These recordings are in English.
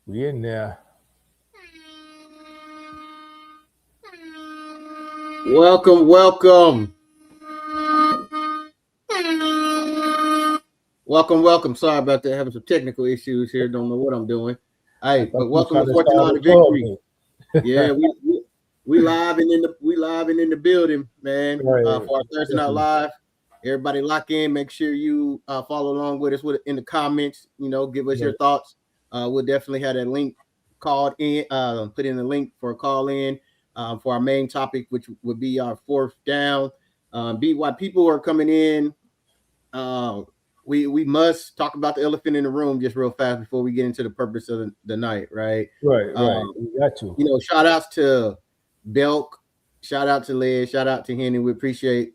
We in there. Welcome, welcome. Welcome. Sorry about that. Having some technical issues here. Don't know what I'm doing. I Hey, thought but you was welcome trying to to Fourth and start Line a of club, Victory. mate. Yeah, we live and in the building, man. Right. For our Thursday Night Definitely. Live. Everybody lock in. Make sure you follow along with us in the comments. Give us your Right. thoughts. We'll definitely have that link called in. Put in the link for a call in for our main topic, which would be our fourth down. Be why people are coming in. Uh, we must talk about the elephant in the room just real fast before we get into the purpose of the night, right? Right. Um, We got to. Shout outs to Belk, shout out to Liz, shout out to Henny. We appreciate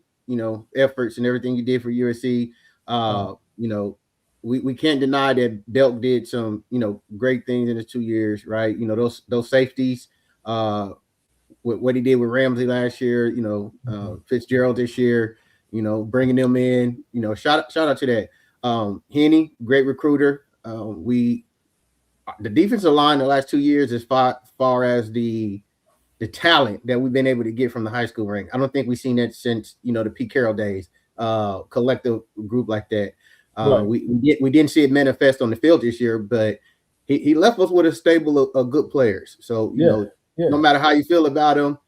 efforts and everything you did for USC. Uh, We can't deny that Belk did some great things in his 2 years, right? Those safeties, what he did with Ramsey last year, Fitzgerald this year, bringing them in, shout out to that. Henny, great recruiter. We The defensive line the last 2 years as far as the talent that we've been able to get from the high school rank. I don't think we've seen that since the Pete Carroll days. Collective group like that. right. We didn't see it manifest on the field this year, but he left us with a stable of good players. So Yeah. no Yeah. matter how you feel about them,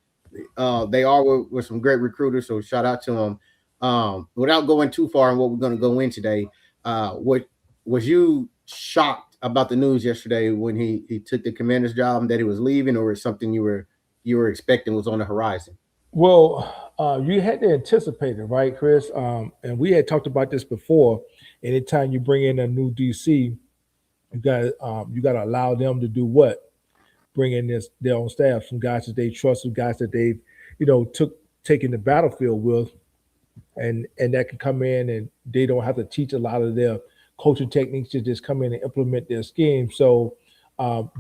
they are with some great recruiters. So shout out to them. Without going too far on what we're going to go in today, what was you shocked about the news yesterday when he took the commander's job and that he was leaving, or is something you were expecting was on the horizon? Well, you had to anticipate it, right, Chris? And we had talked about this before. Anytime you bring in a new DC, you got to allow them to do what? Bring in their own staff, some guys that they trust, some guys that they've, taken the battlefield with, and that can come in and they don't have to teach a lot of their coaching techniques to just come in and implement their scheme. So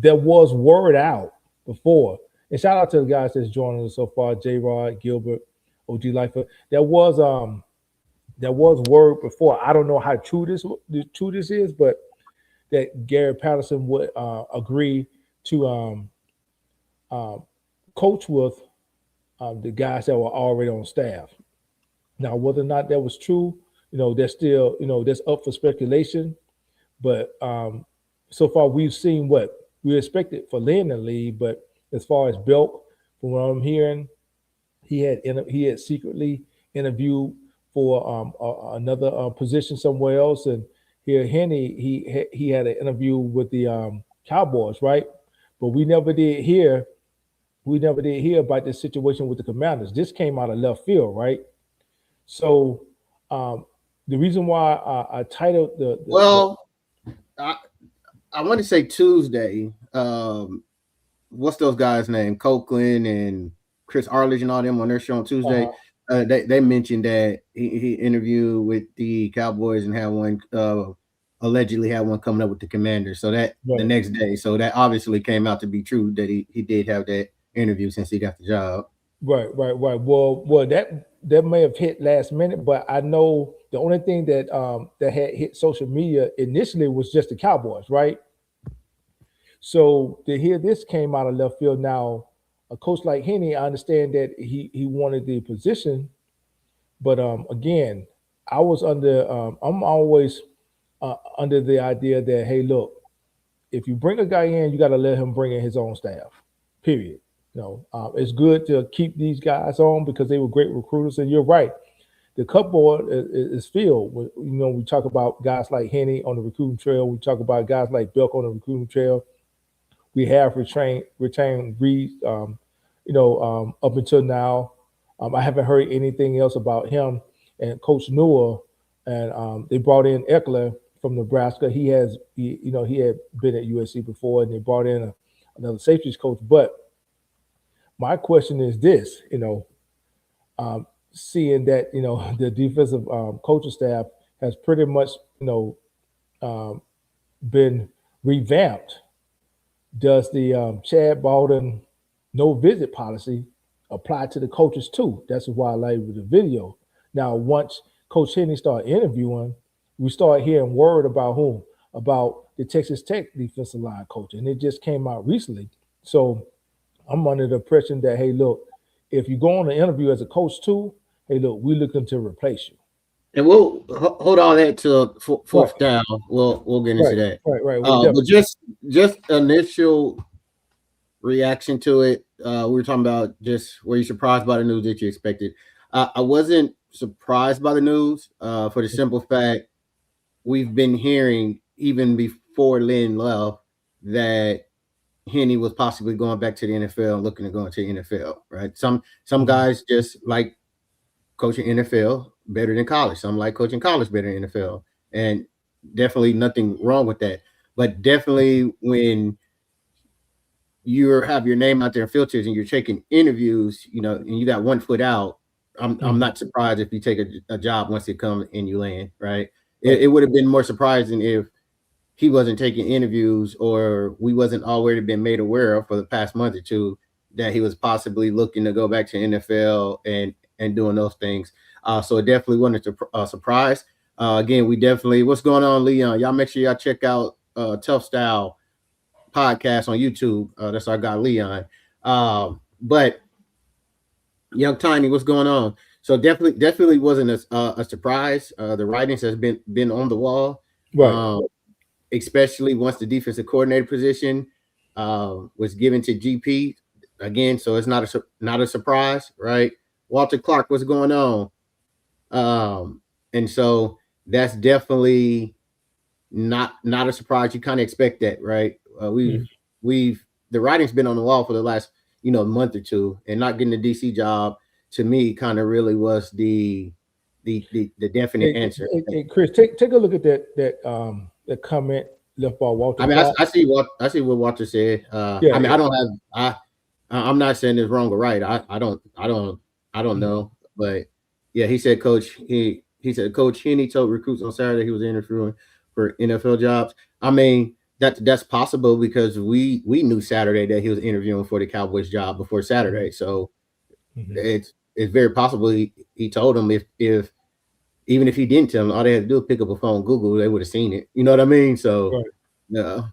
there was word out before, and shout out to the guys that's joining us so far: J. Rod, Gilbert, OG Lifer. There was word before. I don't know how true this is, but that Gary Patterson would agree to um, coach with the guys that were already on staff. Now, whether or not that was true, that's still, that's up for speculation. But so far, we've seen what we expected for Lynn to leave. But as far as Belk, from what I'm hearing, he had secretly interviewed for another position somewhere else, and here Henny he had an interview with the Cowboys, right? But we never did hear about this situation with the Commanders. This came out of left field, right? So um, the reason why I titled the Well, I I want to say Tuesday. What's those guys' name? Copeland and Chris Arledge and all them on their show on Tuesday. uh, They mentioned that he interviewed with the Cowboys and had one allegedly had one coming up with the Commanders. So that the right, next day, so that obviously came out to be true that he did have that interview since he got the job. right. Well, that may have hit last minute, but I know the only thing that had hit social media initially was just the Cowboys, right? So to hear this came out of left field now, a coach like Henny, I understand that he wanted the position, but again, I'm always under the idea that hey, look, if you bring a guy in, you got to let him bring in his own staff. Period. It's good to keep these guys on because they were great recruiters. And you're right, the cupboard is filled. We talk about guys like Henny on the recruiting trail. We talk about guys like Belk on the recruiting trail. We have retained Reed, up until now. I haven't heard anything else about him and Coach Newell. And they brought in Eckler from Nebraska. He had been at USC before, and they brought in another safeties coach. But my question is this: seeing that the defensive coaching staff has pretty much um, been revamped, does the Chad Bowden no visit policy apply to the coaches too? That's why I like the video. Now, once Coach Henny started interviewing, we start hearing word about whom? About the Texas Tech defensive line coach, and it just came out recently. So I'm under the impression that, hey, look, if you go on an interview as a coach too, hey, look, we're looking to replace you. And we'll hold all that to Right, fourth down. We'll get into right, that. right. We definitely. But just initial reaction to it. We were talking about just were you surprised by the news that you expected? I wasn't surprised by the news for the simple fact we've been hearing even before Lynn left that Henny was possibly going back to the NFL and looking to go into the NFL. Right? Some guys just like coaching NFL better than college. Some like coaching college better than NFL, and definitely nothing wrong with that. But definitely when you have your name out there in filters and you're taking interviews, and you got 1 foot out, I'm not surprised if you take a job once it comes and you land, right? It would have been more surprising if he wasn't taking interviews or we wasn't already been made aware of for the past month or two that he was possibly looking to go back to NFL and doing those things. So it definitely wasn't a surprise. Again, we definitely, what's going on, Leon? Y'all make sure y'all check out Tough Style podcast on YouTube. That's our guy Leon. But Young Tiny, what's going on? So definitely wasn't a surprise. The writings has been on the wall, Right. Especially once the defensive coordinator position was given to GP again. So it's not a surprise, right? Walter Clark, what's going on? And so that's definitely not a surprise. You kind of expect that, right? We've the writing's been on the wall for the last month or two, and not getting the DC job to me kind of really was the definite answer. Hey, Chris, take a look at that comment left by Walter I mean, Clark. I see what Walter said. Yeah, I mean, I'm not saying it's wrong or right. I don't know, but yeah, he said he said Coach Henny told recruits on Saturday he was interviewing for NFL jobs. I mean, that's possible because we knew Saturday that he was interviewing for the Cowboys job before Saturday. So it's very possible he told him if even if he didn't tell him, all they had to do was pick up a phone, Google, they would have seen it. You know what I mean? So yeah.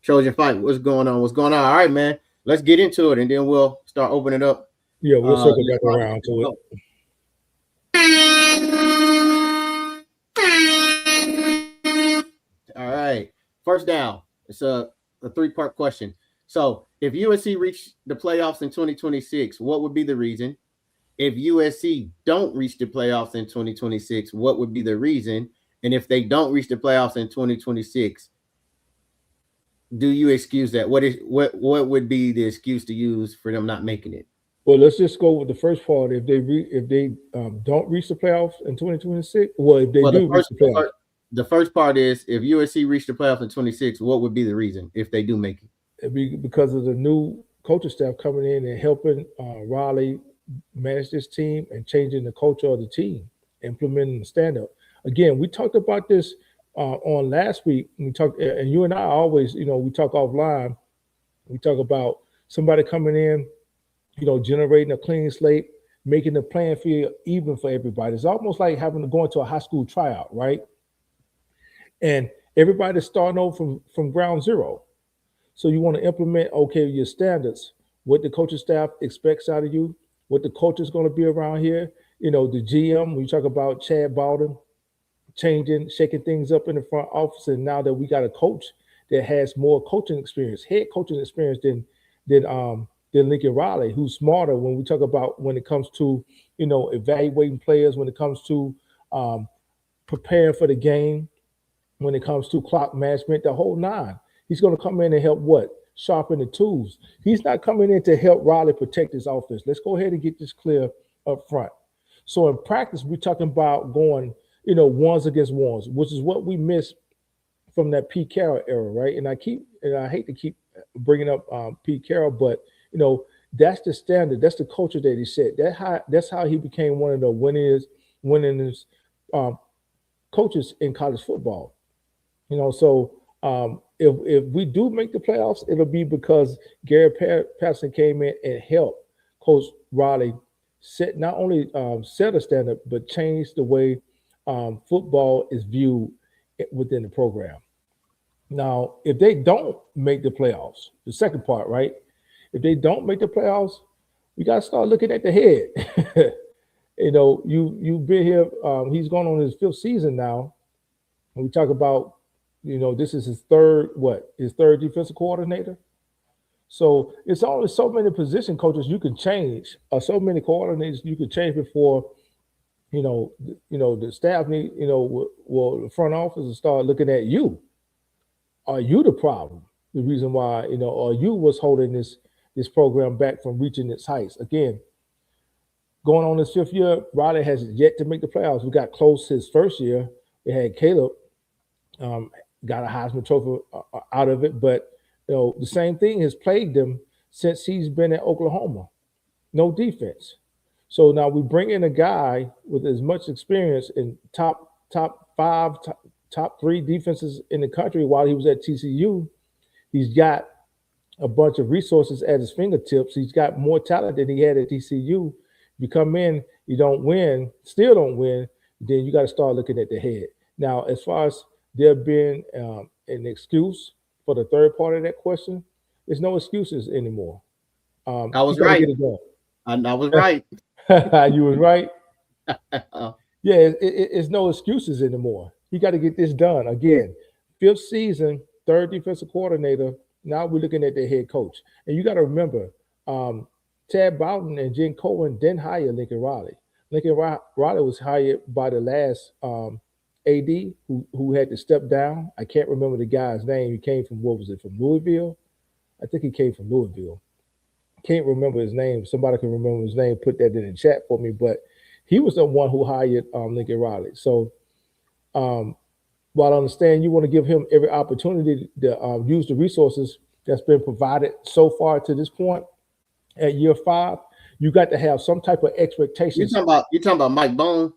Trojan Fight, what's going on? What's going on? All right, man. Let's get into it and then we'll start opening up. Yeah, we'll circle back around to it. All right. First down. It's a 3-part question. So if USC reached the playoffs in 2026, what would be the reason? If USC don't reach the playoffs in 2026, what would be the reason? And if they don't reach the playoffs in 2026, do you excuse that? What would be the excuse to use for them not making it? Well, let's just go with the first part. If they don't reach the playoffs in 2026, well, if they do reach the playoffs, the first part is if USC reach the playoffs in 26, what would be the reason if they do make it? it'd be because of the new coaching staff coming in and helping Raleigh manage this team and changing the culture of the team, implementing the stand up. Again, we talked about this on last week. We talked, and you and I always, we talk offline. We talk about somebody coming in, generating a clean slate, making the playing field even for everybody. It's almost like having to go into a high school tryout, right? And everybody's starting over from ground zero. So you want to implement, okay, your standards, what the coaching staff expects out of you, what the culture is going to be around here. The GM, we talk about Chad Bowden, changing, shaking things up in the front office. And now that we got a coach that has more coaching experience, head coaching experience than Lincoln Riley, who's smarter when we talk about when it comes to, evaluating players, when it comes to preparing for the game, when it comes to clock management, the whole nine. He's going to come in and help what? Sharpen the tools. He's not coming in to help Riley protect his offense. Let's go ahead and get this clear up front. So in practice, we're talking about going, ones against ones, which is what we missed from that Pete Carroll era, right? And I hate to keep bringing up Pete Carroll, but that's the standard. That's the culture that he set. That's how he became one of the winningest coaches in college football. So if we do make the playoffs, it'll be because Gary Patterson came in and helped Coach Riley not only set a standard, but change the way football is viewed within the program. Now, if they don't make the playoffs, the second part, right? If they don't make the playoffs, we got to start looking at the head. You've been here. He's gone on his fifth season now. And we talk about, this is his third defensive coordinator. So it's only so many position coaches you can change, or so many coordinators you can change before the staff need the front office will start looking at you. Are you the problem? The reason why are you what's holding this program back from reaching its heights? Again, going on his fifth year, Riley has yet to make the playoffs. We got close his first year. We had Caleb um, got a Heisman Trophy out of it, but the same thing has plagued them since he's been at Oklahoma. No defense. So now we bring in a guy with as much experience in top five, top three defenses in the country while he was at TCU. He's got a bunch of resources at his fingertips. He's got more talent than he had at TCU. You come in, you don't win, still don't win, then you got to start looking at the head. Now, as far as there being an excuse for the third part of that question, there's no excuses anymore. I You was got to get right. it done. I was right. You was right. Uh, Yeah, it's no excuses anymore. You got to get this done again. Fifth season, third defensive coordinator. Now we're looking at the head coach, and you got to remember, um, Chad Bowden and Jen Cohen didn't hire Lincoln Riley. Riley was hired by the last AD who had to step down. I can't remember the guy's name. He came from what was it from Louisville? I think he came from Louisville. Can't remember his name. Somebody can remember his name. Put that in the chat for me. But he was the one who hired Lincoln Riley. So um, while I understand you want to give him every opportunity to use the resources that's been provided so far to this point at year five, you got to have some type of expectations. you talking about Mike Bone?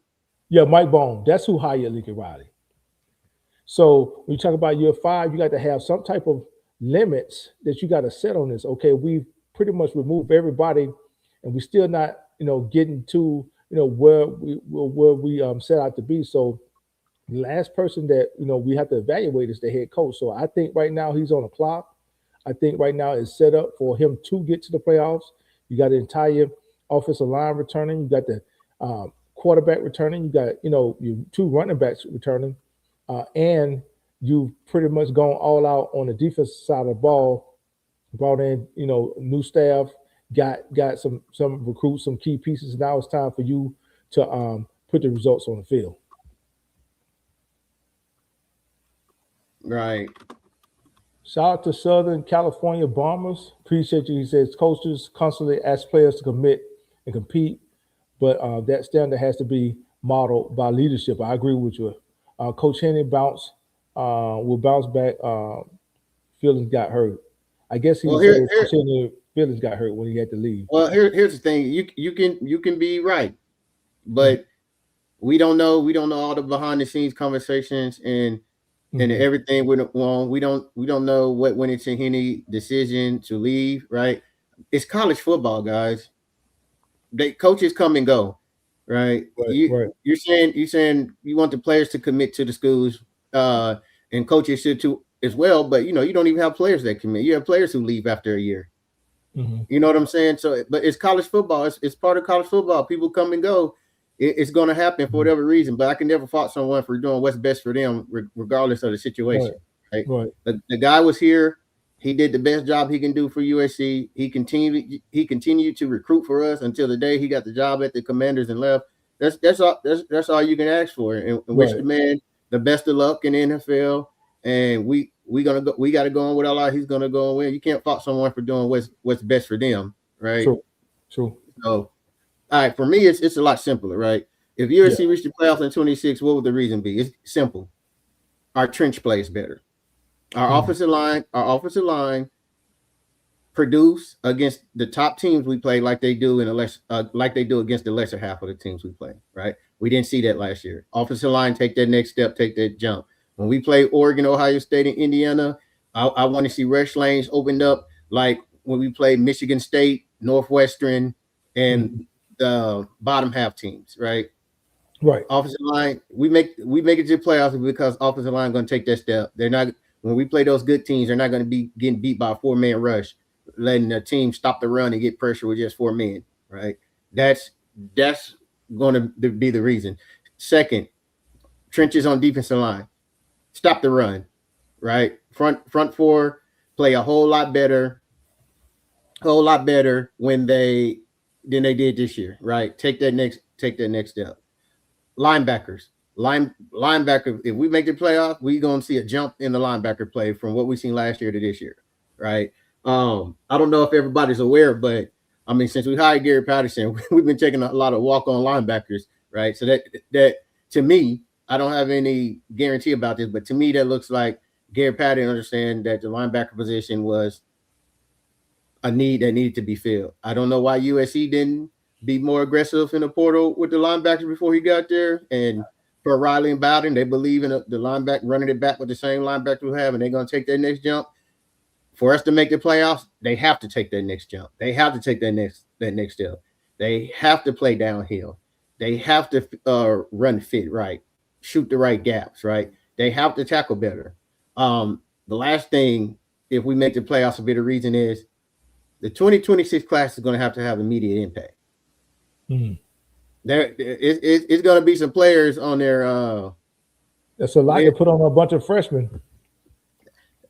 Yeah, Mike Bone, that's who hired Lincoln Riley. So when you talk about year five, you got to have some type of limits that you got to set on this. Okay, we've pretty much removed everybody, and we're still not, getting to, where we set out to be. So the last person that we have to evaluate is the head coach. So I think right now he's on the clock. I think right now it's set up for him to get to the playoffs. You got the entire offensive line returning. You got the quarterback returning. You got your two running backs returning, and you've pretty much gone all out on the defensive side of the ball. Brought in new staff, got some recruits, some key pieces. Now it's time for you to put the results on the field. Right. Shout out to Southern California Bombers. Appreciate you. He says coaches constantly ask players to commit and compete, but that standard has to be modeled by leadership. I agree with you. Coach Henny will bounce back. Feelings got hurt. I guess he Well, was saying Coach Henny feelings got hurt when he had to leave. here's the thing. You can be right, Mhm. but we don't know all the behind the scenes conversations and Mhm. everything went wrong. We don't know what went into Henny decision to leave. Right? It's college football, guys. They coaches come and go. Right? Right, right. You're saying you want the players to commit to the schools, uh, and coaches should too as well. But you don't even have players that commit. You have players who leave after a year. Mhm. You know what I'm saying? So, but it's college football. It's part of college football. People come and go. It's going to happen for Mhm. whatever reason. But I can never fault someone for doing what's best for them, regardless of the Right, situation. Right? right. The guy was here. He did the best job he can do for USC. He continued to recruit for us until the day he got the job at the Commanders and left. That's all you can ask for, and wish Right. the man the best of luck in the NFL. And we got to go on with our life. He's gonna go and win. You can't fault someone for doing what's best for them, right? True. True. So, all right, for me, it's a lot simpler, right? If Yeah. USC reached the playoffs in 26, what would the reason be? It's simple. Our trench plays better. Mhm. Our offensive line produce against the top teams we play like they do like they do against the lesser half of the teams we play. Right? We didn't see that last year. Offensive line take that next step, take that jump. When we play Oregon, Ohio State, and Indiana, I want to see rush lanes opened up like when we played Michigan State, Northwestern, and Mhm. the bottom half teams. Right? Right. Offensive line, we make it to the playoffs because offensive line going to take that step. They're not. When we play those good teams, they're not going to be getting beat by a 4-man rush, letting the team stop the run and get pressure with just 4 men, right? That's going to be the reason. Second, trenches on defensive line, stop the run, right? Front four play a whole lot better when than they did this year, right? Take that next step. Linebackers, linebacker. If we make the playoff, we're gonna see a jump in the linebacker play from what we seen last year to this year, right? I don't know if everybody's aware, but I mean, since we hired Gary Patterson, we've been taking a lot of walk-on linebackers, right? So that to me, I don't have any guarantee about this, but to me, that looks like Gary Patterson understand that the linebacker position was a need that needed to be filled. I don't know why USC didn't be more aggressive in the portal with the linebackers before he got there. And for Riley and Bowden, they believe in the linebacker running it back with the same linebacker we have, and they're going to take that next jump. For us to make the playoffs, they have to take that next jump. They have to take that next step. They have to play downhill. They have to run fit right, shoot the right gaps, right? They have to tackle better. The last thing, if we make the playoffs, a bit of reason is the 2026 class is going to have immediate impact. It's going to be some players on there. That's a lot to put on a bunch of freshmen.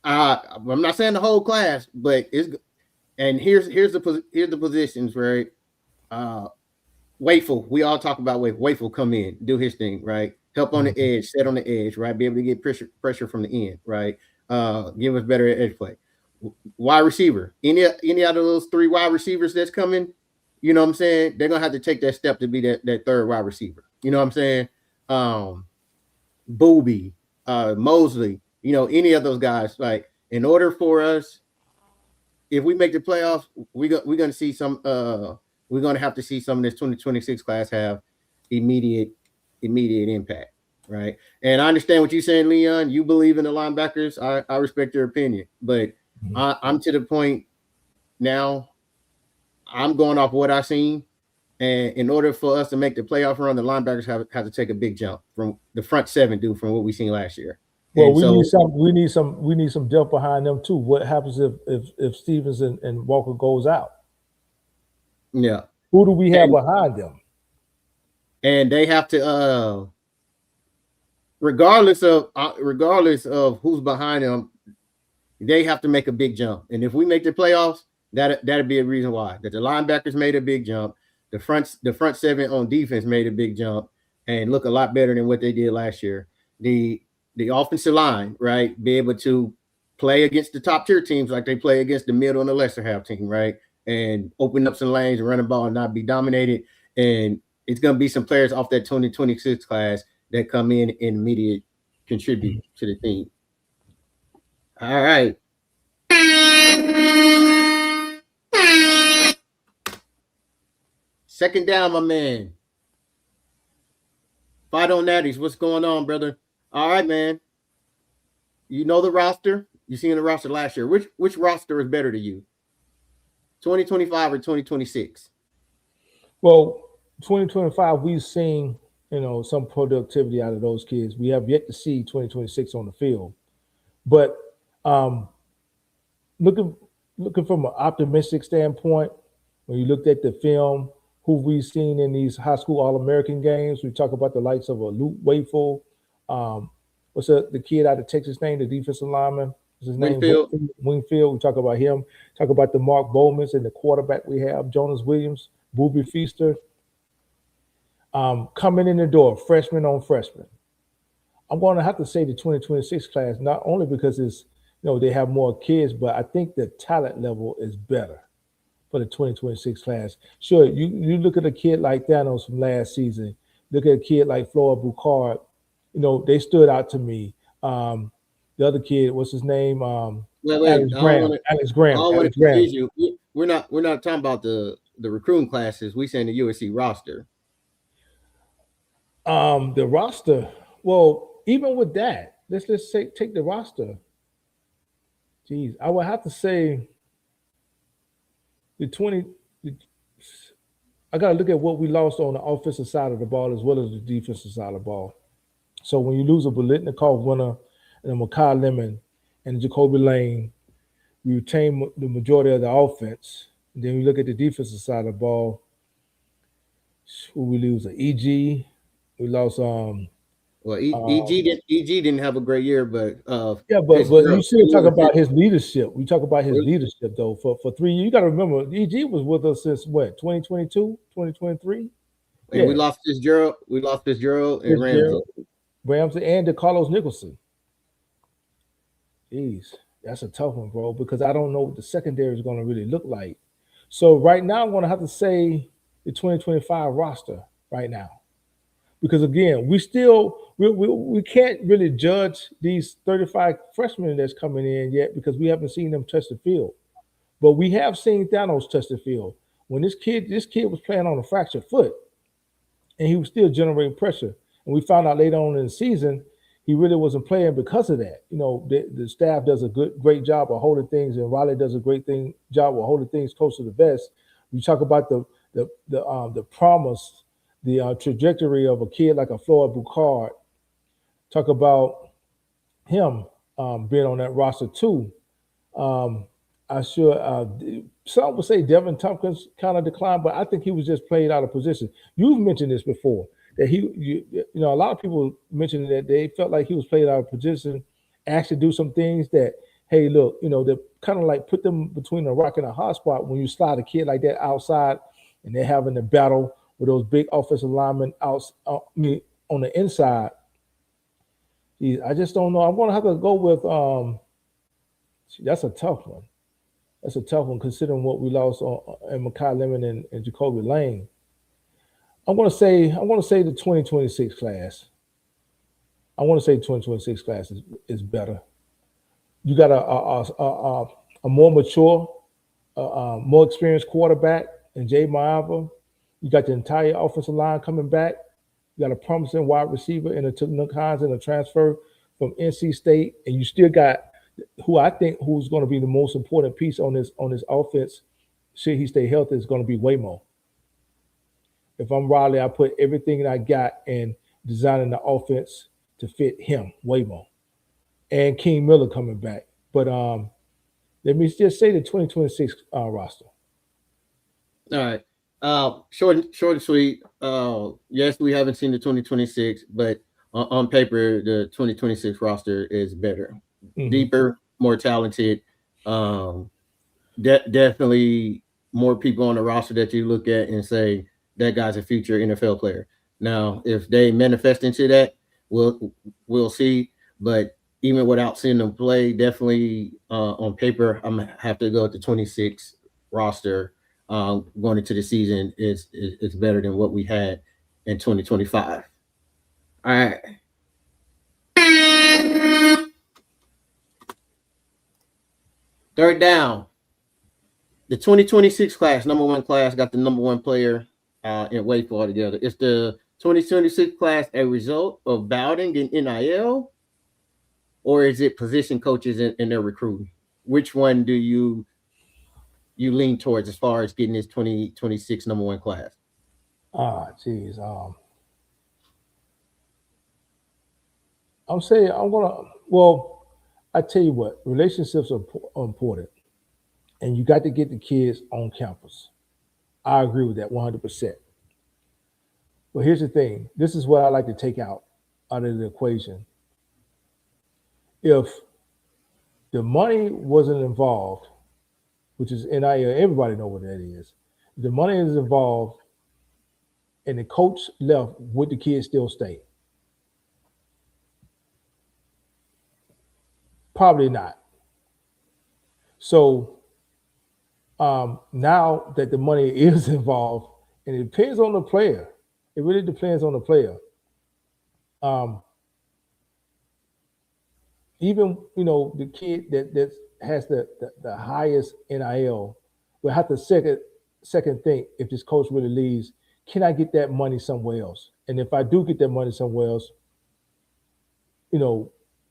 I'm not saying the whole class, but here's the positions, right? Wayful, we all talk about Wayful come in, do his thing, right? Help on the edge, set on the edge, right? Be able to get pressure from the end, right? Give us better edge play. Wide receiver, any out of those 3 wide receivers that's coming, you know what I'm saying? They're gonna have to take that step to be that third wide receiver. You know what I'm saying? Booby, Mosley, you know, any of those guys. Like, in order for us, if we make the playoffs, we're gonna see some. We're gonna have to see some of this 2026 class have immediate impact, right? And I understand what you're saying, Leon. You believe in the linebackers. I respect your opinion, but I'm to the point now. I'm going off what I've seen, and in order for us to make the playoff run, the linebackers have to take a big jump from the front 7 do from what we seen last year. Well, we need some depth behind them too. What happens if Stevens and Walker goes out? Yeah. Who do we have behind them? And they have to, regardless of who's behind them, they have to make a big jump. And if we make the playoffs, that'd be a reason why. That the linebackers made a big jump, the front 7 on defense made a big jump and look a lot better than what they did last year. The offensive line, right, be able to play against the top tier teams like they play against the middle and the lesser half team, right, and open up some lanes and run the ball and not be dominated. And it's going to be some players off that 2026 class that come in and immediate contribute to the team. All right. Second down, my man. Fight on Natties. What's going on, brother? All right, man. You know the roster. You seen the roster last year. Which roster is better to you? 2025 or 2026? Well, 2025, we've seen, you know, some productivity out of those kids. We have yet to see 2026 on the field. But looking from an optimistic standpoint, when you looked at the film, who we've seen in these high school All-American games, we talk about the likes of a Luke Wayful. What's the kid out of Texas name, the defensive lineman? What's his name? Wingfield. We talk about him. Talk about the Mark Bowmans and the quarterback we have, Jonas Williams, Booby Feaster. Coming in the door, freshman on freshman. I'm going to have to say the 2026 class, not only because it's, you know, they have more kids, but I think the talent level is better for the 2026 class. Sure, you look at a kid like Thanos from last season, look at a kid like Flora Bucard, you know, they stood out to me. The other kid, what's his name? Alex Graham. We're not talking about the recruiting classes. We saying the USC roster. The roster. Well, even with that, let's just take the roster. Geez, I would have to say I got to look at what we lost on the offensive side of the ball as well as the defensive side of the ball. So when you lose a Bolitnikov winner and a Makai Lemon, and Jacoby Lane. We retain the majority of the offense. And then we look at the defensive side of the ball. Who we lose? EG. We lost. Well, Um EG didn't have a great year, but yeah, but you still talk Fitzgerald did. about his leadership. We talk about his leadership though. For 3 years, you got to remember, EG was with us since what, 2022, 2023. And Yeah, we lost Fitzgerald and Ramsey. Fitzgerald, Ramsey, and DeCarlos Nicholson. Jeez, that's a tough one, bro, because I don't know what the secondary is going to really look like. So right now, I'm going to have to say the 2025 roster right now, because again, we can't really judge these 35 freshmen that's coming in yet because we haven't seen them touch the field. But we have seen Thanos touch the field. When this kid was playing on a fractured foot, and he was still generating pressure. And we found out later on in the season he really wasn't playing because of that. The staff does a great job of holding things, and Riley does a job of holding things close to the vest. We talk about the promise, the trajectory of a kid like a Floyd Boucard. Talk about him being on that roster too. Um, I sure some would say Devin Tompkins kind of declined, but I think he was just played out of position. You've mentioned this before that a lot of people mentioned that they felt like he was played out of position, actually do some things that, hey, look, that kind of like put them between a rock and a hard spot when you slide a kid like that outside and they're having a battle with those big offensive linemen on the inside. I just don't know. I'm going to have to go with that's a tough one. That's a tough one considering what we lost in Makai Lemon and Jacoby Lane. I'm going to say the 2026 class. I want to say 2026 class is better. You got a more mature, more experienced quarterback in Jay Maava. You got the entire offensive line coming back. You got a promising wide receiver in the Nook Hines and a transfer from NC State, and you still got who's going to be the most important piece on this offense. Should he stay healthy, is going to be Waymo. If I'm Riley, I put everything that I got in designing the offense to fit him, Waymo, and King Miller coming back. But let me just say the 2026 roster. All right. Short and sweet. Yes, we haven't seen the 2026, but on paper, the 2026 roster is better, Mm-hmm. deeper, more talented. Um, Definitely more people on the roster that you look at and say that guy's a future NFL player. Now, if they manifest into that, we'll see. But even without seeing them play, definitely on paper, I'm gonna have to go with the 26 roster going into the season is better than what we had in 2025. All right. Third down. The 2026 class, number one class, got the number one player in Wake altogether. Is the 2026 class a result of Bowden getting NIL, or is it position coaches in their recruiting? Which one do you lean towards as far as getting this 2026 number one class? Geez. I'm saying I'm gonna. Well, I tell you what, relationships are important, and you got to get the kids on campus. I agree with that 100%. But here's the thing. This is what I like to take out of the equation. If the money wasn't involved, which is NIL, everybody know what that is. If the money is involved, and the coach left, would the kids still stay? Probably not. So now that the money is involved, and it depends on the player, it really depends on the player. Um, Even the kid that has the highest NIL will have to second think, if this coach really leaves, can I get that money somewhere else? And if I do get that money somewhere else, you know,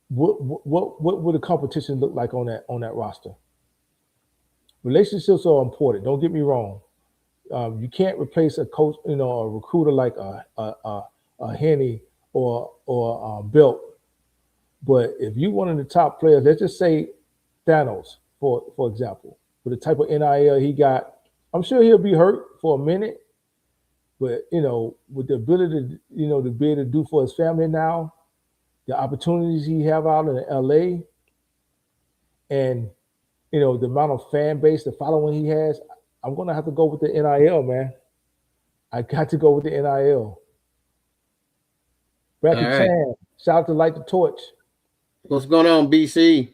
what would the competition look like on that roster? Relationships are important. Don't get me wrong. You can't replace a coach, a recruiter like a Henny or Belt But if you one of the top players, let's just say Thanos, for example, with the type of NIL he got, I'm sure he'll be hurt for a minute. But with the ability, to be able to do for his family now, the opportunities he have out in LA, and the amount of fan base, the following he has, I'm gonna have to go with the NIL, man. I got to go with the NIL. All Bracky right. Chan, shout out to Light the Torch. What's going on, BC?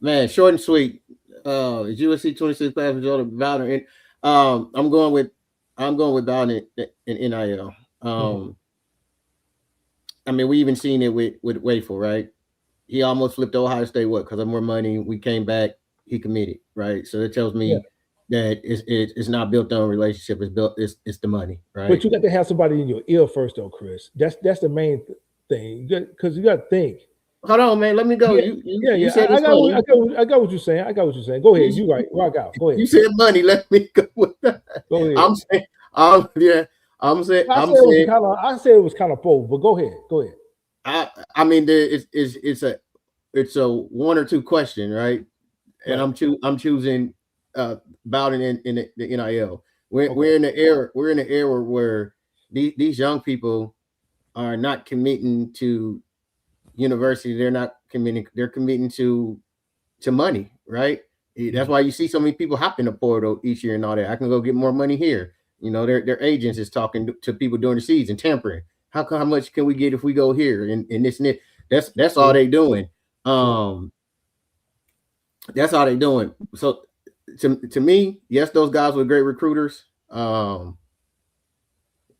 Man, short and sweet. It's USC 26 class with Jordan Bowden. And I'm going with Bowden in NIL. Mm-hmm. I mean, we even seen it with Wayful, right? He almost flipped Ohio State because of more money. We came back, he committed, right? So that tells Yeah, me that it's not built on relationship. It's the money, but right? you got to have somebody in your ear first, though, Chris. That's the main thing. Because you got to think. Hold on, man. Let me go. Yeah, You yeah. said I it's got, money. I got what you're saying. I got what you're saying. Go ahead. You right. Rock out. Go ahead. You said money. Let me go with that. Go ahead. I'm saying, yeah. I'm saying, I said it was kind of bold, but go ahead. Go ahead. I mean, it's a one or two question, right? And Right. I'm choosing Bowden in the NIL. Okay. We're in the era where these young people are not committing to university. They're not committing. They're committing to money, right? That's why you see so many people hop in the portal each year and all that. I can go get more money here. Their agents is talking to people during the season, tampering. How much can we get if we go here and this and that? That's all True. they doing. True. That's all they doing. So to me, yes, those guys were great recruiters. Love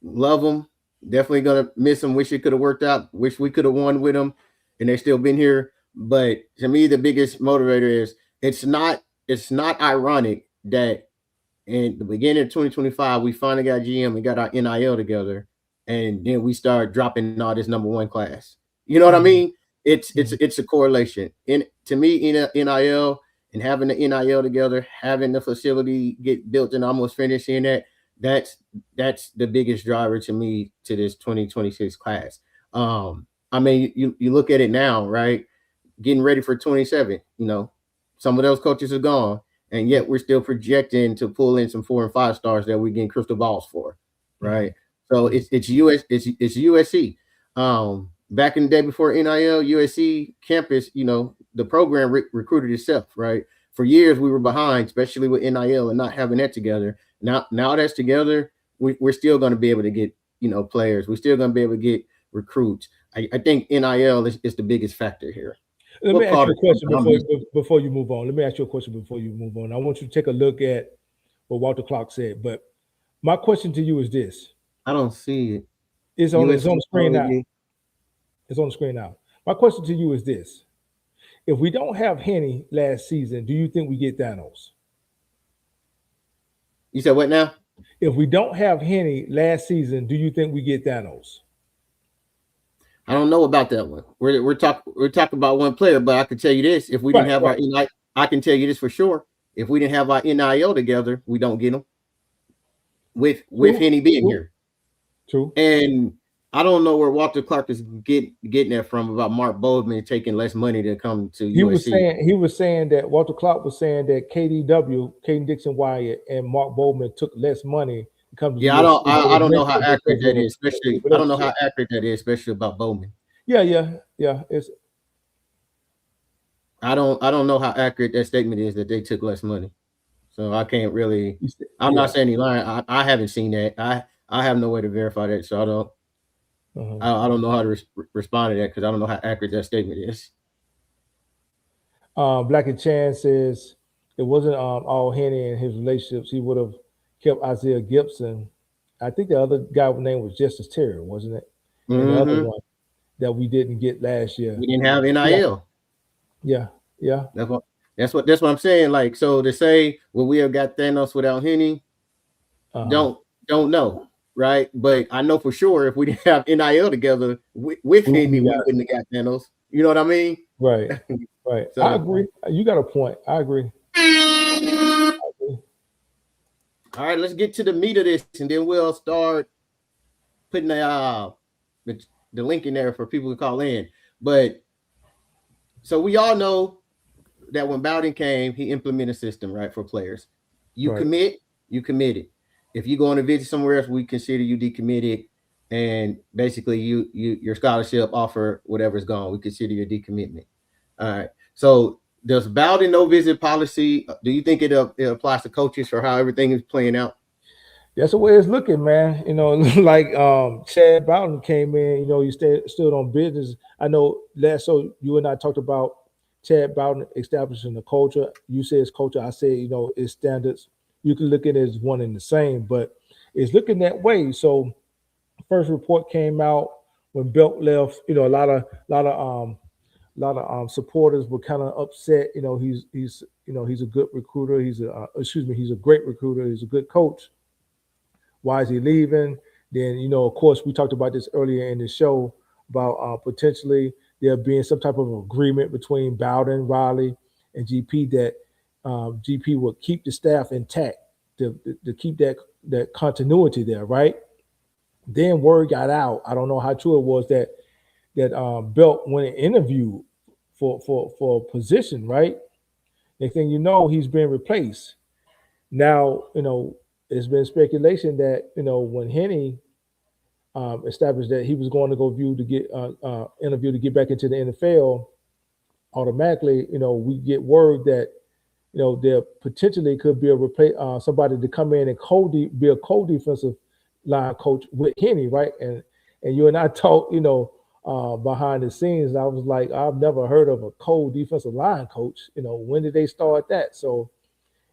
them. Definitely gonna miss them. Wish it could have worked out. Wish we could have won with them, and they still been here. But to me, the biggest motivator is it's not ironic that in the beginning of 2025 we finally got GM and got our NIL together, and then we start dropping all this number one class. You know what I Mm-hmm. mean? It's a correlation. And to me, NIL and having the NIL together, having the facility get built and almost finishing that, that's the biggest driver to me to this 2026 class. I mean, you look at it now, right? Getting ready for 27. Some of those coaches are gone, and yet we're still projecting to pull in some 4 and 5 stars that we're getting crystal balls for, Mm-hmm. right? So it's USC. Back in the day before NIL, USC campus, the program recruited itself, right? For years we were behind, especially with NIL and not having that together. Now that's together, we're still going to be able to get players. We're still going to be able to get recruits. I think NIL is the biggest factor here. Let me What ask part you a of question Columbus? before you move on. Let me ask you a question before you move on. I want you to take a look at what Walter Clark said. But my question to you is this: I don't see it. it's on USC the screen now. only. It's on the screen now. My question to you is this: if we don't have Henny last season, do you think we get Thanos? You said what now? If we don't have Henny last season, do you think we get Thanos? I don't know about that one. We're talking about one player, but I can tell you this: if we didn't Right, have right. our NIL, I can tell you this for sure. If we didn't have our NIL together, we don't get them with True, Henny being true, here. true. And I don't know where Walter Clark is getting that from about Mark Boldman taking less money to come to USC. He was saying that Walter Clark was saying that KDW, Caden Dixon Wyatt, and Mark Bowman took less money to come to the Yeah, UFC I don't know how accurate because that of is, the especially I don't know how relationship. accurate that is, especially about Bowman. Yeah, yeah, yeah. It's I don't know how accurate that statement is that they took less money. So I can't really. I'm not yeah. saying he lying. I haven't seen that. I have no way to verify that, so Uh-huh. I don't know how to respond to that because I don't know how accurate that statement is. Black and Chan says it wasn't all Henny and his relationships. He would have kept Isaiah Gibson. I think the other guy's name was Justice Terry, wasn't it? And the other Mm-hmm. one that we didn't get last year. We didn't have Yeah, NIL. yeah, yeah. That's what that's what I'm saying. Like, so to say, well, we have got Thanos without Henny, Uh-huh. don't know, right? But I know for sure if we didn't have NIL together with We Henny, wouldn't we got wouldn't have got Thanos. You know what I mean? right, right. I So, agree. You got a point. I agree. all right, let's get to the meat of this, and then we'll start putting the link in there for people to call in. But So we all know that when Bowden came, he implemented a system, right, for players. You Right. commit, you committed. If you go on a visit somewhere else, we consider you decommitted, and basically your scholarship offer, whatever's gone, we consider your decommitment. All right. So does Bowden no visit policy? Do you think it applies to coaches for how everything is playing out? That's the way it's looking, man. Like Chad Bowden came in, you stood on business. I know last so you and I talked about Chad Bowden establishing the culture. You say it's culture, I say, it's standards. You can look at it as one and the same, but it's looking that way. So first report came out when Belt left, a lot of supporters were kind of upset. He's a good recruiter. He's a great recruiter. He's a good coach. Why is he leaving? Then, of course, we talked about this earlier in the show about potentially there being some type of agreement between Bowden, Riley, and GP that GP would keep the staff intact to keep that continuity there, right? Then word got out. I don't know how true it was that Belt went and interviewed for a position, right? Next thing you know, he's been replaced. Now, there's been speculation that when Henny established that he was going to go view to get interview to get back into the NFL, automatically, we get word that there potentially could be somebody to come in and be a co-defensive line coach with Henny, right? And you and I talked, behind the scenes, and I was like, I've never heard of a co-defensive line coach. When did they start that? So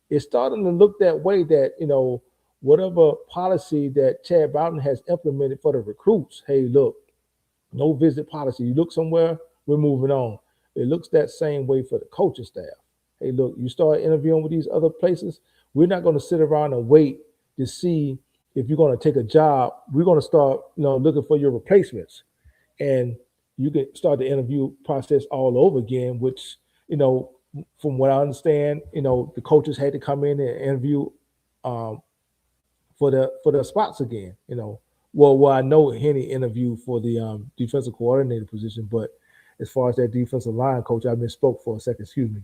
it's starting to look that way that, whatever policy that Chad Bowden has implemented for the recruits, hey, look, no visit policy. You look somewhere, we're moving on. It looks that same way for the coaching staff. Hey, look, you start interviewing with these other places, we're not going to sit around and wait to see if you're going to take a job. We're going to start, looking for your replacements. And you can start the interview process all over again, which, from what I understand, the coaches had to come in and interview um, for the spots again. Well, I know Henny interviewed for the defensive coordinator position, but as far as that defensive line coach, I misspoke for a second, excuse me.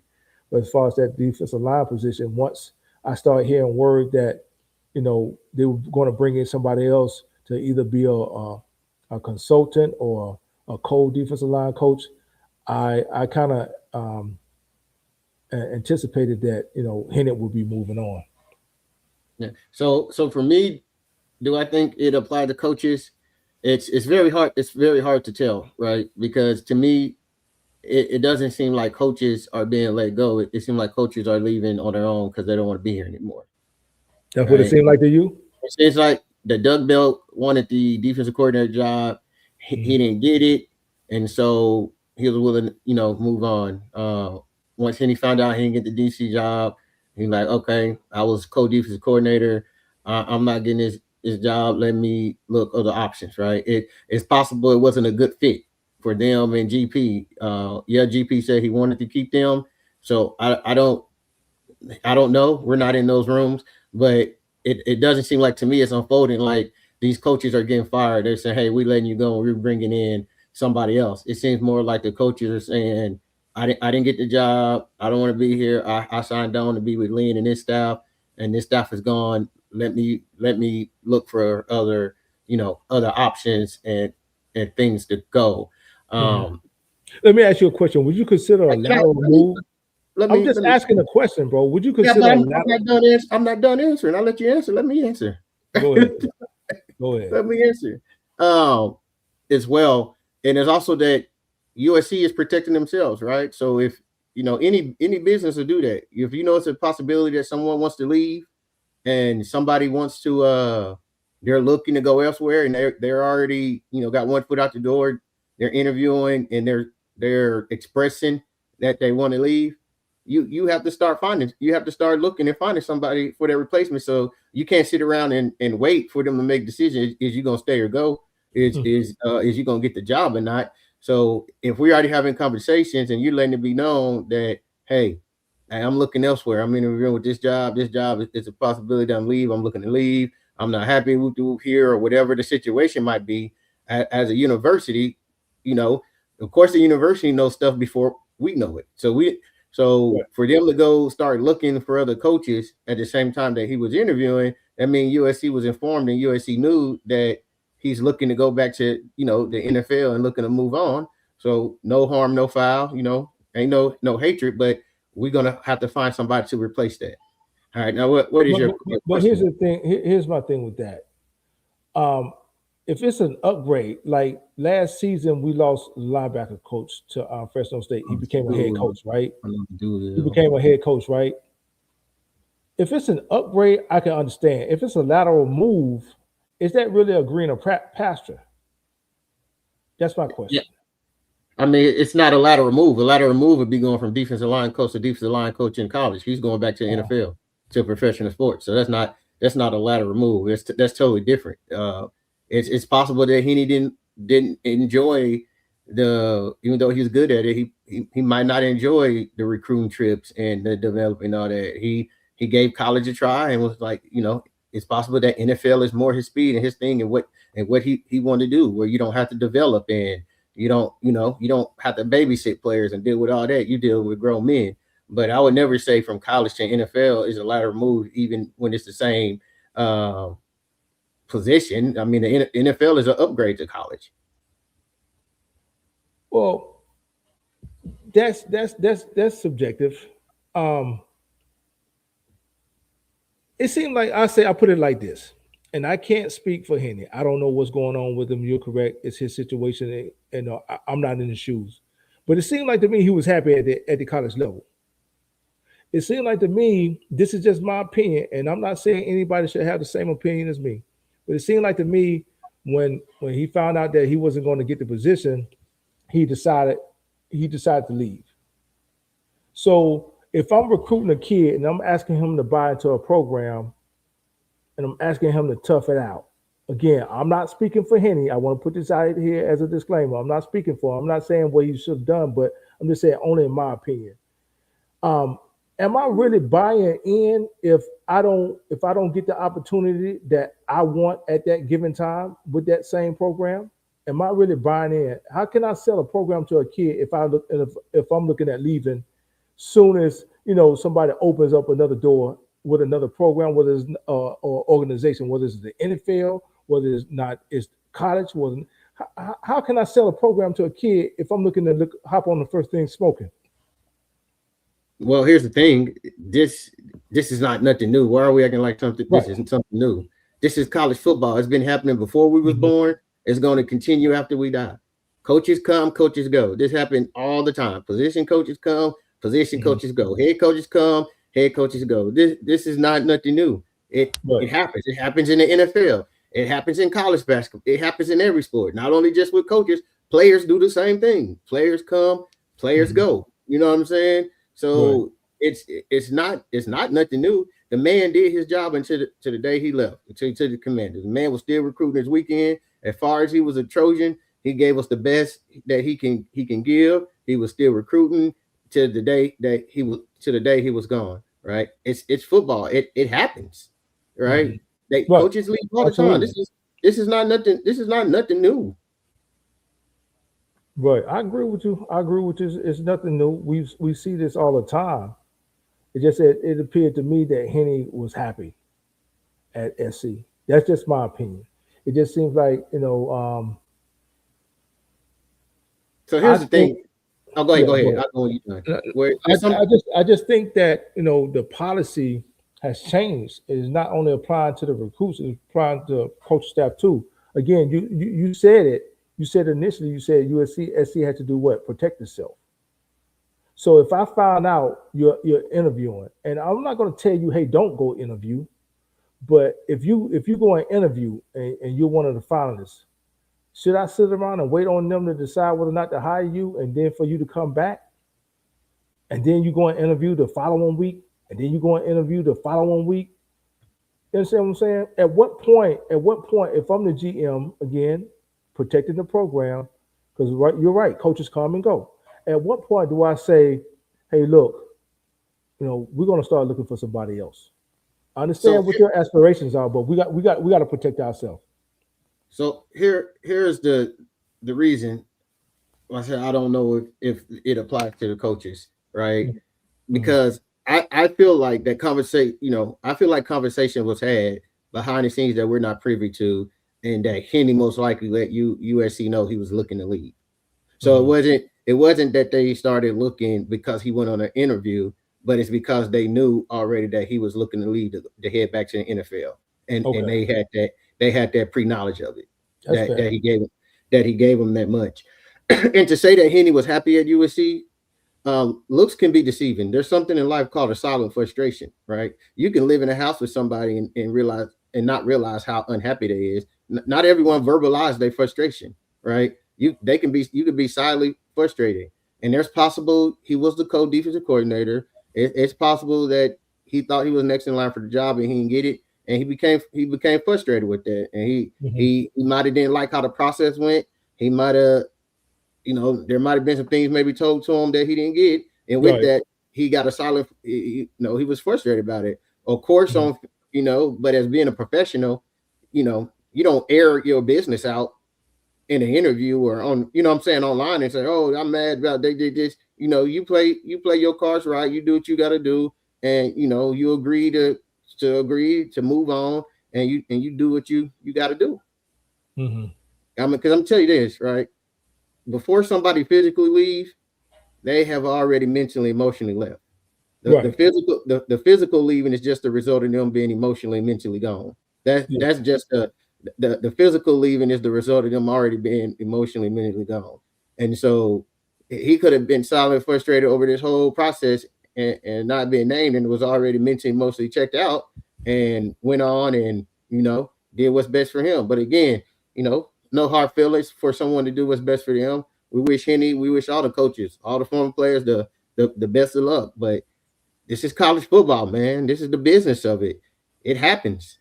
But as far as that defensive line position, once I started hearing word that they were going to bring in somebody else to either be a consultant or a co-defensive line coach, I kind of anticipated that Henny would be moving on. Yeah. So for me, do I think it applied to coaches? It's very hard. It's very hard to tell, right? Because to me, it doesn't seem like coaches are being let go. It seems like coaches are leaving on their own because they don't want to be here anymore. That's what it Right? seemed like to you. It seems like the Doug Belt wanted the defensive coordinator job. He didn't get it, and so he was willing to, move on. Once Henny found out he didn't get the DC job, he's like, okay, I was co-defensive coordinator. I'm not getting this job. Let me look other options. Right? It's possible it wasn't a good fit for them and GP. GP said he wanted to keep them. So I don't know. We're not in those rooms, but it doesn't seem like to me it's unfolding like these coaches are getting fired. They're saying, hey, we're letting you go. We're bringing in somebody else. It seems more like the coaches are saying, I didn't get the job. I don't want to be here. I signed on to be with Lynn and this staff is gone. Let me look for other options and things to go. Mhm. Let me ask you a question. Would you consider a lateral move? Let I'm me just asking a question, bro. Would you Yeah, consider but a I'm lateral? not done answering. I'm not done answering. I'll let you answer. Let me answer. Go ahead. Go ahead. Let me answer. Um, as well, and there's also that USC is protecting themselves, right? So if any business will do that. If it's a possibility that someone wants to leave and somebody wants to they're looking to go elsewhere and they're already got one foot out the door, they're interviewing and they're expressing that they want to leave. You have to start looking and finding somebody for their replacement. So you can't sit around and wait for them to make decisions. Is you gonna stay or go? Is Mhm. is you gonna get the job or not? So if we're already having conversations and you're letting it be known that, hey, I'm looking elsewhere. I'm interviewing with this job. This job is a possibility that I'm looking to leave. I'm not happy with here or whatever the situation might be. As a university, of course, the university knows stuff We know it. So Right. for them to go start looking for other coaches at the same time that he was interviewing, I mean USC was informed and USC knew that he's looking to go back to the NFL and looking to move on. So no harm, no foul. Ain't no hatred, but we're gonna have to find somebody to replace that. All right, now what is But, your, but, your but here's question? the thing. Here's my thing with that. Um, if it's an upgrade, like last season, we lost linebacker coach to Fresno State. He became a head coach, right? I know the dude He is. became a head coach, right? If it's an upgrade, I can understand. If it's a lateral move, is that really a green or pasture? That's my Yeah, question. I mean, it's not a lateral move. A lateral move would be going from defensive line coach to defensive line coach in college. He's going back to the Uh, NFL, to professional sports. So that's not a lateral move. That's totally different. It's possible that Henny didn't enjoy even though he's good at it, he might not enjoy the recruiting trips and the developing all that. He gave college a try and was like, it's possible that NFL is more his speed and his thing and what he wanted to do, where you don't have to develop and you don't have to babysit players and deal with all that. You deal with grown men. But I would never say from college to NFL is a lateral move, even when it's the same uh, position. I mean, the NFL is an upgrade to college. well, that's subjective. Um, it seemed like I put it like this, and I can't speak for Henny. I don't know what's going on with him. You're correct. It's his situation, and I'm not in his shoes. But it seemed like to me he was happy at the college level. It seemed like to me, this is just my opinion, and I'm not saying anybody should have the same opinion as me. But it seemed like to me when he found out that he wasn't going to get the position, he decided he decided to leave. So if I'm recruiting a kid and I'm asking him to buy into a program and I'm asking him to tough it out. Again, I'm not speaking for Henny. I want to put this out here as a disclaimer. I'm not speaking for him. I'm not saying what he should have done, but I'm just saying only in my opinion. Um, am I really buying in if I don't get the opportunity that I want at that given time with that same program? Am I really buying in? How can I sell a program to a kid if I'm looking at leaving soon as somebody opens up another door with another program, whether it's or organization, whether it's the NFL, whether it's not it's college, whether how can I sell a program to a kid if I'm looking to hop on the first thing smoking? Well, here's the thing. This is not nothing new. Why are we acting like something? This Right. isn't something new. This is college football. It's been happening before we was Mhm. born. It's going to continue after we die. Coaches come, coaches go. This happened all the time. Position coaches come, position Mhm. coaches go. Head coaches come, head coaches go. This is not nothing new. It Right. happens. It happens in the NFL. It happens in college basketball. It happens in every sport. Not only just with coaches, players do the same thing. Players come, players Mhm. go. You know what I'm saying? Right. So it's not nothing new. The man did his job until the day he left, until the Commanders. The man was still recruiting his weekend. As far as he was a Trojan, he gave us the best that he can give. He was still recruiting to the day he was gone. Right? It's football. It happens. Right? Mhm. They Right. coaches leave all the time. Absolutely. This is not nothing. This is not nothing new. Right. I agree with you. I agree with you. It's nothing new. We see this all the time. It just it appeared to me that Henny was happy at SC. That's just my opinion. It just seems like So I here's the think thing. Oh, go ahead. yeah. Go Go ahead. ahead. I'll go when you're done. I, Where there's some. I just think that the policy has changed. It is not only applying to the recruits, it's applying to coach staff too. Again, you said it. You said initially you said USC SC had to do what? Protect itself. So if I found out you're interviewing, and I'm not going to tell you, hey, don't go interview, but if you go and interview and you're one of the finalists, should I sit around and wait on them to decide whether or not to hire you, and then for you to come back, and then you go and interview the following week, and then you go and interview the following week? You understand what I'm saying? At what point? At what point? If I'm the GM again, protecting the program, because you're right, coaches come and go. At what point do I say, hey, look, we're going to start looking for somebody else? I So understand what your aspirations are, but we got to protect ourselves. here's the reason. I said I don't know if it applies to the coaches, right? Mhm. Because I feel like that conversation, I feel like conversation was had behind the scenes that we're not privy to, and that Henny most likely let USC know he was looking to leave. So Mhm. it wasn't that they started looking because he went on an interview, but it's because they knew already that he was looking to leave to head back to the NFL, and Okay, they had that pre knowledge of it that's that fair. he gave him that much, and to say that Henny was happy at USC, looks can be deceiving. There's something in life called a silent frustration, right? You can live in a house with somebody and realize and not realize how unhappy they is. Not everyone verbalize their frustration, right? You could be silently frustrated, and there's possible he was the co-defensive coordinator. It's possible that he thought he was next in line for the job and he didn't get it, and he became frustrated with that, and he Mhm. he he might have didn't like how the process went. He might have there might have been some things maybe told to him that he didn't get, and with Right. that, he got a solid. He was frustrated about it. Of course, Mhm. but as being a professional, you don't air your business out in an interview or on, what I'm saying, online and say, "Oh, I'm mad about they did this." You play your cards right. You do what you got to do, and you agree to move on, and you do what you got to do. Mhm. I mean, because I'm telling you this, right? Before somebody physically leaves, they have already mentally, emotionally left. Right. The physical leaving is just the result of them being emotionally, mentally gone. Yeah. That's just the physical leaving is the result of them already being emotionally, mentally gone. And so he could have been silent, frustrated over this whole process and not being named, and was already mentally, emotionally checked out, and went on and did what's best for him. But again, no hard feelings for someone to do what's best for them. We wish Henny, we wish all the coaches, all the former players, the best of luck. But this is college football, man. This is the business of it. It happens.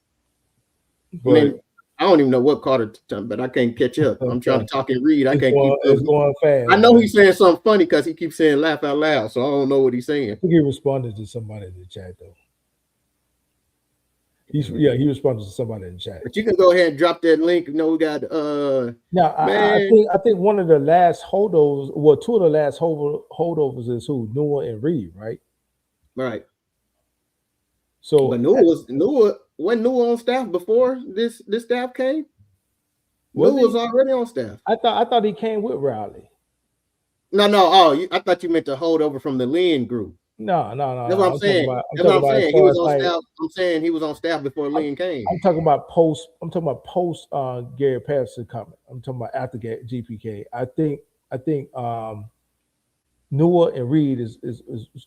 I But mean, I don't even know what Carter time, but I can't catch up. I'm trying to talk and read. I can't keep up. it's going I fast, know man. he's saying something funny because he keeps saying laugh out loud, so I don't know what he's I saying. think he responded to somebody in the chat though. He responded to somebody in the chat. But you can go ahead and drop that link. We got Now, man, I think one of the last holdovers, well, two of the last holdovers is who Noah and Reed, right? right. But So Noah wasn't Noah on staff before this staff came. was Noah was he? already on staff. I thought he came with Rowley. No, no. Oh, I thought you meant the holdover from the Lynn group. No, no, no, That's no. what I'm saying. I'm That's what talking I'm about as saying. He far was as on like staff. I'm saying he was on staff before I'm, Lynn came. I'm talking about post. I'm talking about post Gary Patterson coming. I'm talking about after GPK. I think Noah and Reed is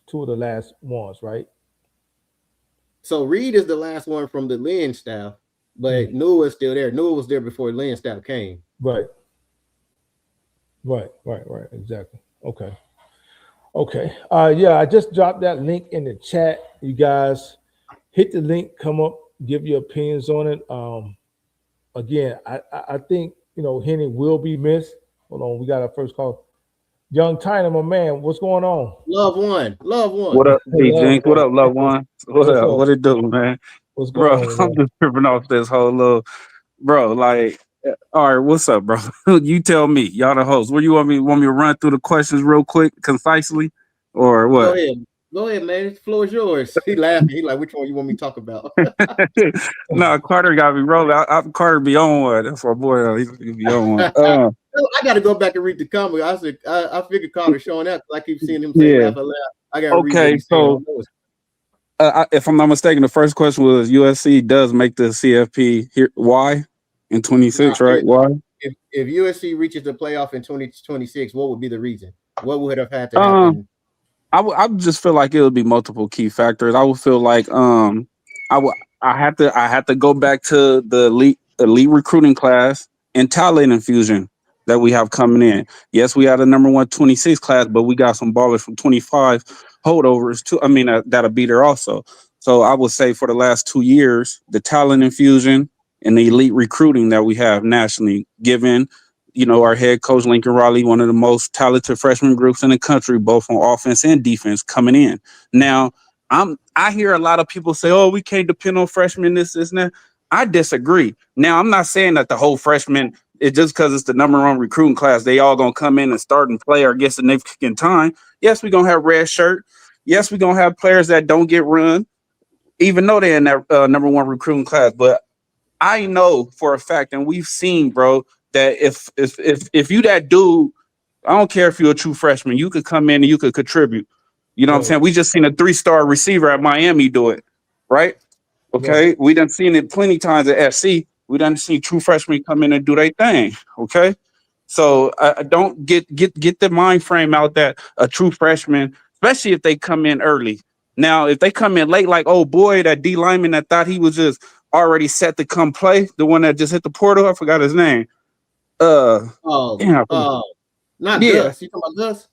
two of the last ones, right? So Reed is the last one from the Lynn staff, but Mhm. Noah's still there. Noah was there before Lynn staff came. Right, right. Exactly. Okay. Okay. Yeah, I just dropped that link in the chat. You guys hit the link, come up, give your opinions on it. Again, I think Henny will be missed. Hold on, we got our first call. Young Tyner, my man, what's going on? Love one. Love What one. up, D Love Jinx? What one. up, loved one? What What's up? up? What it do, man? What's going Bro, on, I'm man? just tripping off this whole little bro. Like, all right, what's up, bro? You tell me, y'all the host. What you want me to run through the questions real quick, concisely, or Go what? ahead. Go ahead, man. The floor is yours. He laughing. He like, which one you want me to talk about? No, Carter got me rolling. Carter be on one. That's my boy. He be on one. I got to go back and read the comment. I figured Carter showing up. I keep seeing him say Yeah. laugh out loud. I got to read what Okay. he's saying. I So, know it's if I'm not mistaken, the first question was USC does make the CFP here. Why in not 26? Right? if, Why? if USC reaches the playoff in 2026, what would be the reason? What would have had to Um. happen? I would just feel like it would be multiple key factors. I would feel like I had to go back to the elite recruiting class and talent infusion that we have coming in. Yes, we had a number 126 class, but we got some ballers from 25 holdovers too. I mean that'll be there also. So I would say for the last 2 years, the talent infusion and the elite recruiting that we have nationally, given our head coach Lincoln Riley, one of the most talented freshman groups in the country, both on offense and defense, coming in. Now, I hear a lot of people say, "Oh, we can't depend on freshmen." This, and that. I disagree. Now, I'm not saying that the whole freshman it just because it's the number one recruiting class, they all gonna come in and start and play or get significant time. Yes, we're gonna have red shirt. Yes, we're gonna have players that don't get run, even though they're in that number one recruiting class. But I know for a fact, and we've seen, bro, that if you that dude, I don't care if you're a true freshman, you could come in and you could contribute. You know what I'm Right. saying? We just seen a 3-star receiver at Miami do it, right? Right. Okay, we done seen it plenty times at SC. We done seen true freshmen come in and do their thing. Okay, so I don't get the mind frame out that a true freshman, especially if they come in early. Now, if they come in late, like oh boy, that D lineman that thought he was just already set to come play, the one that just hit the portal, I forgot his name. Oh, Yeah, not yeah. Gus. You talking about Gus?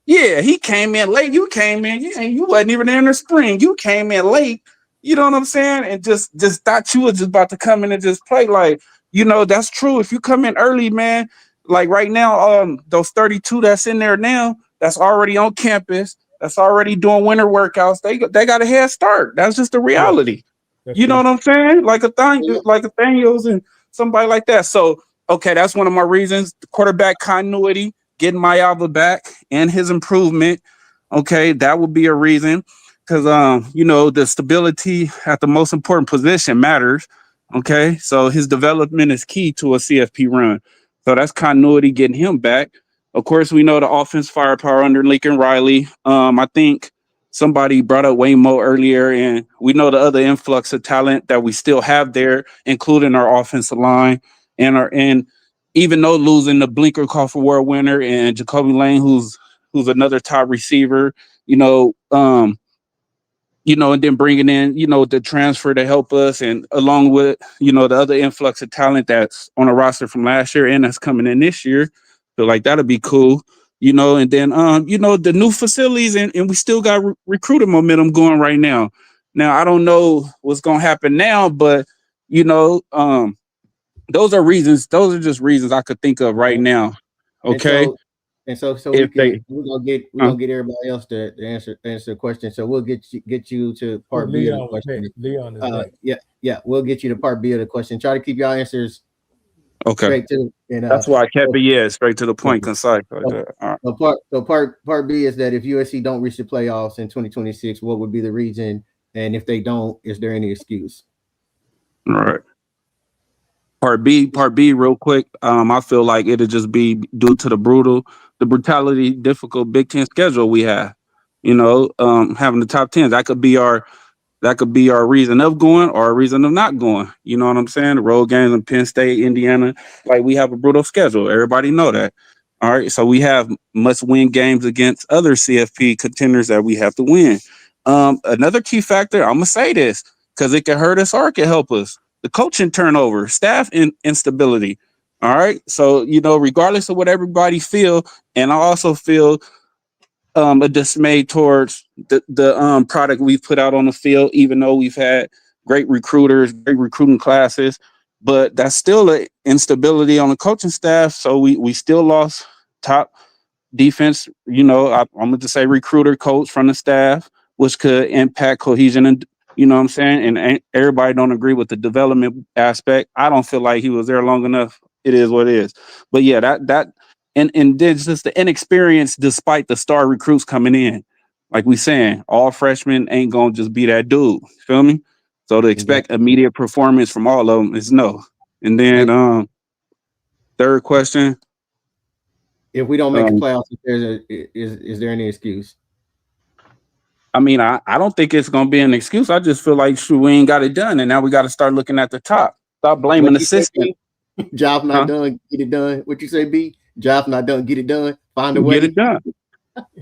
Yeah, he came in late. You came in, you wasn't even there in the spring. You came in late. You know what I'm saying? And just thought you was just about to come in and just play. Like, you know, that's true. If you come in early, man, like right now, those 32 that's in there now, that's already on campus, that's already doing winter workouts. They got a head start. That's just the Yeah. reality. That's You know true. what I'm saying? Like Yeah. like Nathaniel's and somebody like that. So okay, that's one of my reasons. The quarterback continuity, getting Mayava back and his improvement. Okay, that would be a reason. Because you know, the stability at the most important position matters. Okay. So his development is key to a CFP run. So that's continuity, getting him back. Of course, we know the offense firepower under Lincoln Riley. I think somebody brought up Wayne Moe earlier, and we know the other influx of talent that we still have there, including our offensive line and even though losing the Blinker Call for Award winner and Jacoby Lane, who's another top receiver, you know, and then bringing in, the transfer to help us, and along with, the other influx of talent that's on a roster from last year and that's coming in this year. So like that'll be cool, and then the new facilities and we still got recruiting momentum going right now. Now I don't know what's gonna happen now, but those are reasons, those are just reasons I could think of right And, now. and Okay. so If they we're uh, gonna get everybody else to answer the question. So we'll get you to Oh, part B of the Leon was question. next. Leon is next. Yeah, we'll get you to part B of the question. Try to keep your answers okay. straight to and That's why I kept so, it straight to the yeah. point, concise like So, that. All right. part B is that if USC don't reach the playoffs in 2026, what would be the reason? And if they don't, is there any excuse? All right. Part B, real quick. I feel like it'll just be due to the brutality, difficult Big Ten schedule we have. Having the top 10s, that could be our reason of going or a reason of not going. You know what I'm saying? The road games in Penn State, Indiana, like we have a brutal schedule. Everybody know that. All right. So we have must-win games against other CFP contenders that we have to win. Another key factor, I'm gonna say this because it can hurt us or it can help us. The coaching turnover, staff instability. All right. So, regardless of what everybody feel, and I also feel a dismay towards the product we've put out on the field, even though we've had great recruiters, great recruiting classes, but that's still an instability on the coaching staff. So we still lost top defense, I'm gonna just say recruiter, coach from the staff, which could impact cohesion, and what I'm saying. And everybody don't agree with the development aspect. I don't feel like he was there long enough. It is what it is. But yeah, that and then just the inexperience, despite the star recruits coming in. Like we saying, all freshmen ain't gonna just be that dude. Feel me? So to expect immediate performance from all of them is no. And then third question. If we don't make the playoffs, is there any excuse? I mean, I don't think it's gonna be an excuse. I just feel like shoot, we ain't got it done, and now we got to start looking at the top. Stop blaming the system. Job not done, get it done. What you say, B? Job not done, get it done. Find a way. Get it done.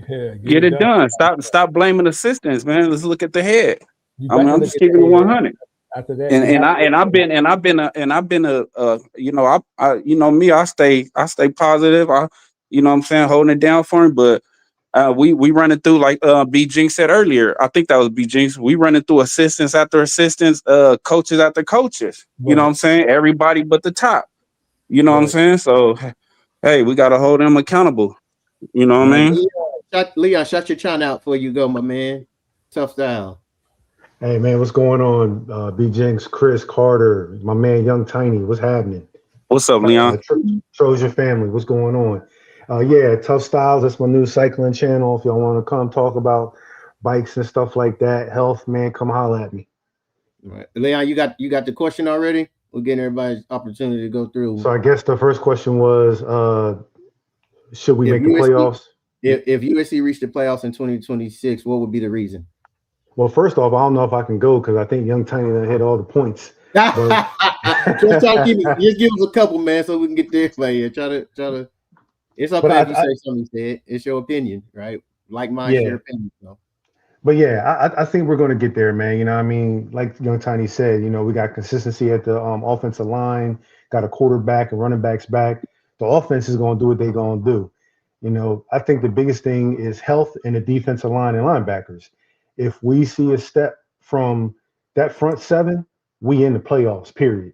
Yeah, get it done. Stop blaming assistants, man. Let's look at the head. I'm just keeping it 100. After that, I've been me. I stay positive. I'm saying, holding it down for him, but. We running through, like B Jinx said earlier. I think that was B Jinx. We running through assistants after assistants, coaches after coaches. You know what I'm saying? Everybody but the top. You know what I'm saying? So, hey, we got to hold them accountable. You know what I mean? Leon, shut your chant out before you go, my man. Tough style. Hey man, what's going on? B Jinx, Chris, Carter, my man Young Tiny, what's happening? What's up, Leon? Trojan family, what's going on? Yeah, Tough Styles. That's my new cycling channel. If y'all want to come talk about bikes and stuff like that, health, man, come holler at me. Right. Leon, you got the question already? We're getting everybody's opportunity to go through. So I guess the first question was, should we If make the USC playoffs? if USC reached the playoffs in 2026, what would be the reason? Well, first off, I don't know if I can go because I think Young Tiny done hit all the points. Just But try to just give us a couple, man, so we can get there. But yeah, try to. It's but okay if you say something. Said it's your opinion, right? Like mine, yeah, your opinion. So. but yeah, I think we're going to get there, man. You know, what I mean, like Young Tiny said, you know, we got consistency at the offensive line, got a quarterback and running backs back. The offense is going to do what they're going to do. You know, I think the biggest thing is health in the defensive line and linebackers. If we see a step from that front seven, we in the playoffs. Period.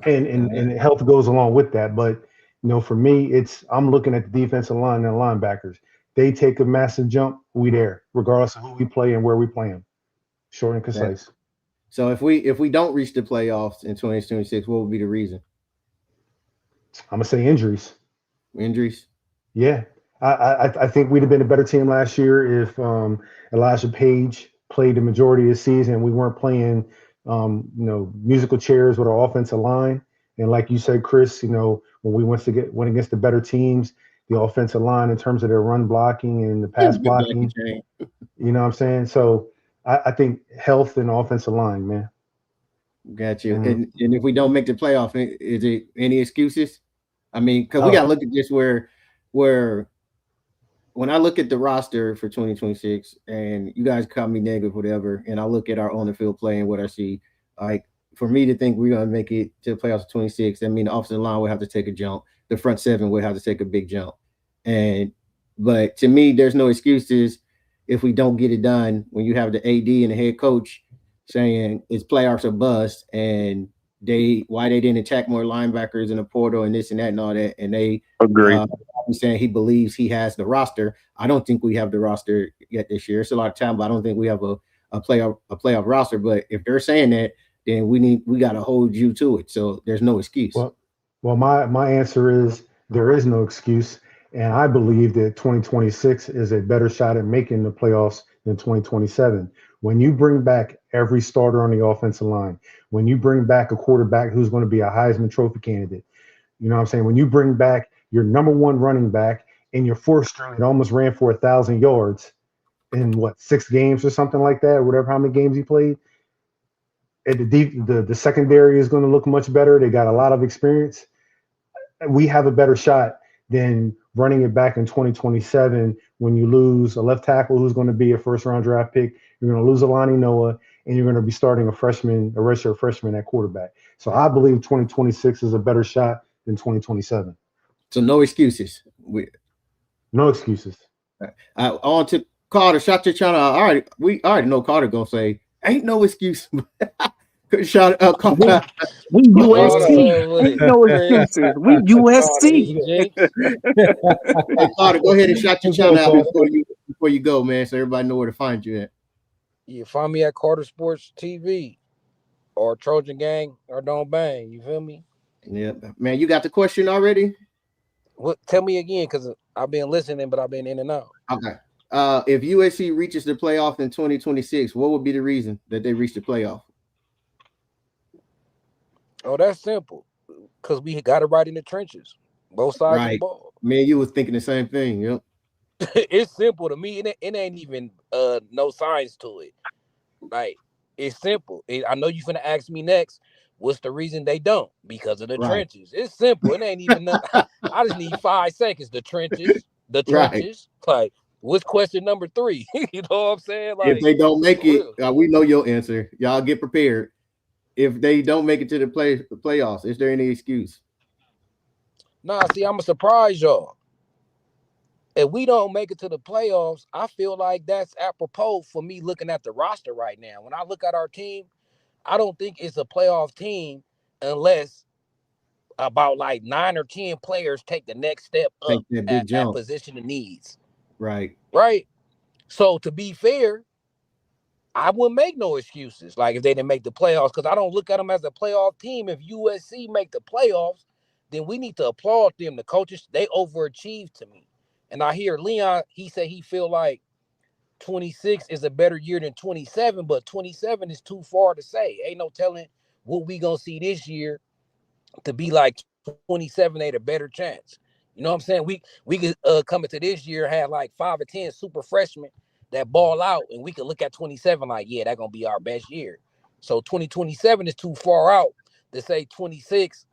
And health goes along with that. But you know, for me, it's I'm looking at the defensive line and linebackers. They take a massive jump, we there, regardless of who we play and where we play them. Short and concise. So if we don't reach the playoffs in 2026, what would be the reason? I'm gonna say injuries. Injuries. Yeah, I think we'd have been a better team last year if Elijah Page played the majority of the season. We weren't playing, you know, musical chairs with our offensive line. And like you said, Chris, you know, when we went against the better teams, the offensive line in terms of their run blocking and the pass blocking, you know what I'm saying? So I think health and offensive line, man. Got you. And if we don't make the playoff, is it any excuses? I mean, because we Oh, got to look at this where when I look at the roster for 2026, and you guys call me negative, whatever, and I look at our on the field play and what I see, like for me to think we're gonna make it to the playoffs of 26, that means the offensive line will have to take a jump, the front seven will have to take a big jump, and but to me, there's no excuses if we don't get it done when you have the AD and the head coach saying it's playoffs or bust, and why they didn't attack more linebackers in the portal and this and that and all that, and they Agree. saying he believes he has the roster. I don't think we have the roster yet this year. It's a lot of time, but I don't think we have a playoff roster. But if they're saying that, then we got to hold you to it. So there's no excuse. Well, my answer is there is no excuse, and I believe that 2026 is a better shot at making the playoffs than 2027. When you bring back every starter on the offensive line, when you bring back a quarterback who's going to be a Heisman Trophy candidate, you know what I'm saying? When you bring back your number one running back and your fourth string that almost ran for 1,000 yards in what 6 games or something like that, or whatever how many games he played. And the secondary is going to look much better. They got a lot of experience. We have a better shot than running it back in 2027 when you lose a left tackle who's going to be a first round draft pick. You're going to lose Alani Noah, and you're going to be starting a redshirt freshman at quarterback. So I believe 2026 is a better shot than 2027. So no excuses. No excuses. On to Carter. Shot your channel. We already know Carter gonna say ain't no excuse. Shout out Carter. We USC. Ain't no excuses. We USC. Hey Carter, go ahead and shot your channel out before you go, man, so everybody know where to find you at. You find me at Carter Sports TV or Trojan Gang or Don't Bang. You feel me? Yeah, man. You got the question already? What? Tell me again, because I've been listening, but I've been in and out. Okay. If USC reaches the playoff in 2026, what would be the reason that they reach the playoff? Oh, that's simple. Because we got it right in the trenches, both sides of the ball. Man, you was thinking the same thing. Yep. It's simple to me. It ain't even no science to it. Like, it's simple. I know you finna ask me next, what's the reason they don't? Because of the trenches. It's simple. It ain't even nothing. I just need 5 seconds. The trenches. Like, what's question number 3? You know what I'm saying? Like, if they don't make it, we know your answer. Y'all get prepared. If they don't make it to the playoffs, is there any excuse? Nah, see, I'm going to surprise y'all. If we don't make it to the playoffs, I feel like that's apropos for me looking at the roster right now. When I look at our team, I don't think it's a playoff team unless about like 9 or 10 players take the next step up at position of needs. Right. So to be fair, I wouldn't make no excuses like if they didn't make the playoffs, because I don't look at them as a playoff team. If USC make the playoffs, then we need to applaud them. The coaches, they overachieved to me. And I hear Leon, he said he feel like 26 is a better year than 27, but 27 is too far to say. Ain't no telling what we gonna see this year to be like 27 ain't a better chance. You know what I'm saying? We could come into this year have like 5 or 10 super freshmen that ball out, and we could look at 27 like, yeah, that's gonna be our best year. So 2027 is too far out to say 26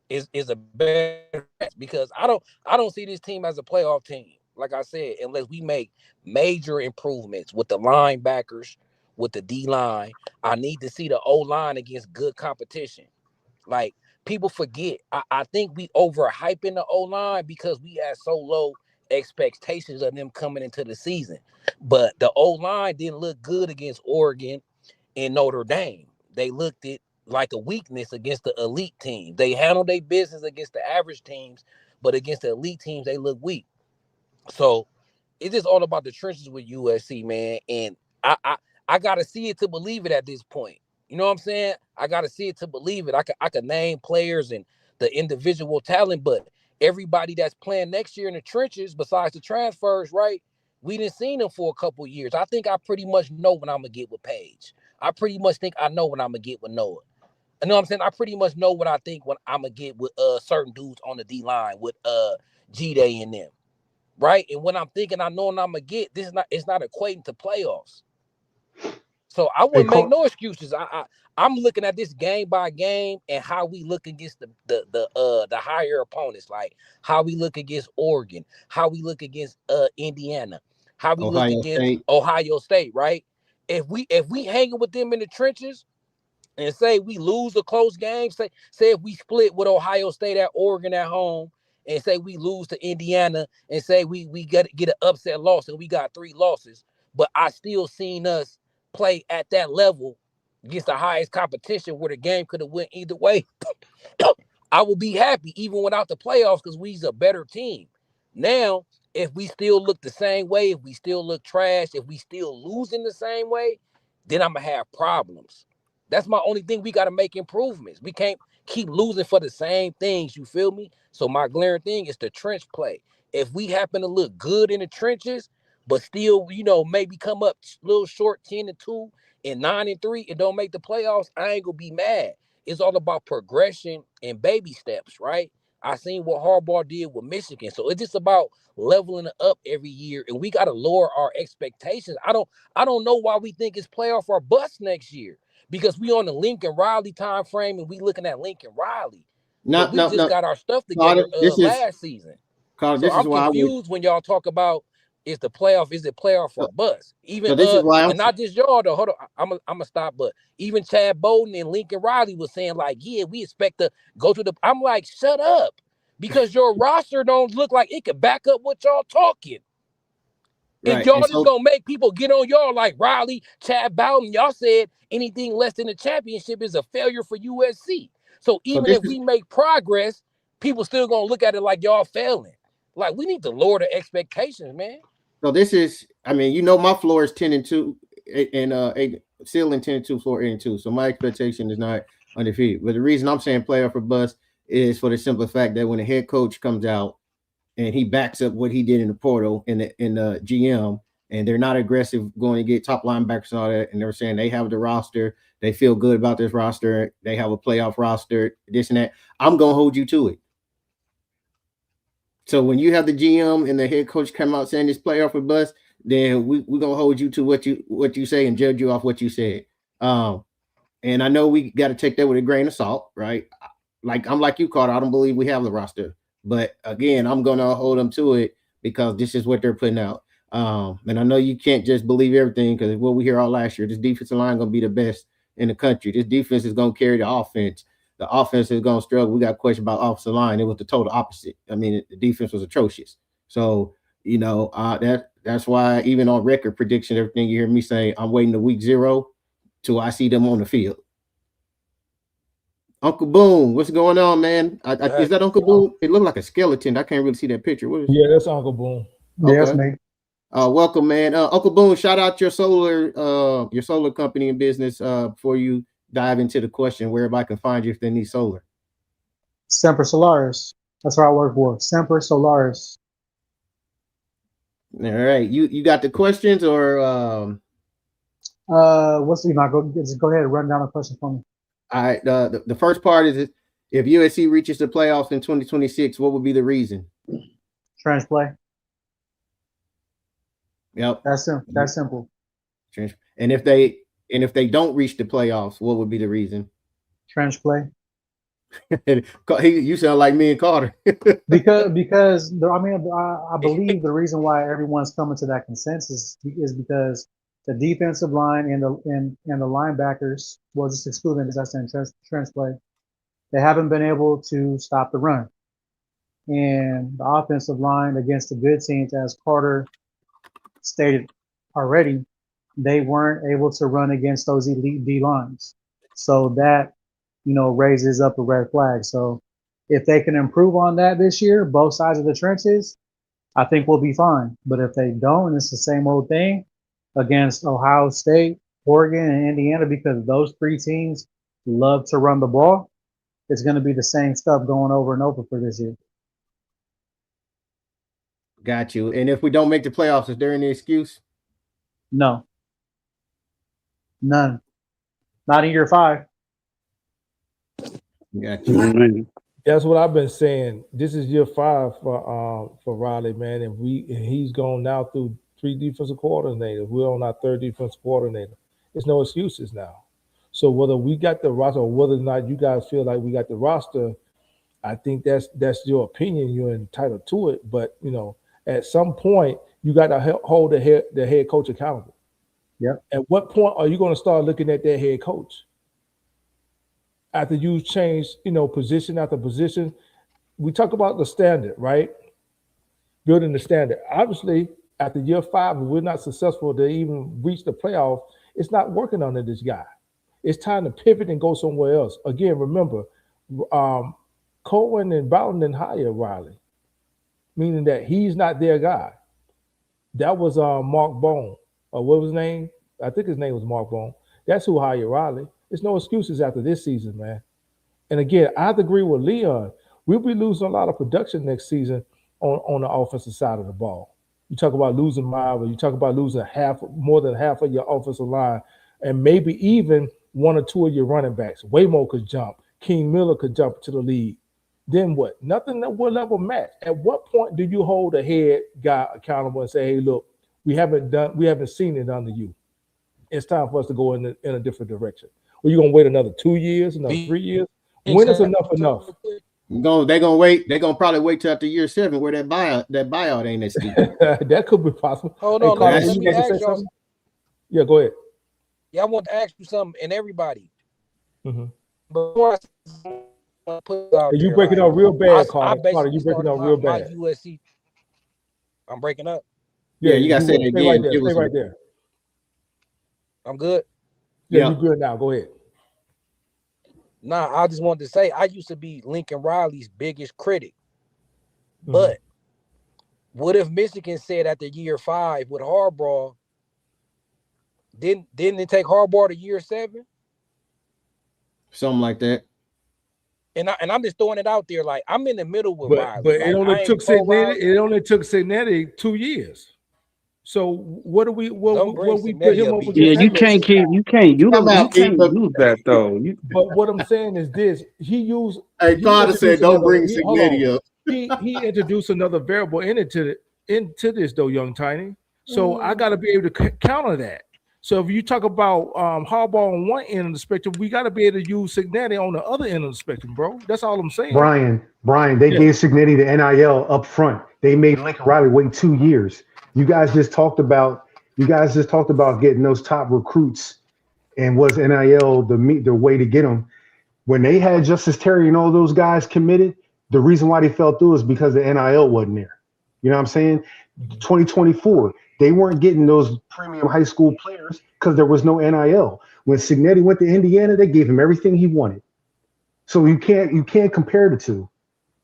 is a better chance, because I don't see this team as a playoff team. Like I said, unless we make major improvements with the linebackers, with the D line. I need to see the O line against good competition. Like, people forget. I think we overhyping the O line because we had so low expectations of them coming into the season. But the O line didn't look good against Oregon and Notre Dame. They looked it like a weakness against the elite teams. They handled their business against the average teams, but against the elite teams, they look weak. So it's just all about the trenches with USC, man. And I gotta see it to believe it at this point. You know what I'm saying? I gotta see it to believe it. I could name players and the individual talent, but everybody that's playing next year in the trenches, besides the transfers, right? We didn't see them for a couple years. I think I pretty much know what I'm gonna get with Paige. I pretty much think I know what I'm gonna get with Noah. You know what I'm saying? I pretty much know what I think what I'm gonna get with certain dudes on the D line with G-Day and them. Right? And when I'm thinking I know what I'm gonna get, it's not equating to playoffs. So I wouldn't make no excuses. I'm looking at this game by game and how we look against the higher opponents, like how we look against Oregon, how we look against Indiana, how we look against Ohio State, right? If we hanging with them in the trenches and say we lose a close game, say if we split with Ohio State at Oregon at home, and say we lose to Indiana, and say we get an upset loss and we got 3 losses, but I still seen us play at that level against the highest competition where the game could have went either way, I will be happy even without the playoffs because we's a better team. Now, if we still look the same way, if we still look trash, if we still losing the same way, then I'm gonna have problems. That's my only thing. We got to make improvements. We can't keep losing for the same things. You feel me? So my glaring thing is the trench play. If we happen to look good in the trenches, but still, maybe come up a little short 10-2 and 9-3 and don't make the playoffs, I ain't gonna be mad. It's all about progression and baby steps, right? I seen what Harbaugh did with Michigan. So it's just about leveling it up every year, and we got to lower our expectations. I don't know why we think it's playoff or bust next year, because we on the Lincoln Riley time frame and we looking at Lincoln Riley. But we just got our stuff together last season. So I'm confused when y'all talk about is it playoff or bust? Even and not just y'all though. Hold on, I'm gonna stop. But even Chad Bowden and Lincoln Riley was saying like, yeah, we expect to go to the. I'm like, shut up, because your roster don't look like it could back up what y'all talking. Right. And y'all just gonna make people get on y'all like Riley, Chad Bowden. Y'all said anything less than a championship is a failure for USC. So even if we make progress, people still gonna look at it like y'all failing. Like, we need to lower the expectations, man. So this is, my floor is 10-2 and ceiling 10-2, floor 8-2. So my expectation is not undefeated. But the reason I'm saying playoff or bust is for the simple fact that when a head coach comes out and he backs up what he did in the portal in the GM, and they're not aggressive going to get top linebackers and all that, and they're saying they have the roster, they feel good about this roster, they have a playoff roster, this and that, I'm going to hold you to it. So when you have the GM and the head coach come out saying this playoff or bust, then we're going to hold you to what you say and judge you off what you said. And I know we got to take that with a grain of salt, right? I'm like you, Carter. I don't believe we have the roster. But again, I'm going to hold them to it because this is what they're putting out. And I know you can't just believe everything, because what we hear all last year, this defensive line going to be the best in the country. This defense is going to carry the offense. The offense is going to struggle. We got a question about offensive line. It was the total opposite. The defense was atrocious. So, that's why even on record prediction, everything you hear me say, I'm waiting to week 0 till I see them on the field. Uncle Boone, what's going on, man? Is that Uncle Boone? It looked like a skeleton. I can't really see that picture. What is it? That's Uncle Boone. Okay. Yes, mate. Welcome, man. Uncle Boone, shout out your solar company and business before you dive into the question where everybody can find you if they need solar. Semper Solaris. That's what I work for. Semper Solaris. All right, you got the questions or What's just go ahead and run down the question for me. all right, the first part is if USC reaches the playoffs in 2026, what would be the reason? Trench play. Yep. That's simple. And if they don't reach the playoffs, what would be the reason? Trench play. You sound like me and Carter. because I believe the reason why everyone's coming to that consensus is because the defensive line and the linebackers, well, just excluding because that's in trench play, they haven't been able to stop the run. And the offensive line against the good teams, as Carter stated already, they weren't able to run against those elite D lines. So that, raises up a red flag. So if they can improve on that this year, both sides of the trenches, I think we'll be fine. But if they don't, and it's the same old thing against Ohio State, Oregon, and Indiana, because those three teams love to run the ball, it's going to be the same stuff going over and over for this year. Got you. And if we don't make the playoffs, is there any excuse? No. None. Not in year 5. Got you. That's what I've been saying. This is year 5 for Riley, man, and he's gone now through 3 defensive coordinators. We're on our 3rd defensive coordinator. There's no excuses now. So whether we got the roster or whether or not you guys feel like we got the roster, I think that's your opinion. You're entitled to it. But at some point, you got to hold the head coach accountable. Yep. At what point are you going to start looking at that head coach? After you change, position after position, we talk about the standard, right? Building the standard. Obviously, after year 5, if we're not successful to even reach the playoff, it's not working under this guy. It's time to pivot and go somewhere else. Again, remember, Cohen and Bowden didn't hire Riley, meaning that he's not their guy. That was Mark Bone. What was his name? I think his name was Mark Bone. That's who hired Riley. There's no excuses after this season, man. And again, I have to agree with Leon. We'll be losing a lot of production next season on the offensive side of the ball. You talk about losing Myra. You talk about losing more than half of your offensive line, and maybe even 1 or 2 of your running backs. Waymo could jump. King Miller could jump to the league. Then what? Nothing that will level match. At what point do you hold a head guy accountable and say, hey, look, we haven't seen it under you. It's time for us to go in a different direction. Or you gonna wait another 2 years, another 3 years? When is enough? They're gonna wait. They're gonna probably wait till after year 7 where that buyout ain't as steep. That could be possible. Hold on, Carter, let me ask y'all. Yeah, go ahead. Yeah, I want to ask you something, and everybody. Mm-hmm. Before I put out you there, breaking like, up real bad, Carter. Carter, You breaking up real bad. USC. I'm breaking up. Yeah, you gotta say it again. Stay right there. I'm good. Yeah, you're good now. Go ahead. Nah, I just wanted to say I used to be Lincoln Riley's biggest critic. But what if Michigan said after year 5 with Harbaugh, didn't it take Harbaugh to year 7? Something like that. And I'm just throwing it out there, like I'm in the middle with Riley. But like, it only took Signetti 2 years. So what do we put him over? Yeah, you can't use that though. But what I'm saying is this: he used. Hey, Carter said, "Don't bring Signetti up." He introduced another variable into this though, young Tiny. So I got to be able to counter that. So if you talk about Harbaugh on one end of the spectrum, we got to be able to use Signetti on the other end of the spectrum, bro. That's all I'm saying. Brian, they gave Signetti the NIL up front. They made Lincoln Riley wait 2 years. You guys just talked about getting those top recruits, and was NIL the way to get them? When they had Justice Terry and all those guys committed, the reason why they fell through is because the NIL wasn't there. You know what I'm saying? 2024, they weren't getting those premium high school players because there was no NIL. When Signetti went to Indiana, they gave him everything he wanted. So you can't compare the two.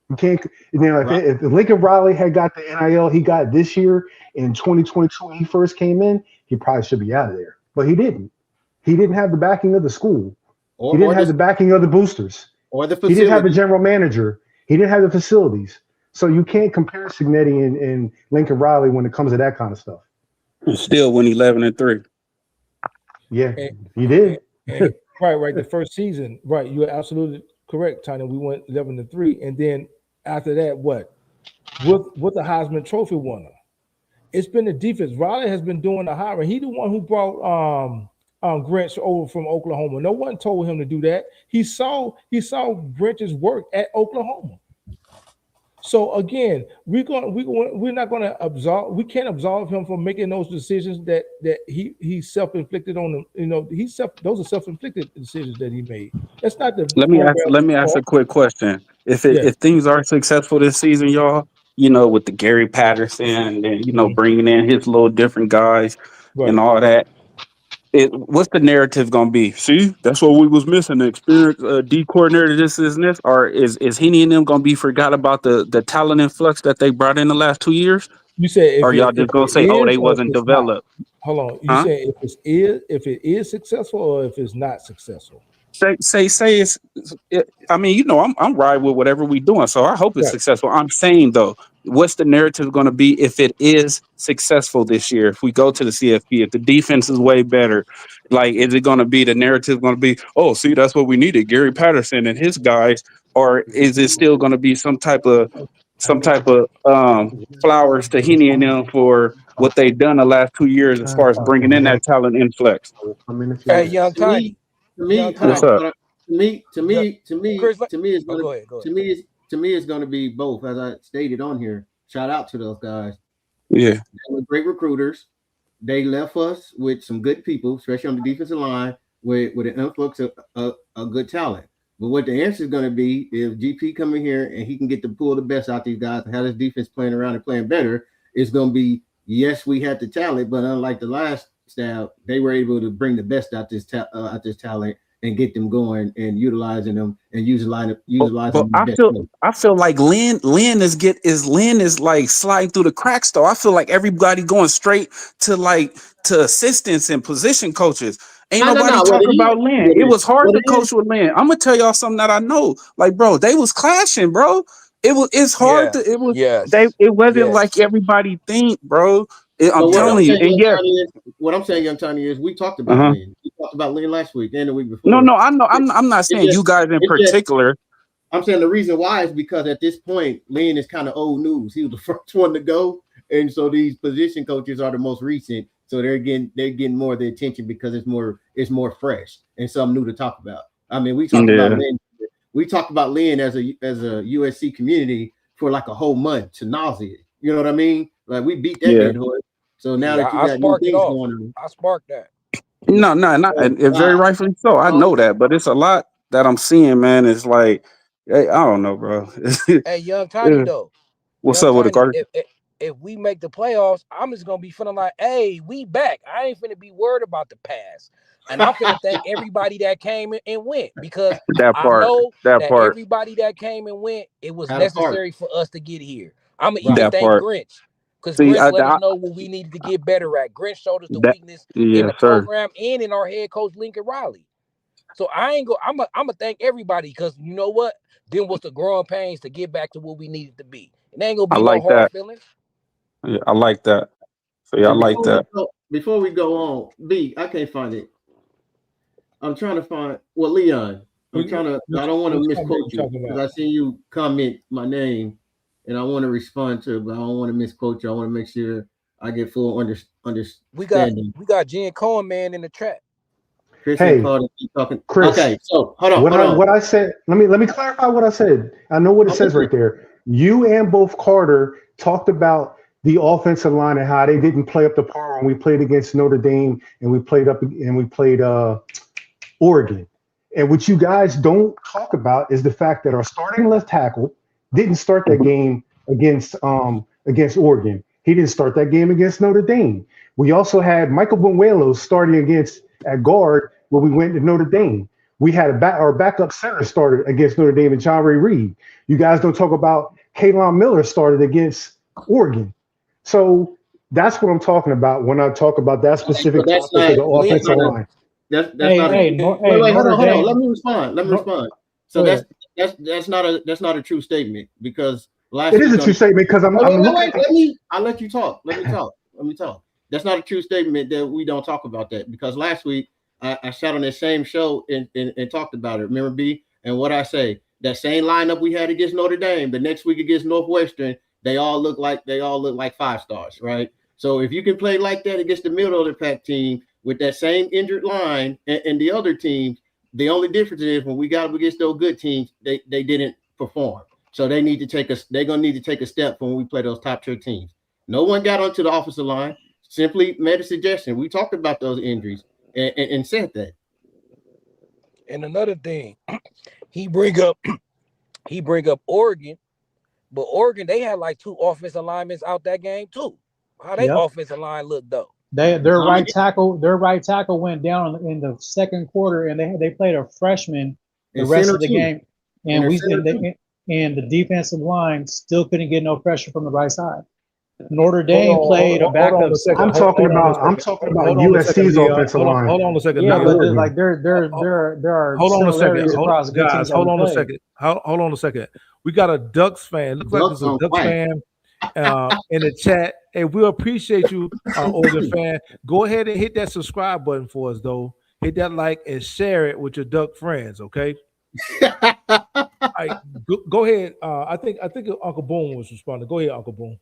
You can't. If Lincoln Riley had got the NIL he got this year in 2022 when he first came in, he probably should be out of there. But he didn't. He didn't have the backing of the school. He didn't have the backing of the boosters. or the He didn't have a facility. general manager. He didn't have the facilities. So you can't compare Signetti and Lincoln Riley when it comes to that kind of stuff. And still went 11-3. Yeah, And, he did. and right. The first season, right? You're absolutely correct, Tony. We went 11-3, and then after that, what? With the Heisman Trophy winner, it's been the defense. Riley has been doing the hiring. He the one who brought Grinch over from Oklahoma. No one told him to do that. He saw Grinch's work at Oklahoma. So again, we're not gonna absolve. We can't absolve him from making those decisions that he self-inflicted on them. You know, those are self-inflicted decisions that he made. That's not the Let me ask a quick question. Yeah. If things are successful this season, y'all, with the Gary Patterson and bringing in his little different guys and Right. all that, what's the narrative gonna be? See, that's what we was missing. The experience D coordinator, this and this, or is Henny and them gonna be forgot about the talent influx that they brought in the last 2 years? You said Or y'all if just gonna it say, oh, is they or if wasn't it's not. developed? Hold on. You Huh? said if it is successful or if it's not successful. Say I mean, I'm right with whatever we doing, so I hope it's Right. successful. I'm saying though, what's the narrative going to be if it is successful this year? If we go to the CFP, if the defense is way better, like, is it going to be the narrative going to be, oh, see, that's what we needed, Gary Patterson and his guys, or is it still going to be some type of flowers to Henny and them for what they've done the last 2 years as far as bringing in that talent influx? Hey, So young to me, Tiny, young What's Tiny. up? The, Chris, to me, it's gonna go ahead. to me it's gonna be both, as I stated on here. Shout out to those guys. Yeah. They were great recruiters. They left us with some good people, especially on the defensive line, with an influx of good talent. But what the answer is going to be if GP come in here and he can get to pull the best out these guys and have this defense playing around and playing better, it's going to be, yes, we had the talent, but unlike the last staff, they were able to bring the best out this talent and get them going and utilizing them and utilizing But the best way. I feel like Lynn is like sliding through the cracks though. I feel like everybody going straight to assistants and position coaches. Ain't nobody No. talking about Lynn. It was hard What to it is. coach with Lynn. I'm gonna tell y'all something that I know. Like, bro, they was clashing, bro. It's hard to it wasn't Yes. like everybody think, bro. I'm But telling you. And yeah, what I'm saying, young Tony, is we talked about uh-huh. Lynn. We talked about Lynn last week and the week No, before. I know. I'm not saying you guys in particular. I'm saying the reason why is because at this point, Lynn is kind of old news. He was the first one to go, and so these position coaches are the most recent. So they're getting more of the attention because it's more fresh and something new to talk about. I mean, we talked about Lynn. We talked about Lynn as a USC community for like a whole month to nausea. You know what I mean? Like, we beat that dead horse. So now that you got new things going on, I sparked that. No, not very rightfully so. I know that, but it's a lot that I'm seeing, man. It's like, hey, I don't know, bro. Hey, young Tiny though. What's Young up with the Tiny, Carter? if we make the playoffs, I'm just gonna be feeling like, hey, we back. I ain't finna be worried about the past. And I'm finna thank everybody that came and went, because I know that everybody that came and went, it was necessary for us to get here. I'm gonna even thank Grinch, because Grinch let us know what we needed to get better at. Grinch showed us the weakness in the program and in our head coach Lincoln Riley. So I'm gonna thank everybody, because you know what? Then was the growing pains to get back to what we needed to be. And there ain't gonna be no hard feelings. Yeah, I like that. So yeah, I like that. Before we go on, B, I can't find it. I'm trying to find Leon. I don't want to misquote you because I see you comment my name and I want to respond to it, but I don't want to misquote you. I want to make sure I get full understanding. We got Jen Cohen, man, in the trap. Chris, Chris. Okay, so hold on. What I said, let me clarify what I said. I know what it says right there. You and both Carter talked about the offensive line and how they didn't play up to par when we played against Notre Dame and we played Oregon. And what you guys don't talk about is the fact that our starting left tackle didn't start that game against Oregon. He didn't start that game against Notre Dame. We also had Michael Bunuelos starting at guard when we went to Notre Dame. We had our backup center started against Notre Dame and John Ray Reed. You guys don't talk about Kalon Miller started against Oregon. So that's what I'm talking about when I talk about that specific topic of the offensive line. That's not. Wait, hold on. Let me respond. So that's that's not a true statement because last It is week a true statement because I'm looking at I'll let you talk. Let me talk. That's not a true statement that we don't talk about that because last week I sat on that same show and talked about it. Remember, B? And what I say, that same lineup we had against Notre Dame, the next week against Northwestern, they all look like 5-stars, right? So if you can play like that against the middle of the pack team with that same injured line and the other teams, the only difference is when we got up against those good teams, they didn't perform. So they're gonna need to take a step when we play those top tier teams. No one got onto the offensive line. Simply made a suggestion. We talked about those injuries and said that. And another thing, he bring up Oregon, but Oregon they had like 2 offensive linemen out that game too. How they Yep. offensive line look though? Their right tackle went down in the second quarter, and they played a freshman the rest of the game, and the defensive line still couldn't get no pressure from the right side. Notre Dame played a backup. I'm talking about USC's offensive line. Hold on a second. Yeah, but like there are similarities across good teams. Hold on a second. Hold on a second. We got a Ducks fan. Looks like there's a Ducks fan in the chat. Hey, we appreciate you, Oregon fan. Go ahead and hit that subscribe button for us, though. Hit that like and share it with your Duck friends, okay? All right, go ahead. I think Uncle Boone was responding. Go ahead, Uncle Boone.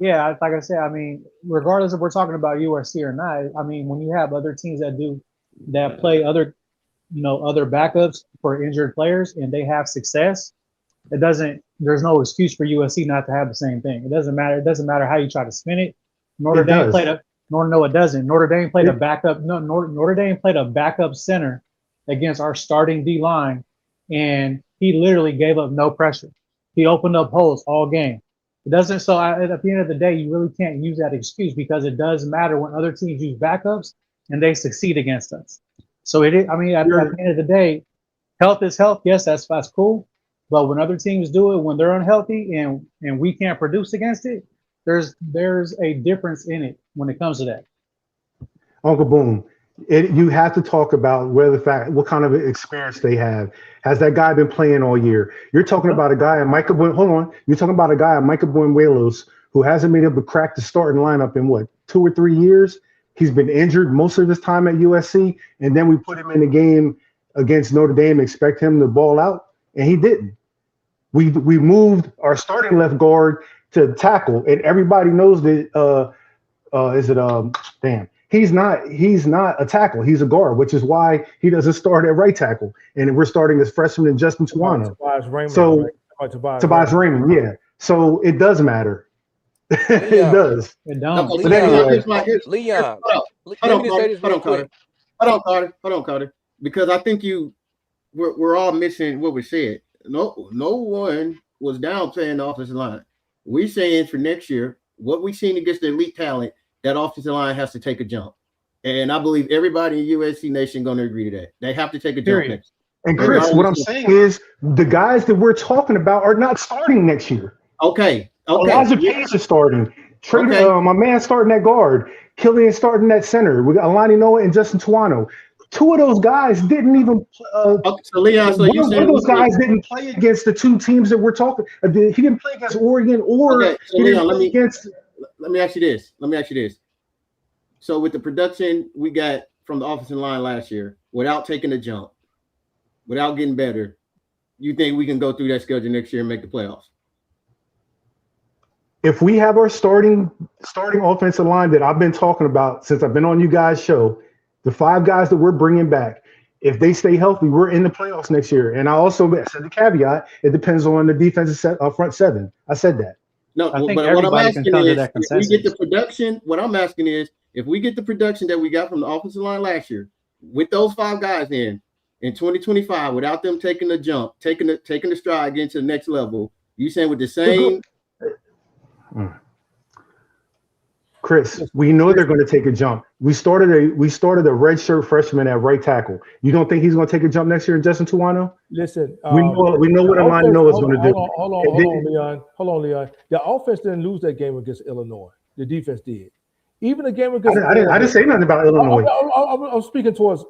Yeah, like I said, I mean, regardless if we're talking about USC or not, I mean, when you have other teams that play other backups for injured players and they have success, there's no excuse for USC not to have the same thing. It doesn't matter how you try to spin it. Notre Dame played a backup. No, Notre Dame played a backup center against our starting D line, and he literally gave up no pressure. He opened up holes all game. It doesn't. So at the end of the day, you really can't use that excuse because it does matter when other teams use backups and they succeed against us. So at the end of the day, health is health. Yes, that's cool. But when other teams do it, when they're unhealthy and we can't produce against it, there's a difference in it when it comes to that. Uncle Boone, you have to talk about what kind of experience they have. Has that guy been playing all year? You're talking about a guy at Micah Buenuelos who hasn't been able to crack the starting lineup in 2 or 3 years. He's been injured most of his time at USC, and then we put him in the game against Notre Dame, expect him to ball out, and he didn't. We moved our starting left guard to tackle, and everybody knows that he's not a tackle. He's a guard, which is why he doesn't start at right tackle. And we're starting as freshman in Justin Tuano. Tobias Raymond, yeah. So it does matter. It does. It don't. Okay, but anyway, Leon, hold on, Carter. Because I think we're all missing what we said. No one was downplaying the offensive line. We saying for next year, what we've seen against the elite talent, that offensive line has to take a jump. And I believe everybody in USC Nation going to agree to that. They have to take a jump next year. And Chris, what I'm saying is the guys that we're talking about are not starting next year. Okay. Elijah Page is starting. My man starting at guard. Killian starting at center. We got Alani Noah and Justin Tuano. 2 of those guys didn't even. So Leon, one of those guys didn't play against the 2 teams that we're talking. He didn't play against Oregon or. Okay, so Leon, let me ask you this. So with the production we got from the offensive line last year, without taking a jump, without getting better, you think we can go through that schedule next year and make the playoffs? If we have our starting offensive line that I've been talking about since I've been on you guys' show, the 5 guys that we're bringing back, if they stay healthy, we're in the playoffs next year. And I also said the caveat, it depends on the defensive front 7. I said that. No, but what I'm asking is, if we get the production, what I'm asking is, if we get the production that we got from the offensive line last year, with those 5 guys in 2025, without them taking the jump, taking the stride, getting to the next level, you saying with the same? Chris, we know they're going to take a jump. We started a redshirt freshman at right tackle. You don't think he's going to take a jump next year in Justin Tuano? Listen, we know what Alani Noah is going to do. Hold on, Leon. The offense didn't lose that game against Illinois. The defense did. Even the game against I didn't say nothing about Illinois. I'm speaking towards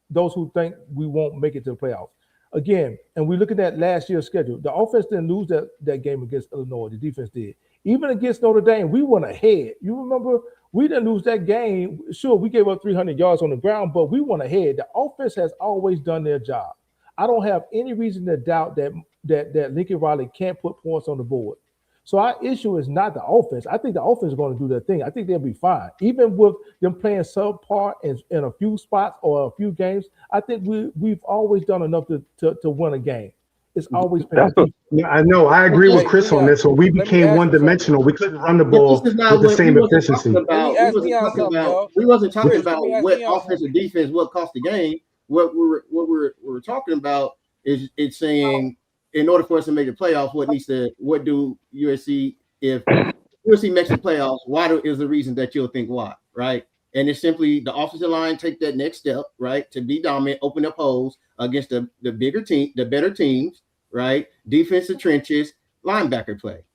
those who think we won't make it to the playoffs. again, and we look at that last year's schedule. The offense didn't lose that game against Illinois. The defense did. Even against Notre Dame, we went ahead. You remember we didn't lose that game. Sure, we gave up 300 yards on the ground, but we went ahead. The offense has always done their job. I don't have any reason to doubt that Lincoln Riley can't put points on the board. So our issue is not the offense. I think the offense is going to do their thing. I think they'll be fine. Even with them playing subpar in a few spots or a few games, I think we've always done enough to win a game. It's always been. Yeah, I know. I agree with Chris on this one. We became one-dimensional. We couldn't run the ball with the same efficiency. We wasn't talking about what offense or defense, what cost the game. What we're talking about is it's saying in order for us to make the playoffs, what do USC, if USC makes the playoffs, is the reason that you'll think why, right? And it's simply the offensive line take that next step, right, to be dominant, open up holes against the bigger team, the better teams, right? Defensive trenches, linebacker play.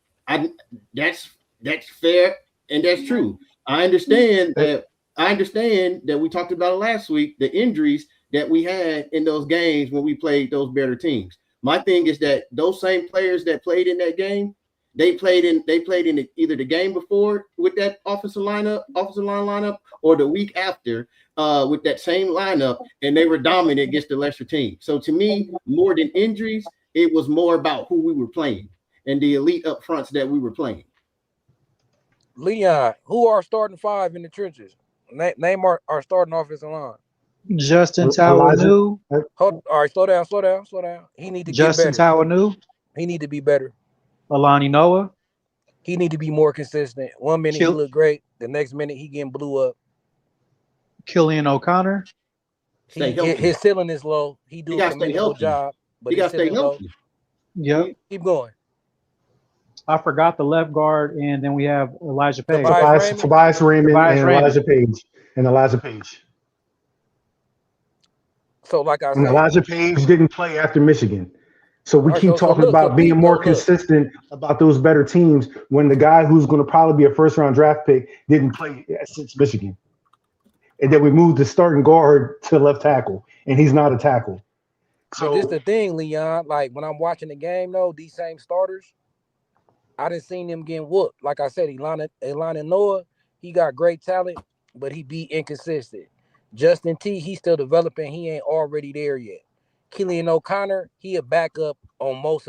That's fair and that's true. I understand that we talked about it last week, the injuries that we had in those games when we played those better teams. My thing is that those same players that played in that game, they played in either the game before with that offensive line lineup, or the week after with that same lineup, and they were dominant against the lesser team. So to me, more than injuries, it was more about who we were playing and the elite up fronts that we were playing. Leon, who are starting five in the trenches? Name our starting offensive line. Justin Tawanu. All right, slow down. He need to Justin get better. Tawanu. He need to be better. Alani Noah. He need to be more consistent. 1 minute he look great, the next minute he getting blew up. Killian O'Connor. His ceiling is low. He do a commendable job, but he got to stay healthy. Yep. Keep going. I forgot the left guard, and then we have Elijah Page. Tobias Raymond and Elijah Page. So, like I said, Elijah Page didn't play after Michigan. So we keep talking about being more consistent about those better teams when the guy who's going to probably be a first-round draft pick didn't play since Michigan. And then we moved the starting guard to left tackle, and he's not a tackle. So this the thing, Leon. Like when I'm watching the game, though, these same starters, I didn't seen them getting whooped. Like I said, Elana Noah, he got great talent, but he be inconsistent. Justin T, he's still developing. He ain't already there yet. Killian O'Connor, he a backup on most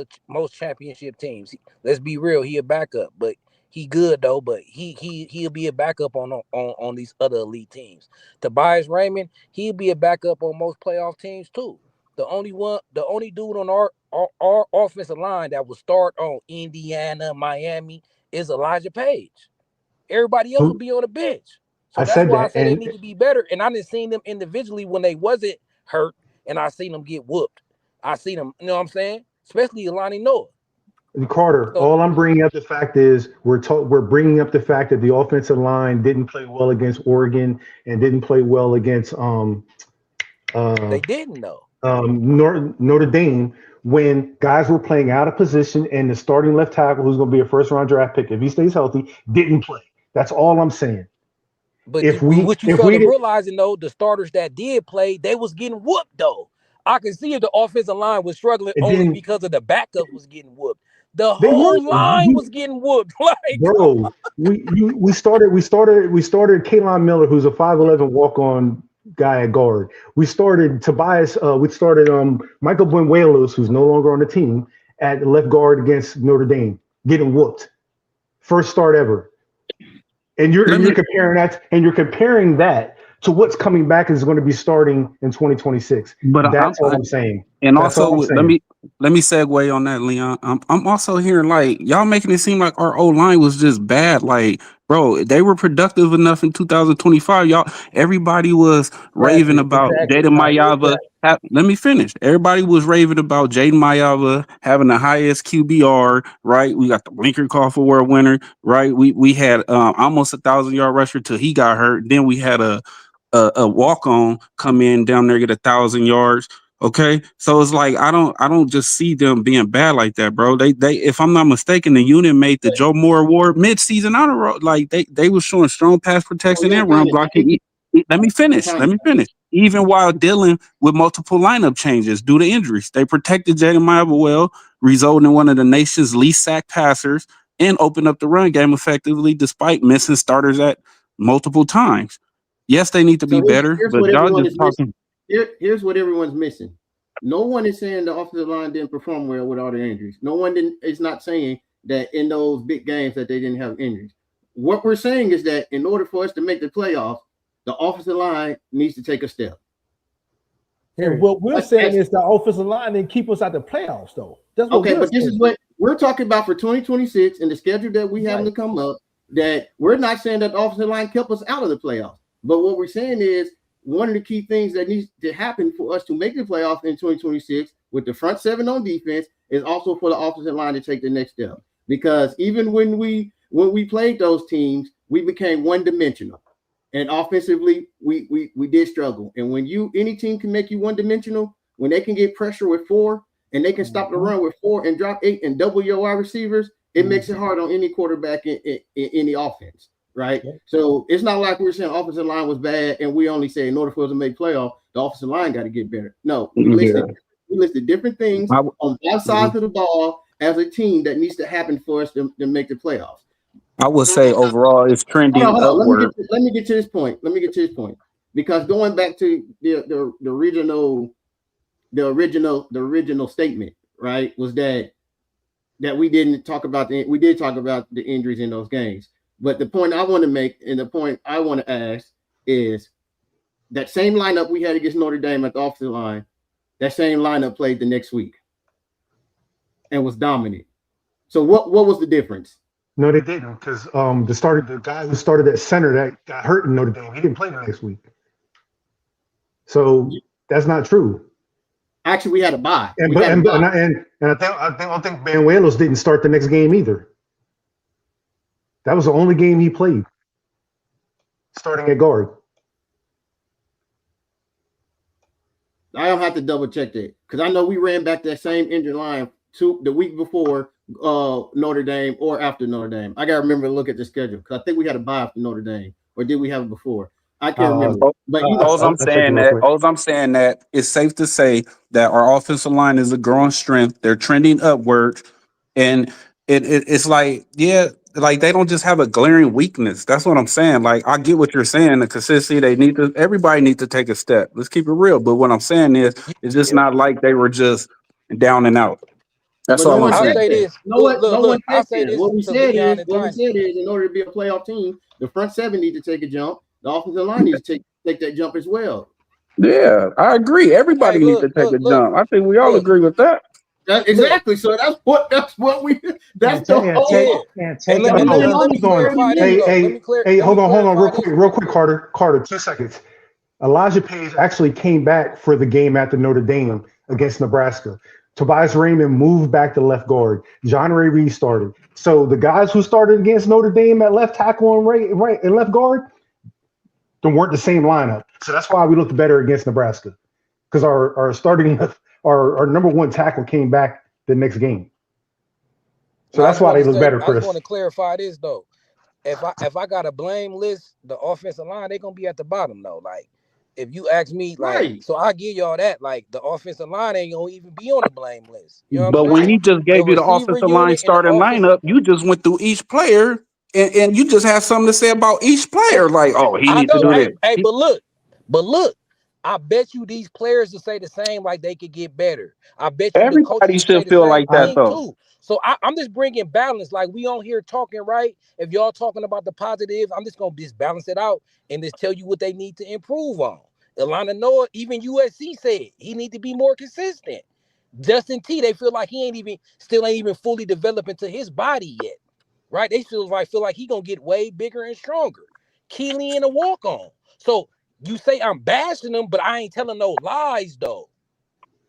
championship teams. Let's be real, he a backup, but he good though. But he'll be a backup on these other elite teams. Tobias Raymond, he'll be a backup on most playoff teams too. The only dude on our offensive line that will start on Indiana, Miami is Elijah Page. Everybody else will be on the bench. So that's why I said they need to be better. And I didn't see them individually when they wasn't hurt, and I seen them get whooped. I seen them, you know what I'm saying? Especially Alani Noah. Carter, all I'm bringing up the fact is we're bringing up the fact that the offensive line didn't play well against Oregon and didn't play well against they didn't though. Notre Dame, when guys were playing out of position and the starting left tackle, who's going to be a first-round draft pick, if he stays healthy, didn't play. That's all I'm saying. But what you started realizing though, the starters that did play, they was getting whooped though. I can see if the offensive line was struggling only because of the backup was getting whooped. The whole line was getting whooped. Like, bro, we started Kalon Miller, who's a 5'11" walk-on guy at guard. We started Tobias. We started Michael Buenuelos, who's no longer on the team, at left guard against Notre Dame, getting whooped. First start ever. And you're comparing that to what's coming back is going to be starting in 2026. But that's what I'm saying. And also, let me segue on that, Leon. I'm also hearing like y'all making it seem like our old line was just bad. Like, bro, they were productive enough in 2025. Everybody was raving about Jaden Mayava. Let me finish. Everybody was raving about Jaden Mayava having the highest QBR, right? We got the Blinker Cough Award winner, right? We had almost 1,000-yard rusher till he got hurt. Then we had a walk-on come in down there, get 1,000 yards. Okay, so it's like I don't just see them being bad like that, bro. They if I'm not mistaken, the unit made the Joe Moore Award mid-season honor roll. Like they was showing strong pass protection and run blocking. Let me finish. Even while dealing with multiple lineup changes due to injuries, they protected Jeremiah well, resulting in one of the nation's least sacked passers, and opened up the run game effectively despite missing starters at multiple times. Yes, they need to be So better, here's but what y'all everyone just is missing. talking. Here's what everyone's missing. No one is saying the offensive line didn't perform well with all the injuries. No one is not saying that in those big games that they didn't have injuries. What we're saying is that in order for us to make the playoffs, the offensive line needs to take a step. And what we're saying is the offensive line didn't keep us out the playoffs, though. That's what okay, we're but saying. this is what we're talking about for 2026 and the schedule that we have to come up. That we're not saying that the offensive line kept us out of the playoffs, but what we're saying is one of the key things that needs to happen for us to make the playoffs in 2026 with the front seven on defense is also for the offensive line to take the next step. Because even when we played those teams, we became one-dimensional. And offensively, we did struggle. And when any team can make you one-dimensional, when they can get pressure with 4 and they can stop the run with 4 and drop 8 and double your wide receivers, it makes it hard on any quarterback in any offense, right? Yeah. So it's not like we're saying offensive line was bad and we only say in order for us to make playoff, the offensive line got to get better. No, we listed different things on both sides of the ball as a team that needs to happen for us to make the playoffs. I would say overall it's trending upward. Let me get to this point. Because going back to the original statement, right, was that we did talk about the injuries in those games. But the point I want to make and the point I want to ask is that same lineup we had against Notre Dame at the offensive line, that same lineup played the next week and was dominant. So what was the difference? No, they didn't, because the guy who started at center that got hurt in Notre Dame, he didn't play the next week. So that's not true. Actually, we had a bye. And I don't think Banuelos didn't start the next game either. That was the only game he played, starting at guard. I don't have to double check that because I know we ran back that same injured line the week before Notre Dame or after Notre Dame. I gotta remember to look at the schedule because I think we had a bye after Notre Dame, or did we have it before? I can't remember. But all I'm saying that it's safe to say that our offensive line is a growing strength. They're trending upward, and it's like, yeah, like they don't just have a glaring weakness. That's what I'm saying. Like I get what you're saying. The consistency everybody needs to take a step. Let's keep it real. But what I'm saying is, it's just not like they were just down and out. That's all I'm saying. I'll say this. What we said is, in order to be a playoff team, the front seven need to take a jump. The offensive line needs to take that jump as well. Yeah, I agree. Everybody needs to take a jump. I think we all agree with that. Exactly. So that's the whole. Let me hold on, real quick, Carter, 2 seconds. Elijah Page actually came back for the game after Notre Dame against Nebraska. Tobias Raymond moved back to left guard. John Ray Reed started. So the guys who started against Notre Dame at left tackle and right and left guard, they weren't the same lineup. So that's why we looked better against Nebraska, because our number one tackle came back the next game. So that's why they look better, Chris. I just want to clarify this though. If I got a blame list, the offensive line, they're gonna be at the bottom though. Like if you ask me, like, so I give y'all that. Like the offensive line ain't gonna even be on the blame list. You know but when he just gave you the offensive line starting lineup, you just went through each player and you just had something to say about each player. Like, oh, he needs to do this. Hey, but look, I bet you these players will say the same. Like they could get better. I bet you everybody should feel like that though. Too. So I'm just bringing balance. Like we on here talking, right? If y'all talking about the positive, I'm just gonna balance it out and just tell you what they need to improve on. Ilana Noah, even USC said he need to be more consistent. Justin T, they feel like he still ain't even fully developed into his body yet, right? They feel like he gonna get way bigger and stronger. Keely in a walk on. So you say I'm bashing them, but I ain't telling no lies though.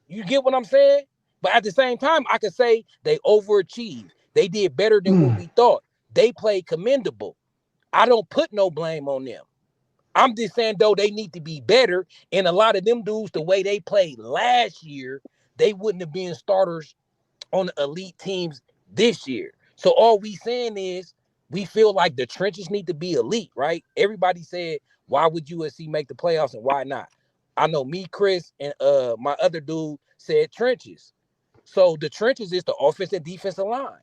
You get what I'm saying? But at the same time, I could say they overachieved. They did better than what we thought. They played commendable. I don't put no blame on them. I'm just saying, though, they need to be better. And a lot of them dudes, the way they played last year, they wouldn't have been starters on the elite teams this year. So all we saying is we feel like the trenches need to be elite, right? Everybody said Why would USC make the playoffs and why not? I know me, Chris, and my other dude said trenches. So the trenches is the offensive and defensive line.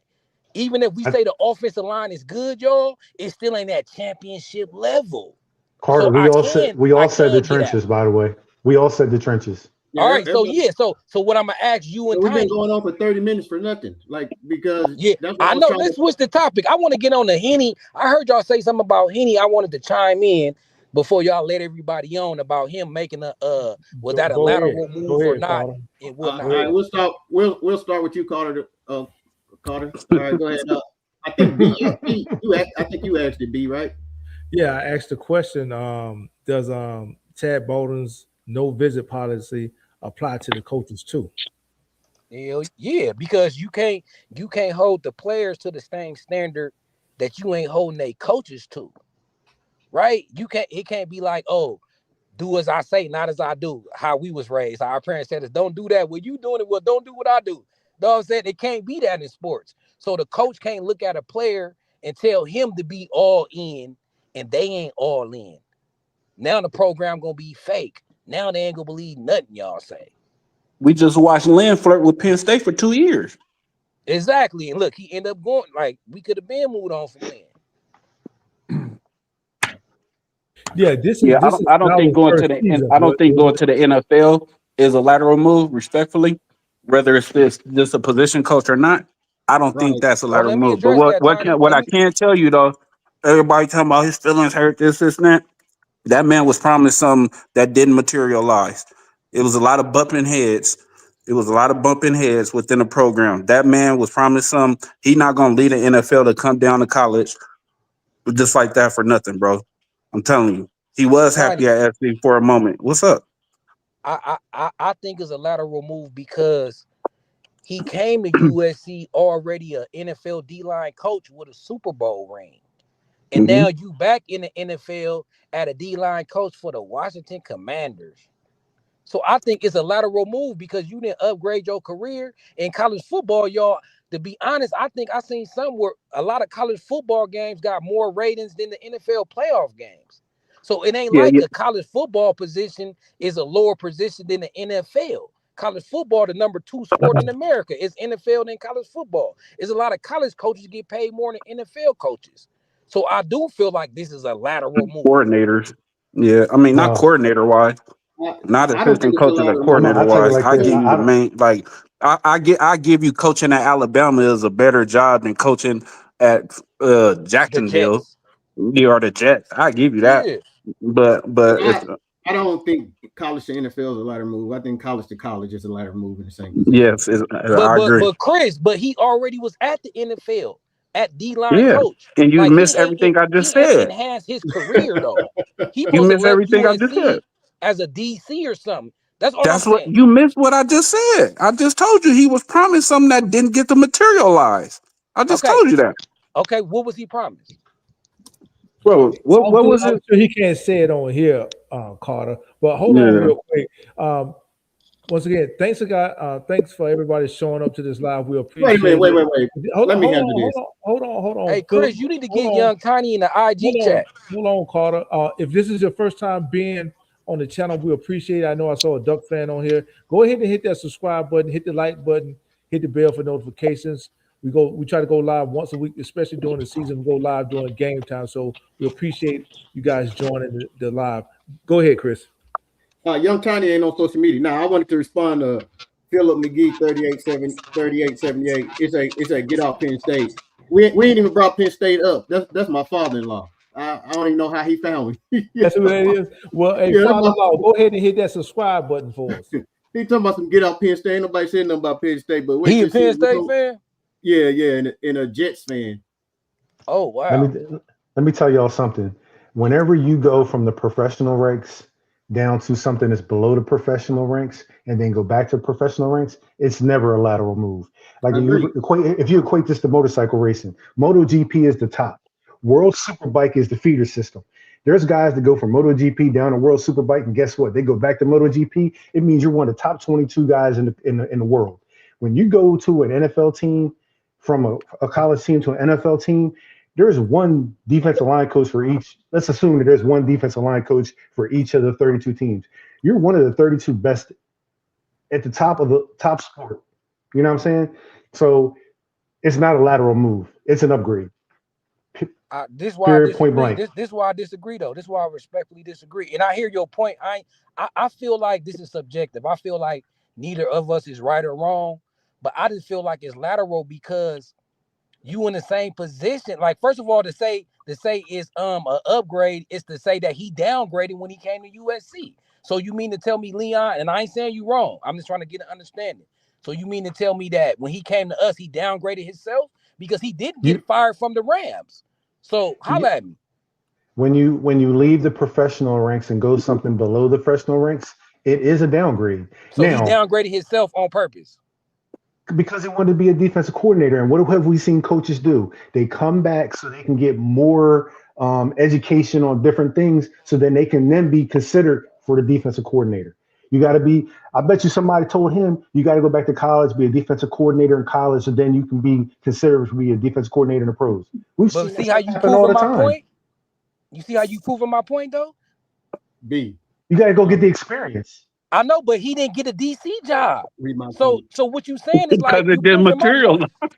Even if we say the offensive line is good, y'all, it still ain't that championship level. Carter, So we all said the get at trenches, it. by the way. We all said the trenches. Yeah, All right, so yeah, so what I'm gonna ask you and we've been Tiny. going on for 30 minutes for nothing. Like, because Yeah, that's what I I was know. trying Let's to. switch the topic. I want to get on the Henny. I heard y'all say something about Henny. I wanted to chime in before y'all let everybody on about him making a was that a Go ahead. lateral move Go or ahead, not? Carter. And All whatnot. right, we'll start with you, Carter. Carter. All right, go ahead. I think I think you asked it, B, right? Yeah, I asked the question, does Chad Bowden's no visit policy apply to the coaches too? Hell yeah, because you can't hold the players to the same standard that you ain't holding their coaches to, right? It can't be like, oh, do as I say, not as I do. How we was raised, how our parents said us, don't do that. Well, you doing it, well, don't do what I do. You know what I'm saying? It can't be that in sports. So the coach can't look at a player and tell him to be all in, and they ain't all in. Now the program gonna be fake. Now they ain't gonna believe nothing y'all say. We just watched Lynn flirt with Penn State for 2 years. Exactly. And look, he ended up going, like, we could have been moved on from Lynn. Yeah, this Yeah, is I don't think our going to first the season. I don't think going to the NFL is a lateral move. Respectfully, whether it's just a position coach or not, I don't think Right. that's a Oh, lateral let me move. But address that, Tiny. what I can tell you though, everybody talking about his feelings hurt, this, and that. That man was promised something that didn't materialize. It was a lot of bumping heads. It was a lot of bumping heads within the program. That man was promised something. He not gonna lead the NFL to come down to college just like that for nothing, bro. I'm telling you. He was Tiny, happy at SC for a moment. What's up? I think it's a lateral move because he came to USC already a NFL D-line coach with a Super Bowl ring. And Hmm. now you back in the NFL at a D-line coach for the Washington Commanders. So I think it's a lateral move because you didn't upgrade your career in college football, y'all. To be honest, I think I seen somewhere a lot of college football games got more ratings than the NFL playoff games. So it ain't Yeah, like yeah, a college football position is a lower position than the NFL. College football, the number 2 sport in America, is NFL than college football. There's a lot of college coaches get paid more than NFL coaches. So I do feel like this is a lateral move. coordinators. Yeah, I mean not Well, coordinator wise, not I don't think assistant it's a coaches or lateral move. coordinator I'll tell you wise. like I this. give you I the don't. main like I give you coaching at Alabama is a better job than coaching at The Jacksonville. Jets. You are the Jets. I give you that. Yeah. But I if I don't think college to NFL is a lateral move. I think college to college is a lateral move in the same position. yes, But I agree. Chris, but he already was at the NFL at D line Yeah, coach. and you Like miss everything I just he ain't said. enhanced his career though. He You supposed to miss left everything I just said. USC as a DC or something. That's all I'm That's what saying. you missed. What I just said. I just told you he was promised something that didn't get to materialize. I just Okay, told you that, okay. What was he promised? bro. What was I'm it? sure he can't say it on here, Carter. But hold on Yeah, real quick. Once again, thanks for everybody showing up to this live. We Wait a minute. appreciate it. Wait. Hold Let on, me hold handle on, hold this. on, hold on, hold on, Hey, Philip. Chris, you need to Hold get on, Young Tiny in the hold IG on, chat. hold on, Carter. If this is your first time being on the channel, we appreciate it. I know I saw a Duck fan on here. Go ahead and hit that subscribe button, hit the like button, hit the bell for notifications. We try to go live once a week, especially during the season. We go live during game time, so we appreciate you guys joining the live. Go ahead, Chris. Young Tiny ain't on social media. Now I wanted to respond to Philip McGee 3878. It's a get off Penn State. We ain't even brought Penn State up. That's my father-in-law. I don't even know how he found me. That's what it is. Well, hey, Yeah, father-in-law, go ahead and hit that subscribe button for us. he talking about some get off Penn State. Ain't nobody said nothing about Penn State, but wait He till a you see Penn it. State fan? Yeah, and a Jets fan. Oh Let wow. me let me tell y'all something. Whenever you go from the professional ranks down to something that's below the professional ranks and then go back to professional ranks, it's never a lateral move. Like I agree. if you equate this to motorcycle racing, MotoGP is the top. World Superbike is the feeder system. There's guys that go from MotoGP down to World Superbike, and guess what? They go back to MotoGP. It means you're one of the top 22 guys in the world. When you go to an NFL team from a college team to an NFL team, there's one defensive line coach for each. Let's assume that there's one defensive line coach for each of the 32 teams. You're one of the 32 best at the top of the top sport. You know what I'm saying? So it's not a lateral move. It's an upgrade. This is why I Period. Point disagree. blank. This is why I disagree though. This is why I respectfully disagree. And I hear your point. I feel like this is subjective. I feel like neither of us is right or wrong, but I just feel like it's lateral because you in the same position. Like, first of all, to say it's an upgrade is to say that he downgraded when he came to USC. So you mean to tell me, Leon, and I ain't saying you wrong. I'm just trying to get an understanding. So you mean to tell me that when he came to us, he downgraded himself because he didn't get fired from the Rams? So holla at me. When you leave the professional ranks and go something below the professional ranks, it is a downgrade. So now, he downgraded himself on purpose. Because he wanted to be a defensive coordinator. And what have we seen coaches do? They come back so they can get more education on different things so then they can then be considered for the defensive coordinator. You got to be, I bet you somebody told him, you got to go back to college, be a defensive coordinator in college, so then you can be considered to be a defensive coordinator in the pros. We've But seen see that how you happen all the proving my time. point? You see how you proving my point though? B. You got to go get the experience. I know, but he didn't get a DC job. So what you saying is Because like it you didn't proving my materialize. point.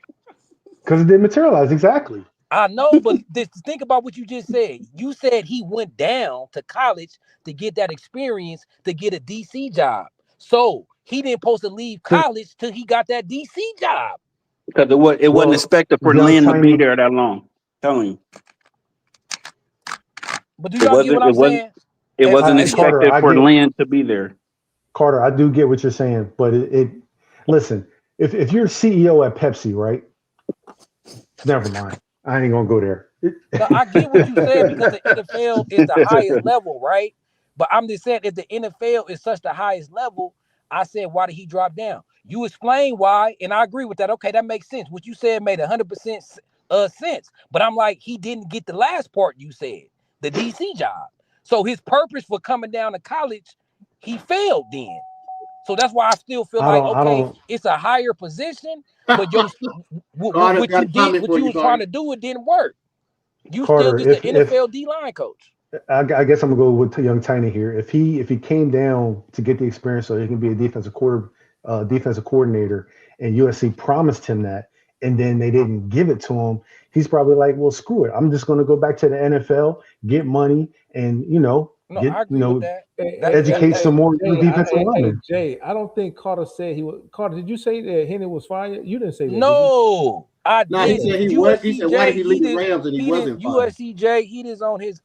Because it didn't materialize, exactly. I know, but think about what you just said. You said he went down to college to get that experience to get a DC job. So he didn't supposed to leave college till he got that DC job. Because it wasn't expected for Young Lynn to be Tiny, there that long. Telling you. But do y'all get what I'm saying? It wasn't Carter, expected for Lynn to be there. Carter, I do get what you're saying, but listen, if you're CEO at Pepsi, right? Never mind. I ain't gonna go there. No, I get what you said because the NFL is the highest level, right? But I'm just saying, if the NFL is such the highest level, I said, why did he drop down? You explain why, and I agree with that. Okay, that makes sense. What you said made 100% sense. But I'm like, he didn't get the last part you said, the DC job. So his purpose for coming down to college, he failed then. So that's why I still feel like, okay, it's a higher position, but what you did, what you was trying to do, it didn't work. You Carter, still just the NFL D-line coach. I guess I'm gonna go with young Tiny here. If he came down to get the experience so he can be a defensive coordinator, and USC promised him that, and then they didn't give it to him, he's probably like, well, screw it. I'm just gonna go back to the NFL, get money, and educate some more defensive linemen. Jay, I don't think Carter said he was. Carter, did you say that Henny was fired? You didn't say that. No, I didn't. He said he was. He said, why did he leave the Rams and he wasn't fired? USCJ, he is on his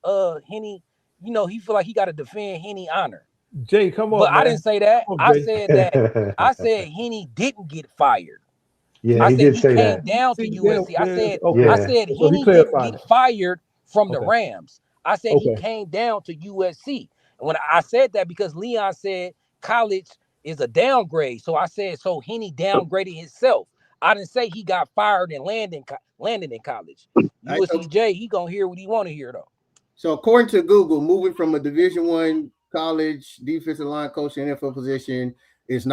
Henny. You know, he feel like he got to defend Henny honor. Jay, come on. But man. I didn't say that. I said that. I said Henny didn't get fired. Yeah, I he said did he say came that. down to USC. I said So Henny didn't get fired from the Rams. I said he came down to USC. And when I said that, because Leon said college is a downgrade. So I said, so Henny downgraded himself. I didn't say he got fired and landed in college. USCJ, he gonna hear what he want to hear though. So according to Google, moving from a Division I college defensive line coach to NFL position is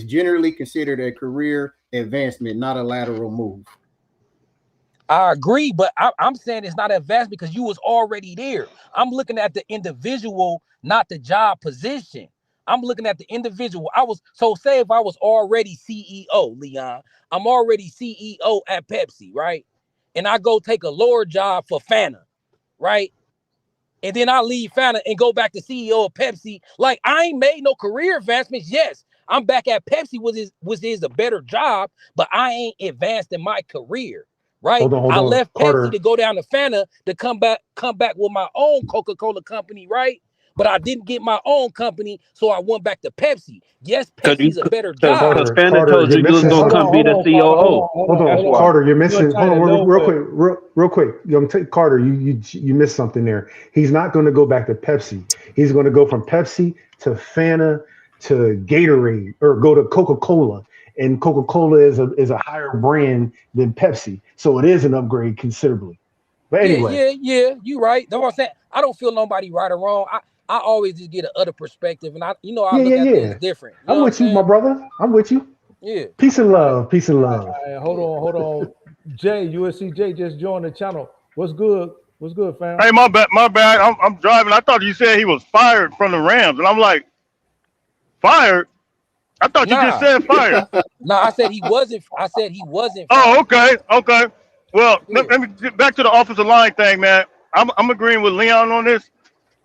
generally considered a career advancement, not a lateral move. I agree, but I'm saying it's not advanced because you was already there. I'm looking at the individual, not the job position. I'm looking at the individual. Say if I was already CEO, Leon, I'm already CEO at Pepsi, right? And I go take a lower job for Fanta, right? And then I leave Fanta and go back to CEO of Pepsi. Like, I ain't made no career advancements. Yes, I'm back at Pepsi, which is a better job, but I ain't advanced in my career. Right? Hold on. I left Carter. Pepsi to go down to Fanta to come back with my own Coca-Cola company, right? But I didn't get my own company, so I went back to Pepsi. Yes, Pepsi's a better job. Because Fanta told you was going to come be the COO. Hold on, Carter, you're missing. Hold on, real quick. Carter, you missed something there. He's not going to go back to Pepsi. He's going to go from Pepsi to Fanta to Gatorade, or go to Coca-Cola. And Coca-Cola is a higher brand than Pepsi, so it is an upgrade considerably. But anyway, yeah, you right. That's what I'm saying. I don't feel nobody right or wrong. I always just get an other perspective, and I look at things different. I'm with you, my brother. I'm with you. Yeah. Peace and love. Peace and love. Hold on. Jay, USC Jay just joined the channel. What's good? What's good, fam? Hey, my bad, my bad. I'm driving. I thought you said he was fired from the Rams, and I'm like, fired? I thought you just Nah, said fired. nah. I said he wasn't. I said he wasn't Oh, fired. okay, okay. Well, Yeah. let me get back to the offensive line thing, man. I'm agreeing with Leon on this.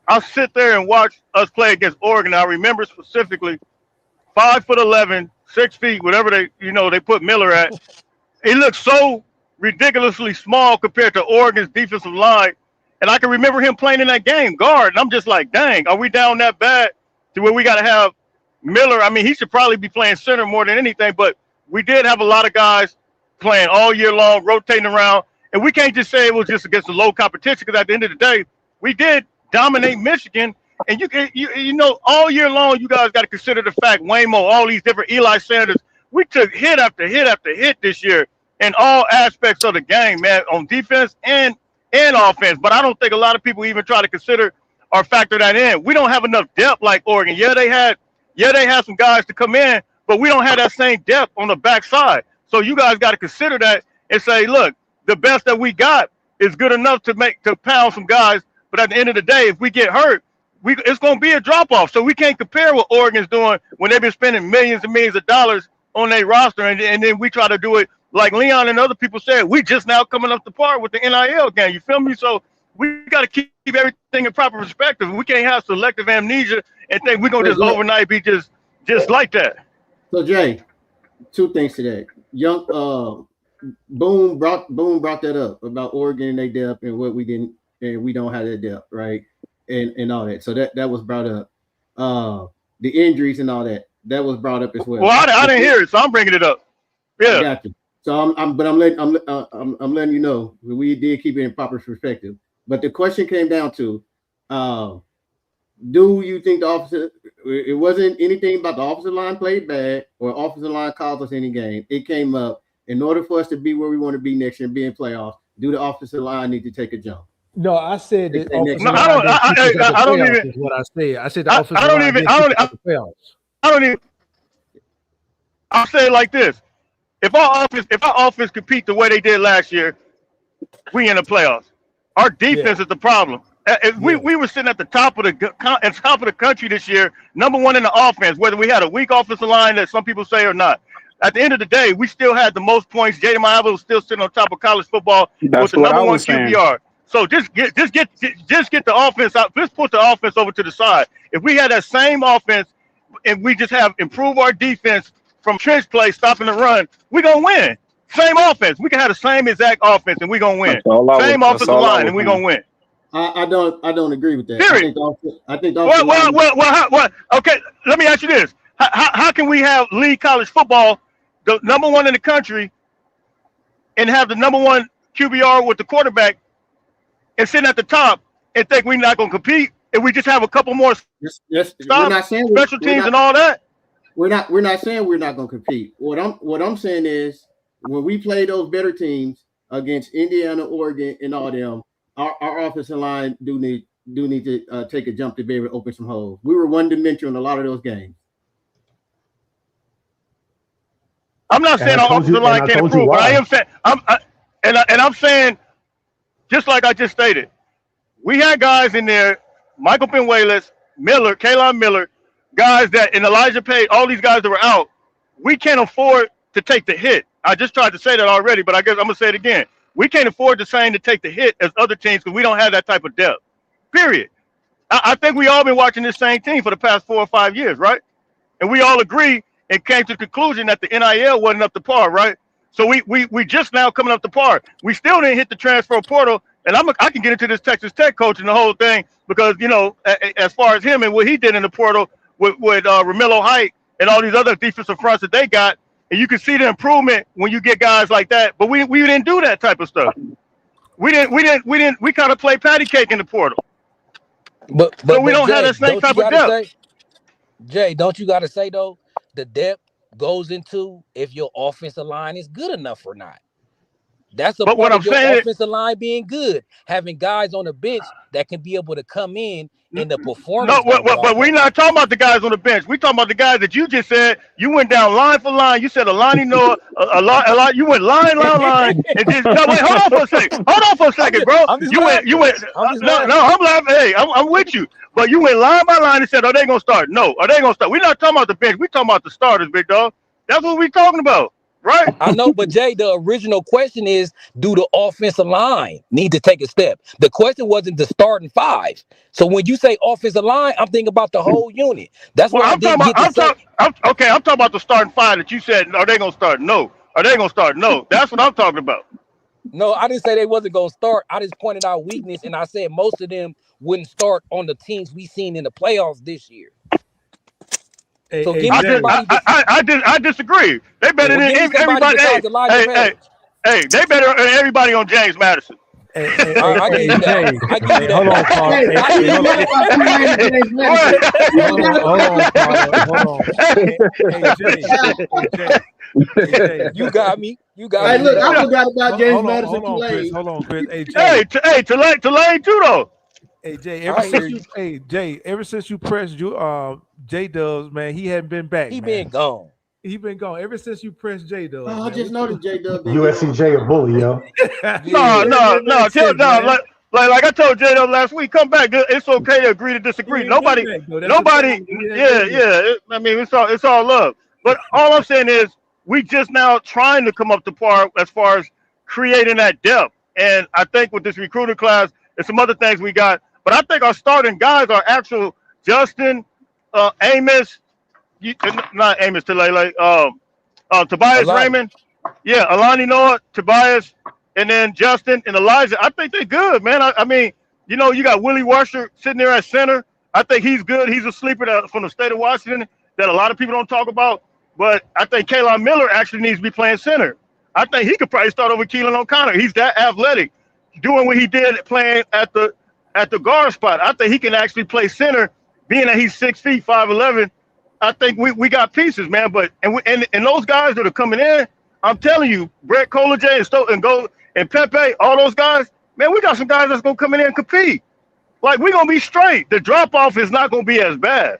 I'll sit there and watch us play against Oregon. I remember specifically 5'11", 6 feet, whatever they put Miller at. He looked so ridiculously small compared to Oregon's defensive line. And I can remember him playing in that game guard. And I'm just like, dang, are we down that bad to where we got to have Miller? I mean, he should probably be playing center more than anything, but we did have a lot of guys playing all year long, rotating around. And we can't just say it was just against the low competition, because at the end of the day, we did dominate Michigan. And you know, all year long, you guys got to consider the fact, Waymo, all these different Eli Sanders, we took hit after hit after hit this year in all aspects of the game, man, on defense and offense. But I don't think a lot of people even try to consider or factor that in. We don't have enough depth like Oregon. Yeah, they had some guys to come in, but we don't have that same depth on the backside. So you guys got to consider that and say, look, the best that we got is good enough to pound some guys. But at the end of the day, if we get hurt, it's going to be a drop off. So we can't compare what Oregon's doing when they've been spending millions and millions of dollars on their roster, and then we try to do it like Leon and other people said. We just now coming up to par with the NIL game. You feel me? So we got to keep everything in proper perspective. We can't have selective amnesia and think we're gonna just overnight be just like that. So Jay, two things to that. Young Boone brought that up about Oregon and their depth and what we didn't, and we don't have that depth, right? And all that. So that was brought up. The injuries and all that was brought up as well. Well, I didn't hear it, so I'm bringing it up. Yeah, I got you. So I'm letting you know we did keep it in proper perspective. But the question came down to, do you think the offensive? It wasn't anything about the offensive line played bad or offensive line caused us any game. It came up, in order for us to be where we want to be next year and be in playoffs, do the offensive line need to take a jump? No, I said that. No, I don't even. Is what I said. I said the offensive I don't line even. didn't keep us out the playoffs. I don't even. I'll say it like this: if our offense compete the way they did last year, we in the playoffs. Our defense is the problem. We were sitting at the top of the country this year, number one in the offense, whether we had a weak offensive line that some people say or not. At the end of the day, we still had the most points. Jaden Miava was still sitting on top of college football with the number one QBR. So just get the offense out. Let's put the offense over to the side. If we had that same offense and we just have improved our defense from trench play, stopping the run, we're gonna win. Same offense. We can have the same exact offense and we're gonna win. Same offensive line and we're gonna win. I don't agree with that. Period. I think well, okay, let me ask you this. How can we have league college football, the number one in the country, and have the number one QBR with the quarterback and sitting at the top and think we're not going to compete, and we just have a couple more special teams and all that? We're not saying we're not going to compete. What I'm saying is, when we play those better teams against Indiana, Oregon, and all them, our offensive line do need to take a jump to be able to open some holes. We were one-dimensional in a lot of those games. I'm not saying our offensive line can't improve, but I am saying I'm saying, just like I just stated, we had guys in there, Michael Penwales, Miller, Kalon Miller, guys that, and Elijah Page, all these guys that were out. We can't afford to take the hit. I just tried to say that already, but I guess I'm gonna say it again. We can't afford to take the hit as other teams because we don't have that type of depth. Period. I think we all been watching this same team for the past 4 or 5 years, right? And we all agree and came to the conclusion that the NIL wasn't up to par, right? So we just now coming up to par. We still didn't hit the transfer portal, and I can get into this Texas Tech coach and the whole thing because, you know, as far as him and what he did in the portal with Romello Height and all these other defensive fronts that they got, and you can see the improvement when you get guys like that. But we didn't do that type of stuff. We kind of play patty cake in the portal. But we don't Jay, have that same type of depth. Jay, don't you got to say though, the depth goes into if your offensive line is good enough or not. That's a But what part I'm of your saying, offensive line being good, having guys on the bench that can be able to come in and the no, performance don't go but out we're that not much. talking about the guys on the bench. We talking about the guys that you just said. You went down line for line. You said Alani Noah, a lot. You went line, and just no. Wait, hold on for a second. Hold on for a second, bro. I'm just You laughing. went. I'm just No, no, laughing. I'm laughing. Hey, I'm with you. But you went line by line and said, "Are they gonna start?" No, are they gonna start? We're not talking about the bench. We talking about the starters, big dog. That's what we talking about, right? I know, but Jay, the original question is, do the offensive line need to take a step? The question wasn't the starting five. So when you say offensive line, I'm thinking about the whole unit. That's Well, why I I'm talking didn't about. get to say. Okay. I'm talking about the starting five that you said. Are they gonna start? No. Are they gonna start? No. That's what I'm talking about. No, I didn't say they wasn't gonna start. I just pointed out weakness, and I said most of them wouldn't start on the teams we seen in the playoffs this year. Hey, So hey give me Jay. somebody. I disagree. They better Well, than give me somebody everybody. besides Elijah Paris. They better than everybody on James Madison. I give you that. Jay. I give you Hold on, that. Carl. Hey, I didn't Hold know on. about Tulane and James Madison. Hold on, Carter. Hold on. Hey, Jay. Hey, Jay. Hey, Jay. You got me. You got Hey, me Hey, with look, that I one. forgot about James Madison hold on, Chris. Tulane. Hold on, Chris. Hey, Jay. Tulane too though. Hey, Jay. I hear you. Ever since you pressed you, J Dubs, man, he hadn't been back, He man. been gone. He been gone ever since you pressed J Dubs, Oh, I man. just noticed J Dub didn't get on. USCJ a bully, yo. No, Yeah. It ain't no. make sense, man. Like I told Jado last week, come back. It's okay to agree to He disagree. ain't been Nobody, back though. That's the thing. He ain't Yeah, been back. yeah. I mean, it's all love. But all I'm saying is, we just now trying to come up to par as far as creating that depth. And I think with this recruiting class and some other things we got, but I think our starting guys are actual Justin, Amos, not Amos Talele, A Tobias lot of. Raymond. Yeah, Alani Noah, Tobias, and then Justin and Elijah. I think they're good, man. I mean, you got Willie Washer sitting there at center. I think he's good. He's a sleeper from the state of Washington that a lot of people don't talk about. But I think Kalon Miller actually needs to be playing center. I think he could probably start over Keelan O'Connor. He's that athletic, doing what he did playing at the guard spot. I think he can actually play center, being that he's 6 feet 5'11". I think we got pieces, man. But and those guys that are coming in, I'm telling you, Brett Colajay and Pepe, all those guys, man, we got some guys that's gonna come in here and compete. Like we're gonna be straight. The drop off is not gonna be as bad.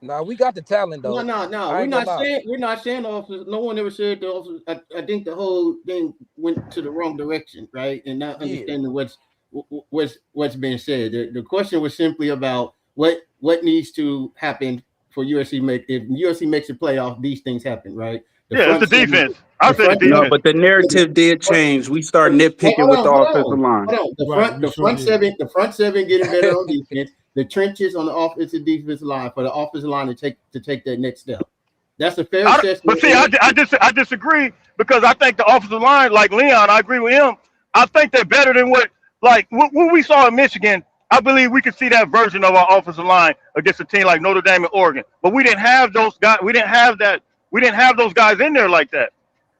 Nah, we got the talent though. No. I ain't gonna lie. We're not saying officers. No one ever said the officers. I think the whole thing went to the wrong direction, right? And not Yeah. understanding what's being said. The question was simply about what needs to happen for USC if USC makes a playoff, these things happen, right? Yeah, it's the defense. I say the No, defense. but the narrative did change. We started nitpicking with the offensive line. Hold on. Right, we sure did. The front seven getting better on defense. The trenches on the offensive defensive line for the offensive line to take that next step. That's a fair assessment. But see, I disagree because I think the offensive line, like Leon, I agree with him. I think they're better than what we saw in Michigan. I believe we could see that version of our offensive line against a team like Notre Dame and Oregon. But we didn't have those guys. We didn't have that. We didn't have those guys in there like that.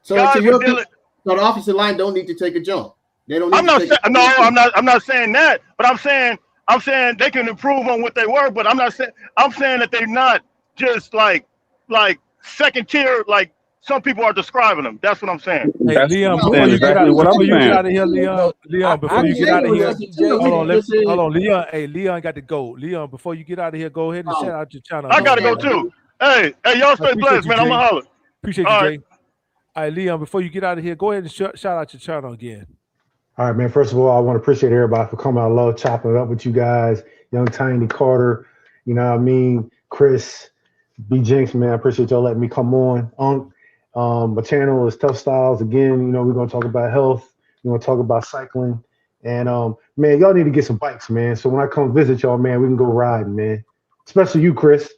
So the offensive line don't need to take a jump. They don't. I'm not saying that. But I'm saying they can improve on what they were. But I'm saying that they're not just like second tier like some people are describing them. That's what I'm saying. Hey, That's Leon, what I'm before saying. you get Exactly out, what I'm before you get saying. out of here, Leon, No, Leon, before you get out of here, hold on, Leon. Hey, Leon got to go. Leon, before you get out of here, go ahead and shout out your channel. I gotta go too. Hey, y'all stay blessed, man. I'm gonna holler. Appreciate you, Jay. All right, Leon, before you get out of here, go ahead and shout out your channel again. All right, man. First of all, I want to appreciate everybody for coming. I love chopping it up with you guys. Young Tiny Carter, you know what I mean? Chris, B Jinx, man. I appreciate y'all letting me come on. My channel is Tough Styles. Again, we're gonna talk about health. We're gonna talk about cycling. And man, y'all need to get some bikes, man. So when I come visit y'all, man, we can go riding, man. Especially you, Chris.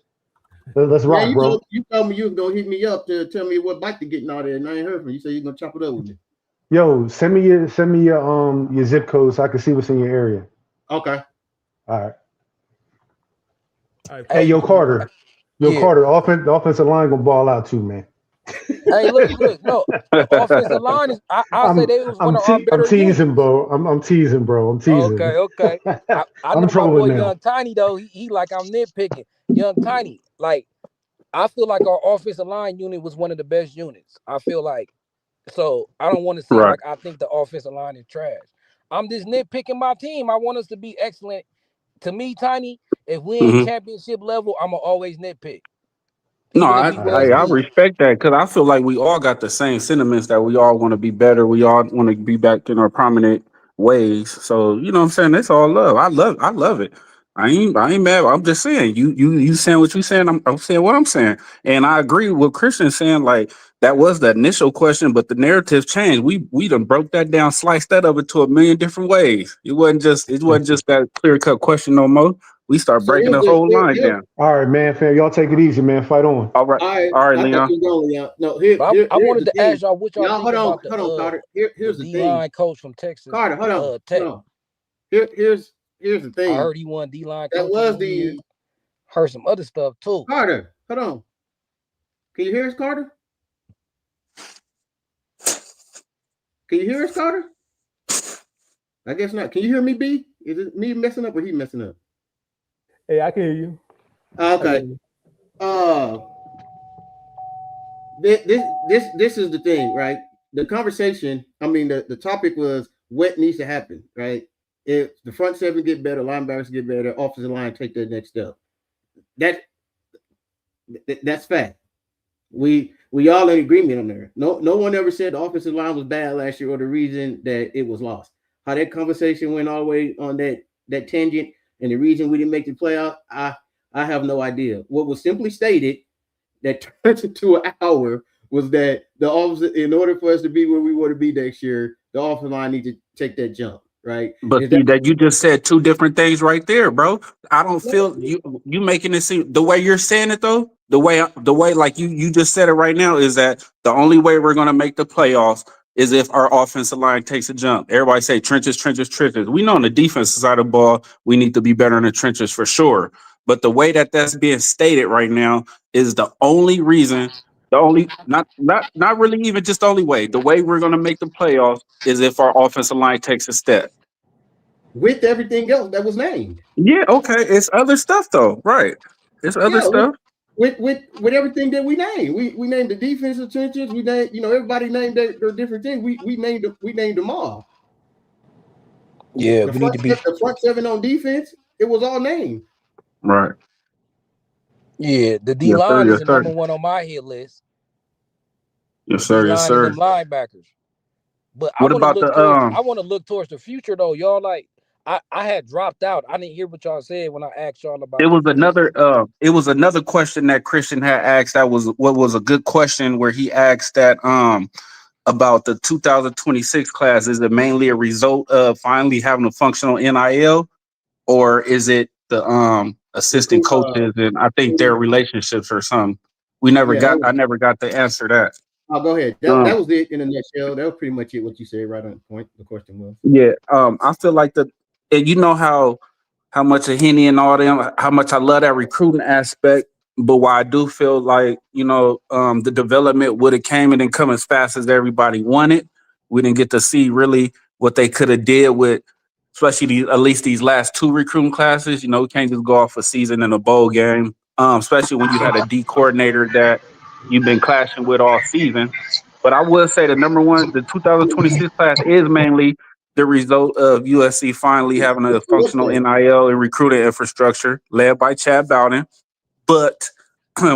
Let's rock, bro. You told me you was gonna hit me up to tell me what bike to get out there, and I ain't heard from you. You said you're gonna chop it up with me. Yo, send me your zip code so I can see what's in your area. Okay. All right. Hey, yo, Carter. Carter, the offensive line gonna ball out too, man. Hey, look, no, the offensive line is. I'll say they was one of our better. I'm teasing, bro. I'm teasing, bro. I'm teasing. Okay. I know my boy Young Tiny though. He like I'm nitpicking. Young Tiny, like I feel like our offensive line unit was one of the best units. I feel like So I don't want to seem Right. like I think the offensive line is trash. I'm just nitpicking my team. I want us to be excellent. To me, Tiny, if we ain't Mhm. championship level, I'ma always nitpick. No, Even if I, we I was I good. respect that because I feel like we all got the same sentiments that we all want to be better. We all want to be back in our prominent ways. So you know what I'm saying? That's all love. I love it. I ain't mad. I'm just saying you saying what you saying. I'm saying what I'm saying, and I agree with Christian saying like that was the initial question, but the narrative changed. We done broke that down, sliced that up into a million different ways. It wasn't just that clear cut question no more. We start So breaking here's the the whole line down. All right, man, fam. Y'all take it easy, man. Fight on. All right, all right. all right, I thought Leon. you were going, Leon. No, But I here's wanted the to thing. ask y'all what y'all Y'all, think about hold on, Carter. the Here's the D thing. line coach from Texas, Carter, hold Tech. on. Here's the I thing. heard he won D line That coach of the was year. the Heard some other stuff too. Carter. Hold on. Can you hear us, Carter? Can you hear us, Carter? I guess not. Can you hear me, B? Is it me messing up or he messing up? Hey, I can hear you. I can hear Okay. you. Uh, this is the thing, right? The conversation. I mean, the topic was what needs to happen, right? If the front seven get better, linebackers get better, offensive line take that next step. That that's fact. We all in agreement on there. No one ever said the offensive line was bad last year or the reason that it was lost. How that conversation went all the way on that tangent and the reason we didn't make the playoff, I have no idea. What was simply stated that turned into an hour was that the offense, in order for us to be where we want to be next year, the offensive line needs to take that jump, right? But Is that see that you just said two different things right there, bro. I don't feel you making it seem the way you're saying it though. The way like you just said it right now is that the only way we're gonna make the playoffs is if our offensive line takes a jump. Everybody say trenches, trenches, trenches. We know on the defensive side of the ball we need to be better in the trenches for sure. But the way that that's being stated right now is the only reason. The only not really even just the only way. The way we're gonna make the playoffs is if our offensive line takes a step. with everything else that was named? Yeah, okay. It's other stuff though, right? It's other Yeah, stuff. with everything that we named. We named the defensive trenches. We named, everybody named their different things. We named them all. Yeah, we need to be. The front seven on defense, it was all named. Right. Yeah, the D Yes, sir. line is Yes, the sir. number one on my hit list. Yes, The D sir. Yes, line and sir. them linebackers. But I What want to about look the towards. I want to look towards the future though, y'all. Like I had dropped out. I didn't hear what y'all said when I asked y'all it about the was position. another question that Christian had asked that was what was a good question where he asked that about the 2026 class. Is it mainly a result of finally having a functional NIL or is it the assistant Recruit, coaches and I think their relationships or something? We never yeah, got I never got the answer to that. oh, go ahead. That Um, was it in a nutshell. That was pretty much it. What you said, right on point. The question was. Yeah, I feel like and you know how much of Henny and all them, how much I love that recruiting aspect. But why I do feel like the development would have came and didn't come as fast as everybody wanted. We didn't get to see really what they could have did with, especially at least these last two recruiting classes. You know, we can't just go off a season in a bowl game, especially when you had a D coordinator that you've been clashing with all season. But I would say the number one, the 2026 class is mainly the result of USC finally having a What's functional that? NIL and recruiting infrastructure led by Chad Bowden, but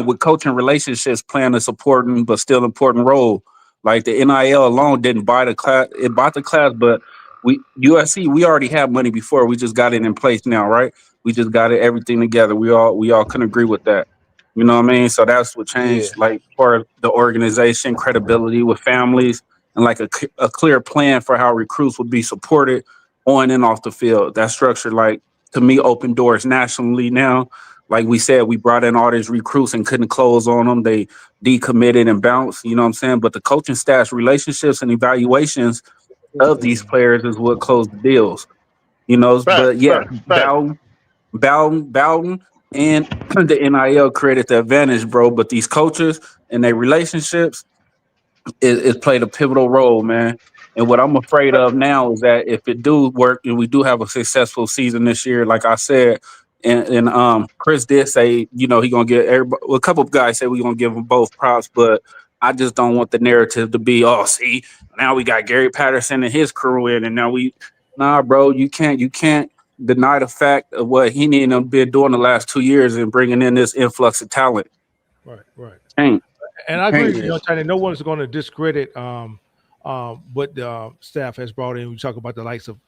with coaching relationships playing a supporting but still important role. Like the NIL alone didn't buy the class; it bought the class, but we USC we already had money before. We just got it in place now, right? We just got it everything together. We all couldn't agree with that. You know what I mean? So that's what Yeah, changed, like for the organization, credibility with families, and like a clear plan for how recruits would be supported on and off the field. That structure, like to me, open doors nationally now. Like we said, we brought in all these recruits and couldn't close on them. They decommitted and bounced. You know what I'm saying? But the coaching staff's relationships and evaluations of these players is what closed the deals. You know, but Facts, yeah, facts, facts. Bowden, and the NIL created the advantage, bro. But these coaches and their relationships is played a pivotal role, man. And what I'm afraid of now is that if it do work and we do have a successful season this year, like I said, and Chris did say, he gonna get everybody. Well, a couple of guys said we're gonna give them both props, but I just don't want the narrative to be, oh, see, now we got Gary Patterson and his crew in, and now nah, bro, you can't deny the fact of what he and them been doing the last 2 years and bringing in this influx of talent. Right. Can't. And I agree, Can't. China, no one's going to discredit what the staff has brought in. We talk about the likes of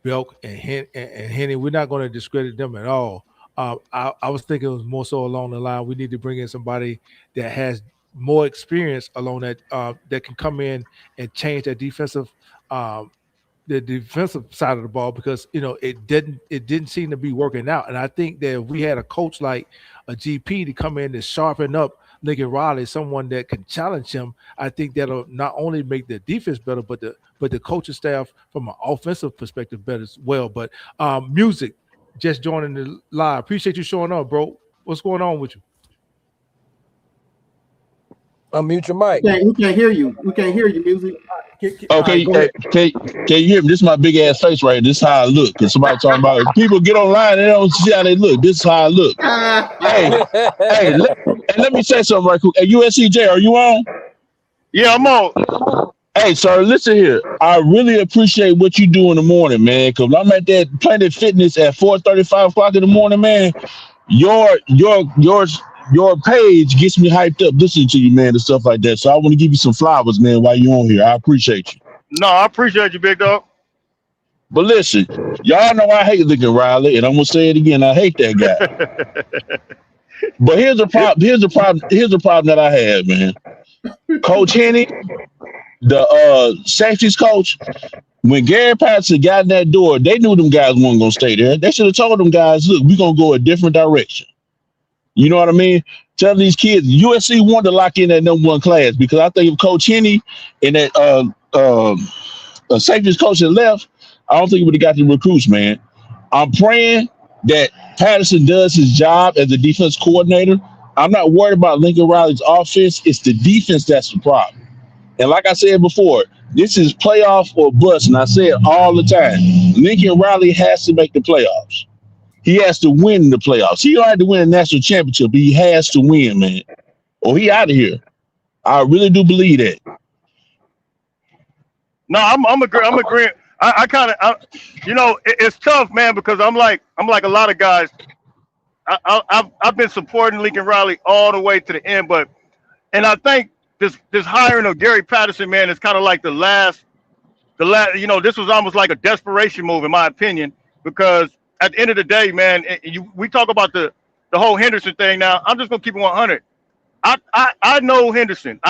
Belk and Henny. We're not going to discredit them at all. I was thinking it was more so along the line. We need to bring in somebody that has more experience along that that can come in and change that defensive the defensive side of the ball, because it didn't seem to be working out. And I think that if we had a coach like a GP to come in and sharpen up Lincoln Riley, someone that can challenge him, I think that'll not only make the defense better, but the coaching staff from an offensive perspective better as well. But Music just joining the live. Appreciate you showing up, bro. What's going on with you? Unmute your mic. We can't hear you. We can't hear you, Music. Okay, can you hear me? This is my big ass face right here. This is how I look. Cause somebody talking about it. People get online and they don't see how they look. This is how I look. Hey, let me say something right quick. Hey, USCJ, are you on? Yeah, I'm on. Hey, sir, listen here. I really appreciate what you do in the morning, man. Cause I'm at that Planet Fitness at 4:30, 5 o'clock in the morning, man. Your page gets me hyped up listening to you, man, and stuff like that. So I want to give you some flowers, man, while you're on here. I appreciate you. No, I appreciate you, big dog. But listen, y'all know I hate Lincoln Riley, and I'm gonna say it again. I hate that guy. But here's the problem. Here's the problem that I have, man. Coach Henny, the safeties coach, when Gary Patterson got in that door, they knew them guys weren't gonna stay there. They should have told them guys, look, we're gonna go a different direction. You know what I mean? Tell these kids, USC wanted to lock in that #1 class, because I think if Coach Henny and that safeties coach had left, I don't think he would have got the recruits, man. I'm praying that Patterson does his job as a defense coordinator. I'm not worried about Lincoln Riley's offense. It's the defense that's the problem. And like I said before, this is playoff or bust, and I say it all the time. Lincoln Riley has to make the playoffs. He has to win the playoffs. He don't have to win a national championship, but he has to win, man. Or he out of here. I really do believe that. No, I'm agreeing. I kind of, it's tough, man, because I'm like a lot of guys. I've been supporting Lincoln Riley all the way to the end, and I think this hiring of Gary Patterson, man, is kind of like the last. This was almost like a desperation move, in my opinion, because at the end of the day, man, we talk about the whole Henderson thing. Now, I'm just gonna keep it 100. I know Henderson.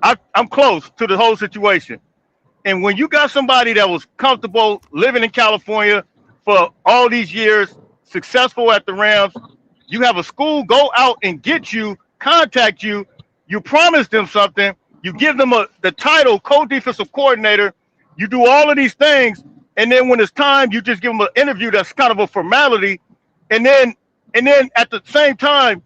I'm close to the whole situation. And when you got somebody that was comfortable living in California for all these years, successful at the Rams, you have a school go out and get you, contact you, you promise them something, you give them the title co-defensive coordinator, you do all of these things, and then when it's time, you just give them an interview that's kind of a formality, and then at the same time,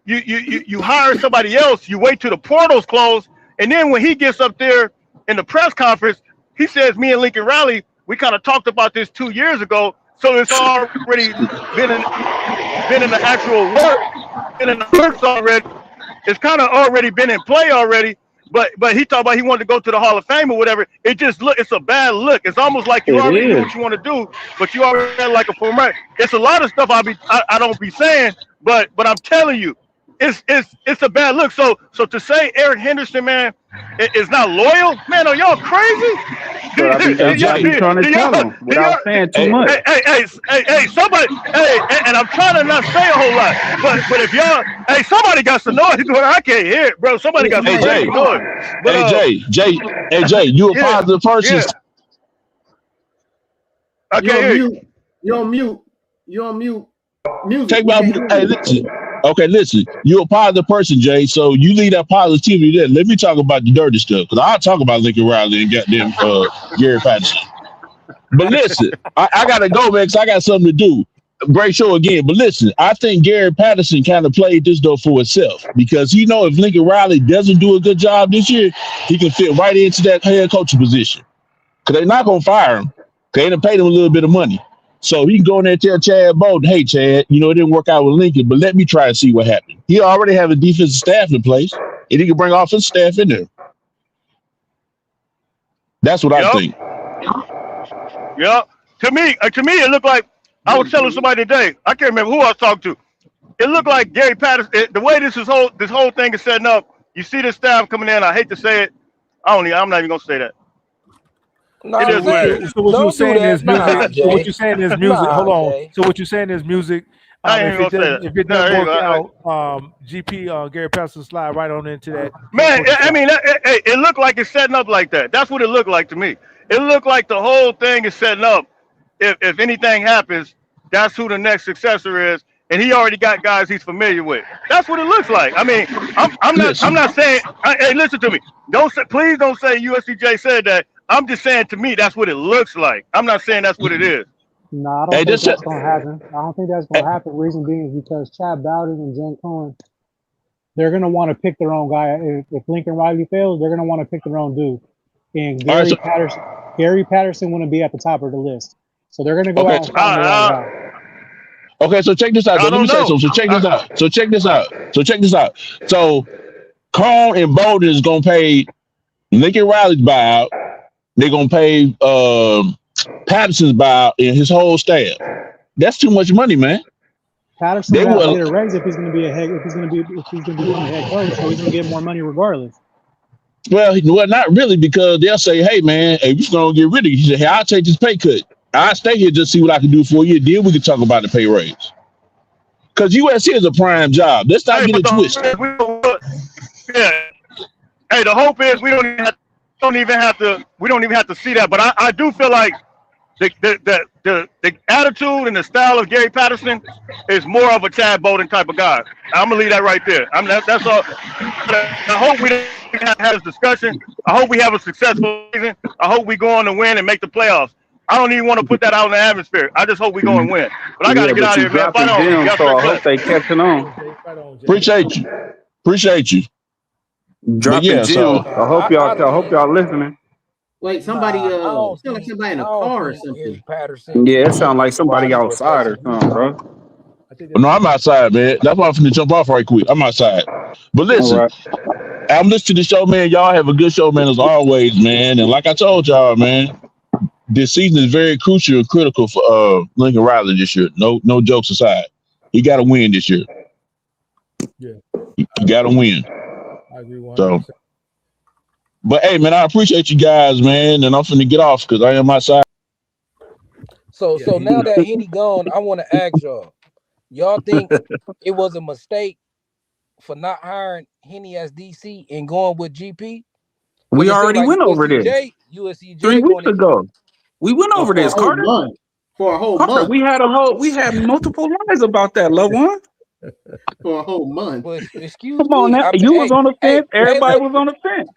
you hire somebody else, you wait till the portals close, and then when he gets up there in the press conference, he says, me and Lincoln Riley, we kind of talked about this 2 years ago, so it's already been in the actual work, been in the works already. It's kind of already been in play already, but he talked about he wanted to go to the Hall of Fame or whatever. It's a bad look. It's almost like you already do what you want to do, but you already had like a format. It's a lot of stuff I don't be saying, but I'm telling you, it's a bad look. So to say Eric Henderson, man, is not loyal, man, are y'all crazy? But I be trying to tell them without saying too much. Hey, somebody, and I'm trying to not say a whole lot, but if y'all, somebody got some noise going, I can't hear it, bro. Somebody got some noise. But, Jay, you a positive person. I can't hear you. You're on mute. Music. Take my listen. Okay, listen. You're a positive person, Jay. So you leave that positivity there. Let me talk about the dirty stuff, because I'll talk about Lincoln Riley and goddamn Gary Patterson. But listen, I gotta go, man, because I got something to do. Great show again. But listen, I think Gary Patterson kind of played this though for himself, because he know if Lincoln Riley doesn't do a good job this year, he can fit right into that head coaching position. Because they're not gonna fire him. They done paid him a little bit of money. So he can go in there and tell Chad Bowden, hey, Chad, it didn't work out with Lincoln, but let me try and see what happened. He already have a defensive staff in place. and he can bring offensive staff in there. That's what I Yep. think. Yep. To me, it looked like I was telling somebody today. I can't remember who I was talking to. It looked like Gary Patterson. The way this whole thing is setting up. You see this staff coming in. I hate to say it. I'm not even gonna say that. Nah, It is what say it it. is. So what you're Don't do saying is that. music. Nah, So what Jay. you're saying is music. Nah, Hold on. Jay. So what you're saying is music. I ain't If even it gonna say doesn't, that. if it No, doesn't there you work go. out, GP Gary Patterson slide right on into that. Man, coaching I spot. mean, it looked like it's setting up like that. That's what it looked like to me. It looked like the whole thing is setting up. If anything happens, that's who the next successor is, and he already got guys he's familiar with. That's what it looks like. I mean, I'm Listen, not saying. Hey, listen to me. Please don't say USCJ said that. I'm just saying to me that's what it looks like. I'm not saying that's what it is. No, I hey, don't think this, that's going to happen. I don't think that's hey, going to happen. Reason being is because Chad Bowden and Jen Cohen, they're going to want to pick their own guy. If Lincoln Riley fails, they're going to want to pick their own dude. And all right, so Gary Patterson wouldn't be at the top of the list. So they're going to go okay, out and find the right guy. okay, so check this out. I Though. Let me don't say know. something. So check this out. So check this out. So check this out. So Cone and Bowden is gonna pay Lincoln Riley's buyout. They're gonna pay Patterson's buyout and his whole staff. That's too much money, man. Patterson They would have to will. get a raise if he's going to be if he's going to become the head coach. So he's going to get more money regardless. Well, not really, because they'll say, "Hey, man, hey, we're just gonna get rid of you." He said, "Hey, I'll take this pay cut. I'll stay here just see what I can do for you. Then we can talk about the pay raise." Because USC is a prime job. Let's not Hey, get but it twisted. yeah. Hey, the hope is we don't even have to see that. But I do feel like the attitude and the style of Gary Patterson is more of a Chad Bowden type of guy. I'm gonna leave that right there. That's all. I hope we don't have this discussion. I hope we have a successful season. I hope we go on to win and make the playoffs. I don't even want to put that out in the atmosphere. I just hope we go and win. But I got Yeah, to get but out of you here, man. Fight dropping on. gems, Y'all so stay I hope blessed. they catching on. Right on, Jay. Appreciate you. Appreciate you. But Dropping yeah, so gems. I hope y'all listening. Wait, somebody Nah, sound like somebody in I a don't car or think Gary something. Patterson Yeah, it and sounds like Lincoln somebody Riley outside replacing or something, Debo. bro. I think that's no, I'm outside, man. That's why I'm finna jump off right quick. I'm outside. But All listen, right. I'm listening to the show, man. Y'all have a good show, man, as always, man. And like I told y'all, man, this season is very crucial and critical for Lincoln Riley this year. No jokes aside. He gotta win this year. yeah. He gotta win. I agree 100%. So but hey, man, I appreciate you guys, man. And I'm finna get off because I am outside. So Yeah, now he that Henny gone, I want to ask y'all. Y'all think it was a mistake for not hiring Henny as DC and going with GP? Because We it seemed already like went over this USCJ 3 weeks going to ago. We went over For a this, whole Carter. month. For a whole Carter, month. we had multiple lies about that, loved one. For a whole month. But excuse Come on me. now. I'm You was hey, on the hey, fence. hey, Everybody look, was on the fence.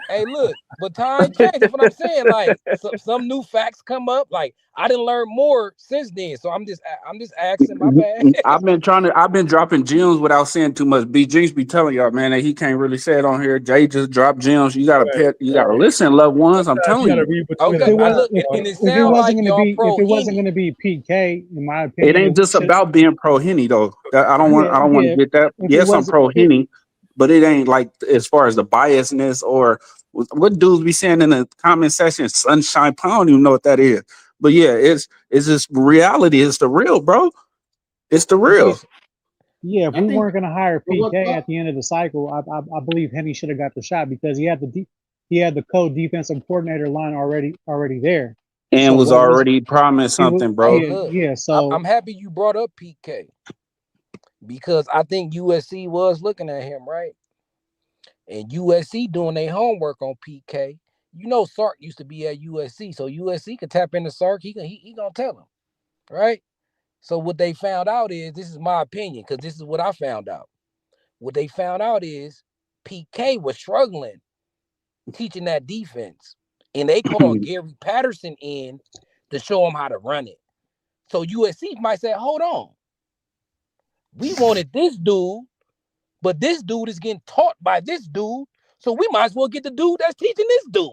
hey, look, but time changed. That's what I'm saying. Like some new facts come up. Like I didn't learn more since then. So I'm just asking. My bad. I've been dropping gems without saying too much. B Jinx be telling y'all, man, that he can't really say it on here. Jay just dropped gems. You gotta right, you gotta right. listen, loved ones. I'm Sometimes you telling gotta you. read between If the Okay, it I lines. was look, and it if it sounds like wasn't going to y'all be pro Henny. be Pete K, in my It opinion, ain't just about being pro Henny though. I don't want to yeah. get that. If it Yes, I'm was pro Henny, but it ain't like as far as the biasness or what dudes be saying in the comment section. Sunshine, I don't even know what that is. But yeah, it's just reality. It's the real, bro. It's the real. if I we think weren't going to hire what PK at the end of the cycle, I believe Henny should have got the shot because he had the co-defensive coordinator line already there. And So was what was already promised he was something, Hey, bro. look, yeah. I'm So happy you brought up PK because I think USC was looking at him, right? And USC doing their homework on PK. You know, Sark used to be at USC, so USC could tap into Sark. He gonna tell him, right? So what they found out is, this is my opinion, because this is what I found out. What they found out is PK was struggling teaching that defense, and they called Gary Patterson in to show him how to run it. So USC might say, hold on, we wanted this dude, but this dude is getting taught by this dude, so we might as well get the dude that's teaching this dude.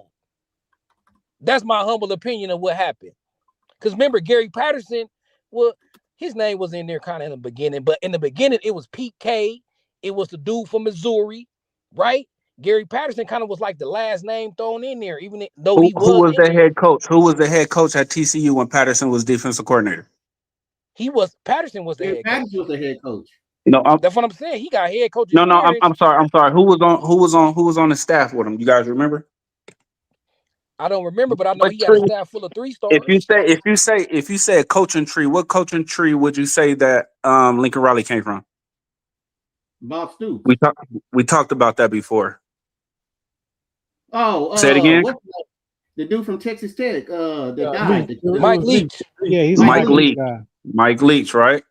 That's my humble opinion of what happened. Because remember, Gary Patterson, well, his name was in there kind of in the beginning, but in the beginning, it was Pete K. It was the dude from Missouri, right? Gary Patterson kind of was like the last name thrown in there, even though Who he who was was the injured. head coach? Who was the head coach at TCU when Patterson was defensive coordinator? Patterson was the Gary head coach. Patterson was the head coach. No, That's what I'm saying. He got head coach no, no. experience. I'm sorry. I'm sorry. Who was on the staff with him? You guys remember? I don't remember, but I know What he had a tree? staff full of three If you stars. say a coaching tree, what coaching tree would you say that Lincoln Riley came from? Bob Stoops. We talked about that before. Oh, Say it again. what's the dude from Texas Tech? That Leach. died. It Mike was Leach. Leach. Yeah, he's a Mike Mike Leach Leach. guy. Mike Leach, right?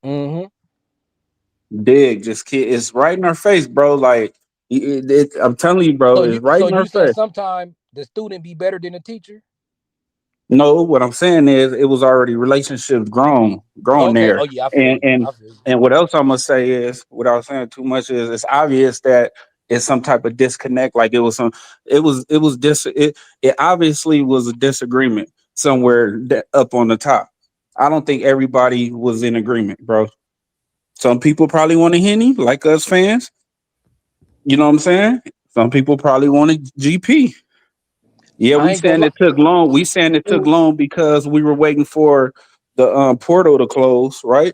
Mm-hmm. Dig, just kid. It's right in our face, bro. Like I'm telling you, bro, it's right So in our you saying face. sometime the student be better than the teacher? No, what I'm saying is it was already relationships grown Okay. there. Oh yeah, I feel And you. and I feel you. and what else I'm gonna say is without saying too much is it's obvious that it's some type of disconnect. Like it obviously was a disagreement somewhere up on the top. I don't think everybody was in agreement, bro. Some people probably want a Henny, like us fans. You know what I'm saying? Some people probably want a GP. Yeah, I we ain't gonna saying lie. it took long. We saying it took long because we were waiting for the portal to close, right?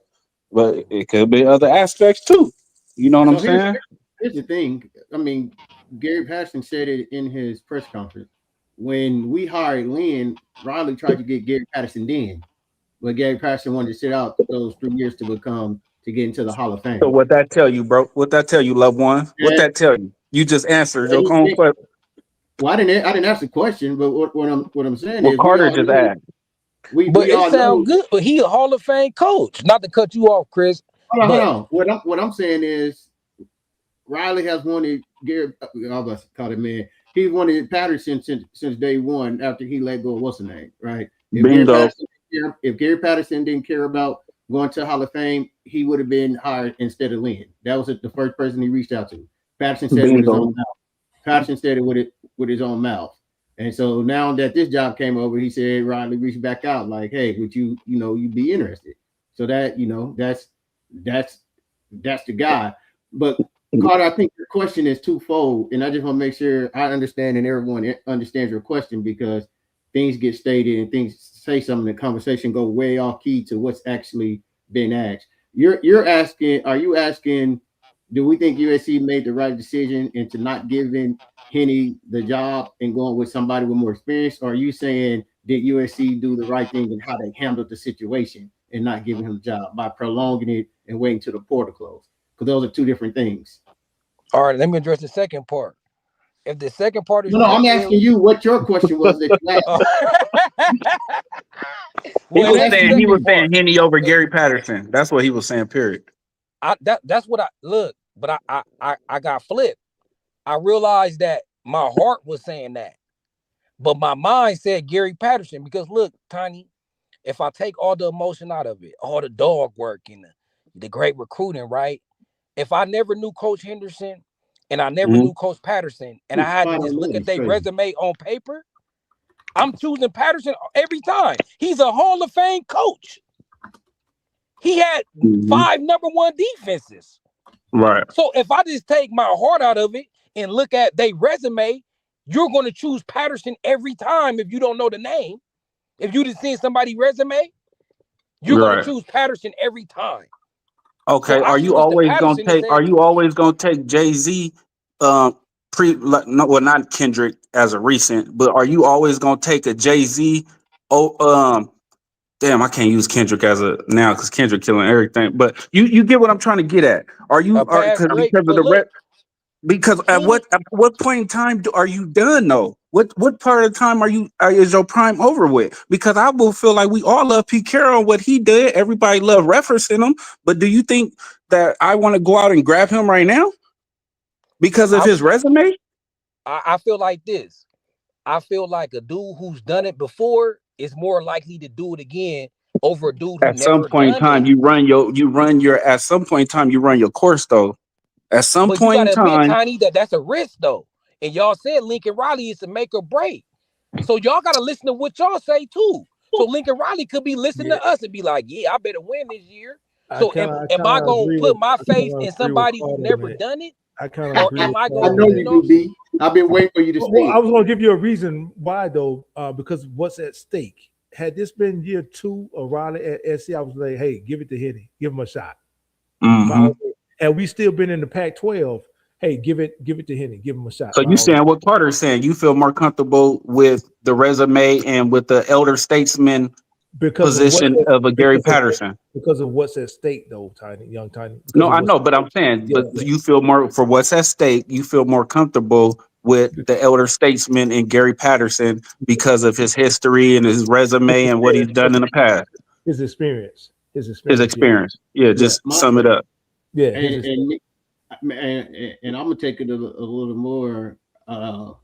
But it could be other aspects too. You know what I'm So saying? here's the thing. I mean, Gary Patterson said it in his press conference. When we hired Lynn, Riley tried to get Gary Patterson then, but Gary Patterson wanted to sit out those 3 years to get into the Hall of So Fame. what that tell you, bro? What that tell you, loved one? What And, that tell you? You just answered your and own he, question. well, I didn't ask the question, but what I'm saying What is we Carter all just know asked. But we it all know. sounds good. But he a Hall of Fame coach. Not to cut you off, Chris. Hold But on. What I'm saying is Riley has wanted Gary. I was about to call it man. He wanted Patterson since day one after he let go of what's the name, right? Bingo. If Gary Patterson didn't care about going to Hall of Fame, he would have been hired instead of Lynn. That was the first person he reached out to. Patterson said it with his Bingo. own mouth. Patterson said it with his own mouth. And so now that this job came over, he said Riley reached back out like, "Hey, would you be interested?" So that that's the guy. But Carter, I think your question is twofold, and I just want to make sure I understand and everyone understands your question because things get stated and things say something. The conversation go way off key to what's actually been asked. You're asking, are you asking, do we think USC made the right decision into not giving Henny the job and going with somebody with more experience? Or are you saying did USC do the right thing in how they handled the situation and not giving him the job by prolonging it and waiting till the portal close? Because those are two different things. all right, let me address the second part. If the second part is No, true, I'm then asking you what your question was that you asked. He well, I'm was if the asking saying you. second part, Henny over if Gary Patterson. That's what he was saying. Period. that's what I look, but I got flipped. I realized that my heart was saying that, but my mind said Gary Patterson because look, Tiny, if I take all the emotion out of it, all the dog work and the great recruiting, right? If I never knew Coach Henderson and I never Mhm. knew Coach Patterson and I He's had to spot just on look money. at It's their crazy. resume on paper, I'm choosing Patterson every time. He's a Hall of Fame coach. He had Mhm. 5 number one defenses. Right. So if I just take my heart out of it and look at their resume, you're going to choose Patterson every time if you don't know the name. If you just seen somebody's resume, you're going to Right. choose Patterson every time. So Okay. I Are you switched to always gonna Patterson and take? said, Are you always gonna take Jay Z? No, well, not Kendrick as a recent, but are you always gonna take a Jay Z? Oh, damn, I can't use Kendrick as a now because Kendrick killing everything. But you get what I'm trying to get at? Are a you are past great. because of But the look, because Henny, at what point in time are you done though? What part of the time is your prime over with? Because I will feel like we all love Pete Carroll what he did. Everybody love referencing him, but do you think that I want to go out and grab him right now because of I, his resume? I feel like this. I feel like a dude who's done it before is more likely to do it again over a dude who At some never point in done time, it. at some point in time you run your course though. At some But you point got in to admit, time, Tiny, that that's a risk though. And y'all said Lincoln Riley is to make or break. So y'all got to listen to what y'all say too. So Lincoln Riley could be listening Yeah, to us and be like, "Yeah, I better win this year." I So kind of am I gonna put my I kind faith of in agree with somebody who Carter, never man. done it? I kind of Or agree am with I I Paul going? know with You you that. do, know, B. I've been waiting for you to say Well, I it. was going to give you a reason why though, because what's at stake. Had this been year 2 of Riley at SC, I was like, hey, give it to Henny, give him a shot. Hmm. Had we still been in the Pac-12, hey, give it to Henny, give him a shot. So you saying what Carter's saying? You feel more comfortable with the resume and with the elder statesman because of position of a Gary Patterson? because of what's at stake though, young Tiny. Because No, of I what's know, but I'm saying, yeah, but you feel more for what's at stake. You feel more comfortable with the elder statesman and Gary Patterson because of his history and his resume and what he's done in the past, his experience. His his experience, yeah. experience. Yeah, Yeah. just sum it up. Yeah, his And experience. and I'm gonna take it a little more. I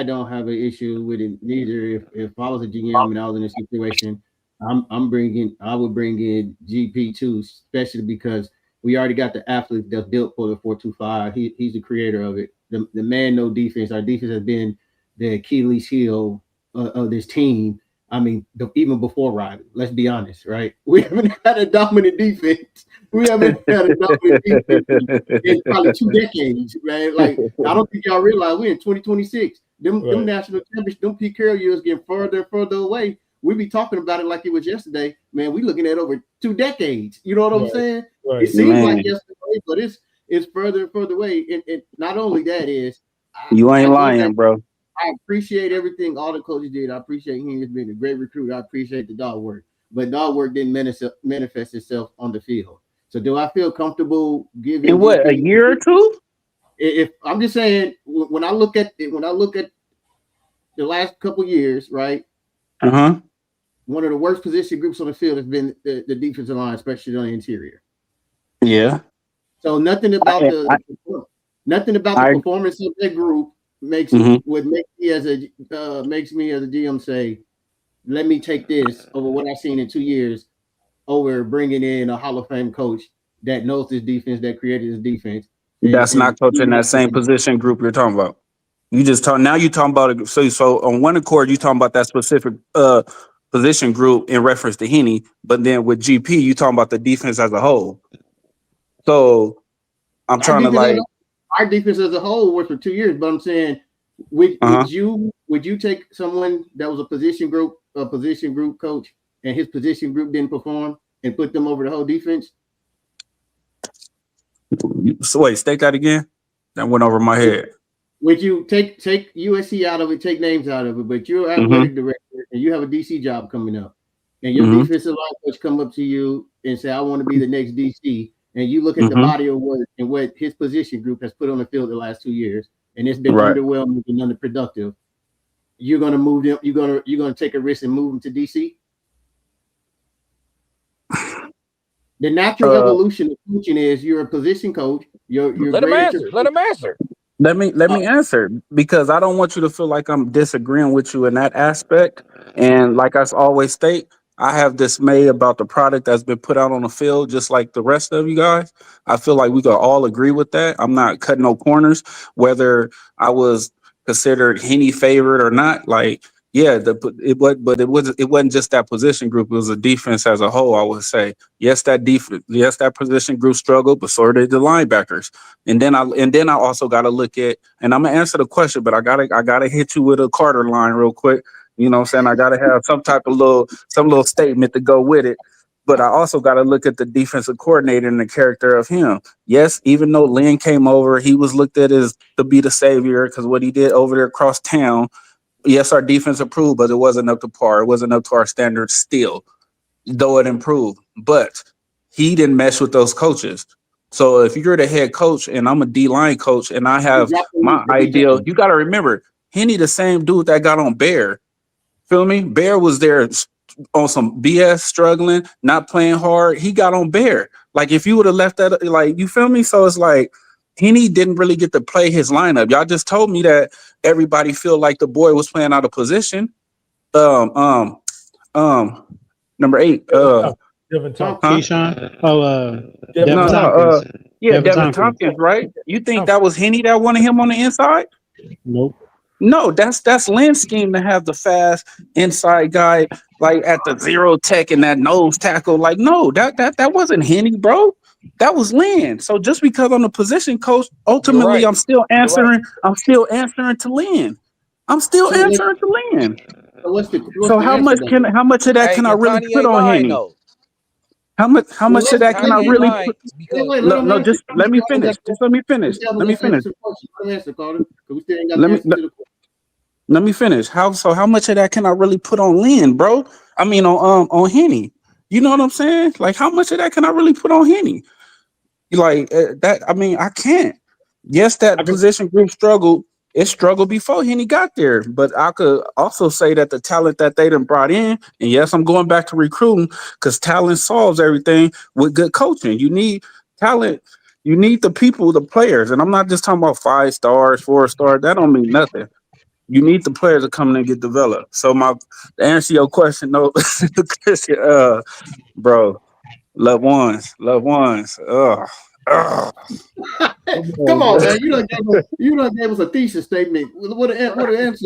don't have an issue with it neither. If I was a GM and I was in a situation, I would bring in GP2, especially because we already got the athlete that's built for the 4-2-5. He's the creator of it. The man no defense. Our defense has been the Achilles heel of this team. I mean, even before Riley, let's be honest, right? We haven't had a dominant defense. We haven't had a dominant defense in probably 2 decades, right? Like, I don't think y'all realize we're in 2026. Them national championships, them Pete Carroll years getting further and further away. We be talking about it like it was yesterday. Man, we looking at over 2 decades. You know what I'm saying? Right. It seems like Man, yesterday, but it's further and further away. And not only that is, you ain't I go back. lying, bro. I appreciate everything all the coaches did. I appreciate him as being a great recruiter. I appreciate the dog work, but dog work didn't manifest itself on the field. So do I feel comfortable In giving what, a GP? year or two? If I'm just saying, when I look at it, when I look at the last couple years, right? Uh-huh. One of the worst position groups on the field has been the defensive line, especially on the interior. Yeah. So nothing about the I performance of that group makes mhm. me as a GM say, let me take this over what I've seen in 2 years over bringing in a Hall of Fame coach that knows this defense, that created this defense, That's and not coaching that same position group you're talking about. You just talk now. You talking about it. So on one accord, you talking about that specific position group in reference to Henny, but then with GP, you talking about the defense as a whole. So I'm our trying to defense, like, our defense as a whole worked for 2 years. But I'm saying, would you take someone that was a position group coach, and his position group didn't perform, and put them over the whole defense? so wait, state that again. That went over my head. Would you take USC out of it, take names out of it, but you're athletic director and you have a DC job coming up, and your defensive line coach come up to you and say, I want to be the next DC, and you look at the body of work and what his position group has put on the field the last 2 years, and it's been Right. underwhelming and underproductive. You're gonna move them, you're gonna take a risk and move them to DC. The natural evolution of coaching is you're a position coach, you're let him great at answer. Let him answer. Let me answer, because I don't want you to feel like I'm disagreeing with you in that aspect. And like I always state, I have dismay about the product that's been put out on the field, just like the rest of you guys. I feel like we could all agree with that. I'm not cutting no corners, whether I was considered Henny favorite or not. Like, yeah, it wasn't just that position group. It was a defense as a whole. I would say yes, that position group struggled, but so did the linebackers. And then I also got to look at, and I'm gonna answer the question, but I gotta hit you with a Carter line real quick. You know what I'm saying? I gotta have some little statement to go with it. But I also got to look at the defensive coordinator and the character of him. Yes, even though Lynn came over, he was looked at as to be the savior because what he did over there across town. Yes, our defense improved, but it wasn't up to par. It wasn't up to our standards still, though it improved. But he didn't mesh with those coaches. So if you're the head coach and I'm a D-line coach and I have my ideal, you got to remember, Henny the same dude that got on Bear. Feel me? Bear was there on some BS, struggling, not playing hard. He got on Bear. Like if you would have left that, like, you feel me? So it's like Henny didn't really get to play his lineup. Y'all just told me that everybody feel like the boy was playing out of position. Um, number 8. Devin Tompkins. Keyshawn. Oh, Devin Devin No, Tompkins. yeah, Devin Devin Tompkins. Tompkins, right? You think that was Henny that wanted him on the inside? Nope. No, that's Lynn's scheme to have the fast inside guy like at the zero tech and that nose tackle. Like, no, that wasn't Henny, bro. That was Lynn. So just because I'm the position coach, You're ultimately right. I'm still You're right. answering. I'm still answering to Lynn. I'm still So, answering to Lynn. what's So the answer then? how much of that Hey, can I and really Tiny put ain't on lying Henny? though. How much of that can I Tiny ain't really lying put? because Let him No, answer. just let me finish. Just let me We finish. still haven't Let me got finish. answer the question. Let him answer, Carter, because we still ain't got the Let me answer to the question. let me finish. How much of that can I really put on Lynn, bro? I mean on Henny. You know what I'm saying? Like how much of that can I really put on Henny? Like that. I mean, I can't. Yes, I that can, position group struggled. It struggled before Henny got there, but I could also say that the talent that they done brought in, and yes, I'm going back to recruiting because talent solves everything with good coaching. You need talent. You need the people, the players, and I'm not just talking about 5 stars, 4 stars. That don't mean nothing. You need the players to come in and get developed. So to answer your question, no, Christian, bro, love ones. Ugh. Come Come on, on, man. man. You done gave us a thesis statement. What the answer is?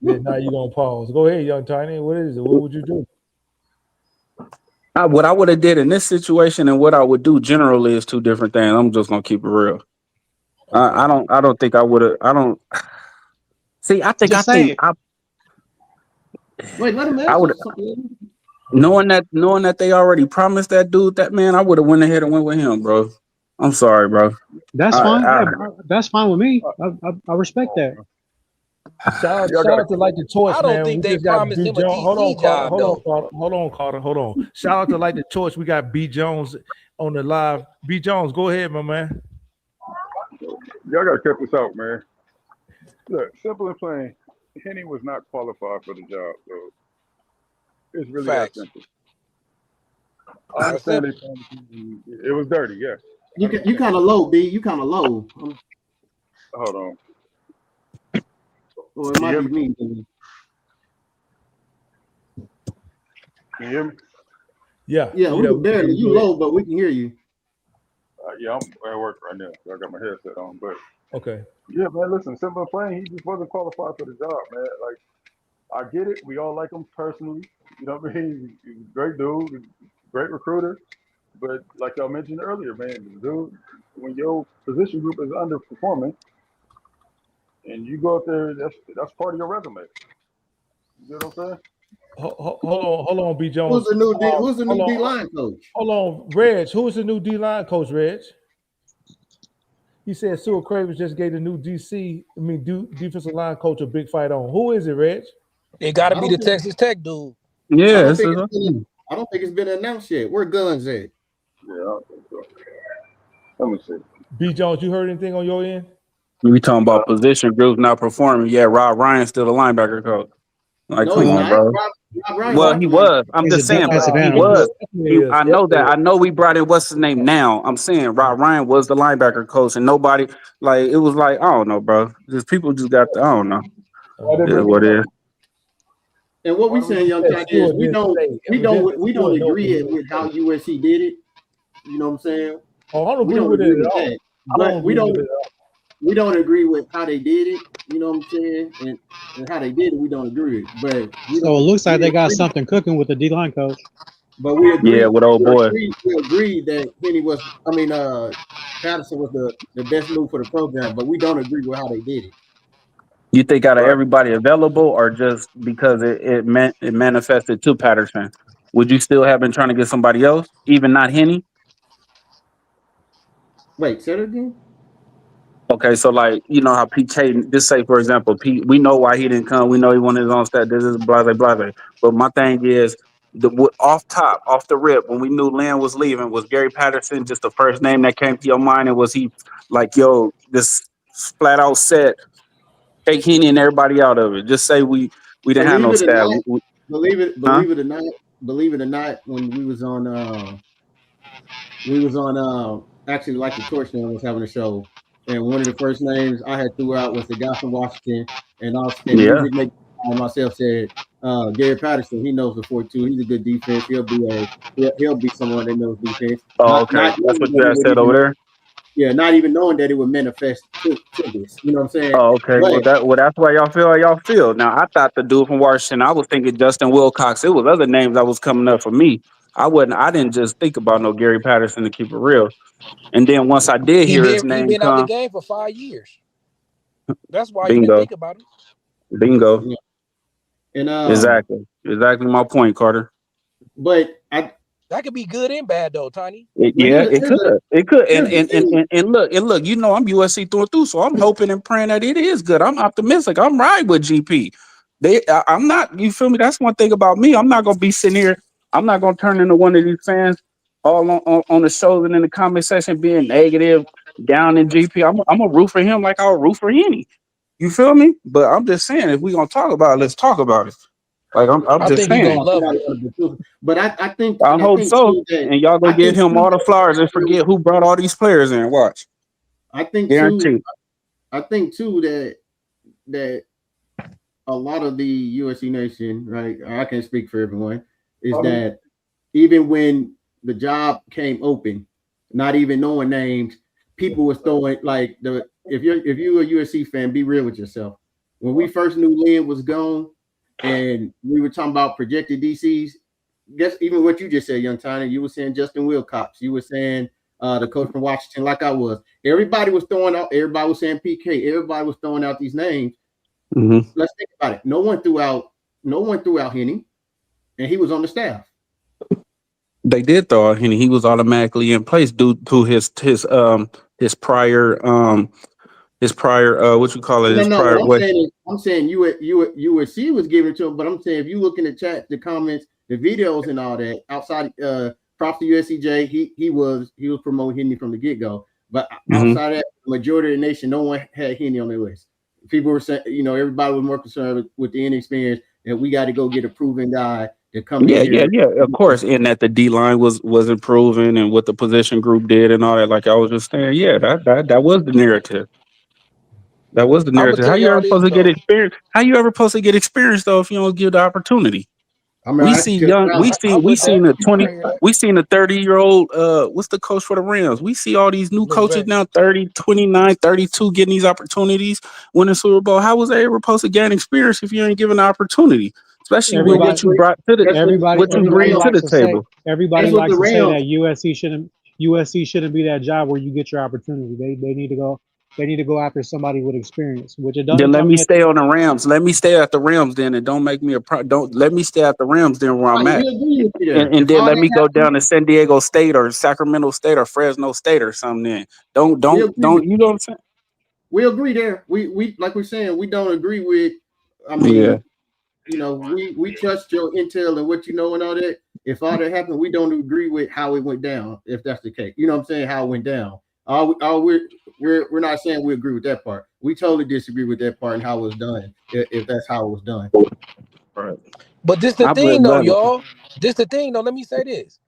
Yeah, now you gonna pause. Go ahead, young Tiny. What is it? What would you do? What I would have did in this situation and what I would do generally is two different things. I'm just gonna keep it real. Okay. I don't think I would have. I don't see. Just say it. Wait, let him I answer would something. Okay. knowing that they already promised that dude that man. I would have went ahead and went with him, bro. I'm sorry, bro. That's I, fine. I Hey, that's fine with me. Uh, I respect that. y'all Shout got to out to Light the Torch, I don't man. think We they just got promised B him a Jones. Hold on, DC Carter. job Hold on, though. Carter. Hold on, Carter. Hold on. Shout out to Light the Torch. We got B Jones on the live. B Jones, go ahead, my man. y'all got to cut this out, man. Look, simple and plain. Henny was not qualified for the job, so it's really that Facts. simple. I That's understand they simple. promised him. It was dirty, yes. You 100%. kind of low, B. You kind of low. Hold on. Or it Can you might hear be me? me. Can you hear me? Yeah, Yeah, yeah, we we can hear barely. you. You Go ahead. low, but we can hear you. Yeah, I'm at work right now, so I got my headset on. But Okay. yeah, man, listen, simple and plain, he just wasn't qualified for the job, man. Like, I get it. We all like him personally. You know what I mean? He's a great dude, great recruiter. But like y'all mentioned earlier, man, dude, when your position group is underperforming and you go out there, that's part of your resume. You get what I'm saying? Hold on, B Jones. Who's the Hold new D on, line coach? hold on, Reg. Who's the new D line coach, Reg? He said Sewell Cravens just gave the new defensive line coach a big fight on. Who is it, Reg? It got to I be don't the think Texas Tech dude. I yeah. don't This think is it's been I don't think it's been announced yet. Where Guns at? Yeah, I don't think so. Let me see. B Jones, you heard anything on your end? we talking about position groups not performing. Yeah, Rob Ryan's still the linebacker coach. Like, No, come he's on, not. bro. Rob Ryan's Well, not Huh? he the line. was. I'm He's a just saying, bro. defensive He end. was. Definitely is. I Yes, know it that. I know we brought in what's his name now. I'm saying Rob Ryan was the linebacker coach, and nobody like it was like I don't know, bro. Just people just got I don't know. Why they It is bring him what it back? is. And what Why we do we saying, bring Young That Johnny, is Stewart didn't say. we don't Stewart knows what agree he didn't with how say. USC did it. You know what I'm saying? Oh, I don't We agree don't with it agree at with all. that. I don't But agree with it at all. we don't agree with how they did it. You know what I'm saying? And how they did it, we don't agree with. But So it looks like we they got agree. something cooking with the D line coach. But we Yeah, agree. with old boy. We agree that Henny was. I mean, Patterson was the best move for the program. But we don't agree with how they did it. You think out of Right. everybody available, or just because it manifested to Patterson? Would you still have been trying to get somebody else, even not Henny? Wait, say it again. Okay, so like you know how Pete Hayden, just say for example, Pete, we know why he didn't come. We know he wanted his own stat. This is blase blase. But my thing is off top, off the rip, when we knew Lynn was leaving, was Gary Patterson just the first name that came to your mind, and was he like, yo, this flat out set, take Henny and everybody out of it? Just say we didn't have Believe no it or stat, not, huh? believe it or not, when we was on actually like the torch man was having a show, and one of the first names I had threw out was the guy from Washington, and Yeah. music make myself said Gary Patterson. He knows the 4-2. He's a good defense. He'll be someone that knows defense. Oh, Not okay. not That's knowing what that you it had would said even over there. not even knowing that it would manifest to this. You know what I'm saying? Oh, okay. But That's why y'all feel how y'all feel. Now I thought the dude from Washington, I was thinking Justin Wilcox. It was other names that was coming up for me. I didn't just think about no Gary Patterson, to keep it real. And then once I did He hear his been name out the come, game for 5 years. That's why you didn't bingo, think about him. bingo. Yeah. And Exactly my point, Carter. but That could be good and bad though, Tiny. Yeah, it could. It could. here's the thing. And look, you know I'm USC through and through, so I'm hoping and praying that it is good. I'm optimistic. I'm right with GP. I'm not, you feel me? That's one thing about me. I'm not gonna be sitting here, I'm not gonna turn into one of these fans all on the shows and in the comment section being negative, down in GP. I'm gonna root for him like I'll root for Henny. You feel me? But I'm just saying, if we gonna talk about it, let's talk about it. Like I'm I just think he gonna saying. love him. But I think I hope so. too that And y'all gonna I give think him too all the flowers and forget who brought all these players in. Watch. I think too Guaranteed. I think too that a lot of the USC Nation, right? I can't speak for everyone, is that even when the job came open, not even knowing names, people was throwing like if you're a USC fan, be real with yourself. When we first knew Lynn was gone and we were talking about projected DCs, guess even what you just said, Young Tiny, you were saying Justin Wilcox, you were saying the coach from Washington, like I was. Everybody was throwing out, everybody was saying PK, everybody was throwing out these names. Mm-hmm. Let's think about it. No one threw out Henny, and he was on the staff. They did throw out Henny. He was automatically in place due to his prior what you call it, his No. prior What I'm what. saying is, I'm saying USC was giving it to him, but I'm saying if you look in the chat, the comments, the videos, and all that outside, props to USCJ, he was promoting Henny from the get go. But outside of that, the majority of the nation, no one had Henny on their list. People were saying, everybody was more concerned with the inexperience, and we got to go get a proven guy to come in here. Yeah, of course. And that the D line was improving and what the position group did and all that. Like I was just saying, yeah, that was the narrative. That was the I'm gonna narrative. How tell you y'all ever this supposed to get though. experience? How you ever supposed to get experience though if you don't give the opportunity? I mean, We I see actually young. I'm We with that. seen a I 20. hear that. We seen a 30-year-old. What's the coach for the Rams? We see all these new Nick coaches Vance. now, 30, 29, 32, getting these opportunities, winning Super Bowl. How was they ever supposed to gain experience if you ain't given the opportunity? Especially with guess what Everybody, you what? brought to the, Guess what? everybody, Guess what what you the everybody bring to Rams? likes the to say. table. Everybody Guess what the likes to say Rams? that USC shouldn't be that job where you get your opportunity. They need to go. They need to go after somebody with experience, which it Then doesn't let come me in at stay on the Rams. Let me stay at the Rams then, and don't make me don't let me stay at the Rams then where I'm Right, at. we agree with you there. And If then all let that me go happened, down to San Diego State or Sacramento State or Fresno State or something. Then we agree with you know what I'm saying? we agree there. We like we're saying, we don't agree with. I Yeah, mean, we trust your intel and what you know and all that. If all that happened, we don't agree with how it went down. If that's the case, you know what I'm saying, how it went down. We're not saying we agree with that part. We totally disagree with that part and how it was done. If that's how it was done. right. But this the I thing believe though, that. y'all. This the thing though. Let me say this.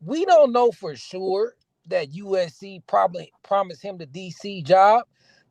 We don't know for sure that USC probably promised him the DC job.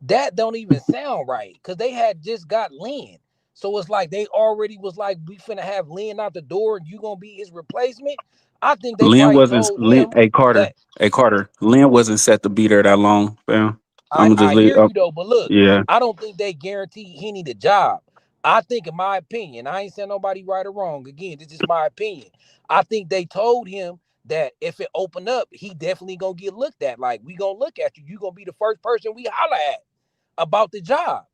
That don't even sound right because they had just got Lynn. So it's like they already was like, we finna have Lynn out the door and you gonna be his replacement. I think they Lynn probably wasn't told Lynn. him Hey Carter. that Hey Carter. Lynn wasn't set to be there that long, fam. I'm gonna just I leave. hear you though, but look, Yeah, I don't think they guarantee Henny the job. I think, in my opinion, I ain't saying nobody right or wrong. Again, this is my opinion. I think they told him that if it opened up, he definitely gonna get looked at. Like, we gonna look at you. You gonna be the first person we holler at about the job.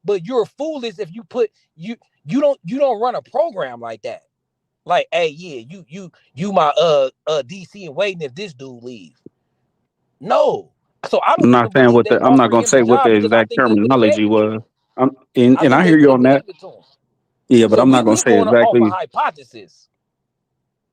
But you're foolish if you put you don't run a program like that. Like, hey, yeah, you my DC and waiting if this dude leave. No. So I I'm don't not even saying believe what they the. I'm not offered gonna him the say what the job because I exact think they would have terminology gave it to him. was. I And think I they hear you would on have that. gave it to him. Yeah, but So I'm not gonna we say going off a exactly. hypothesis.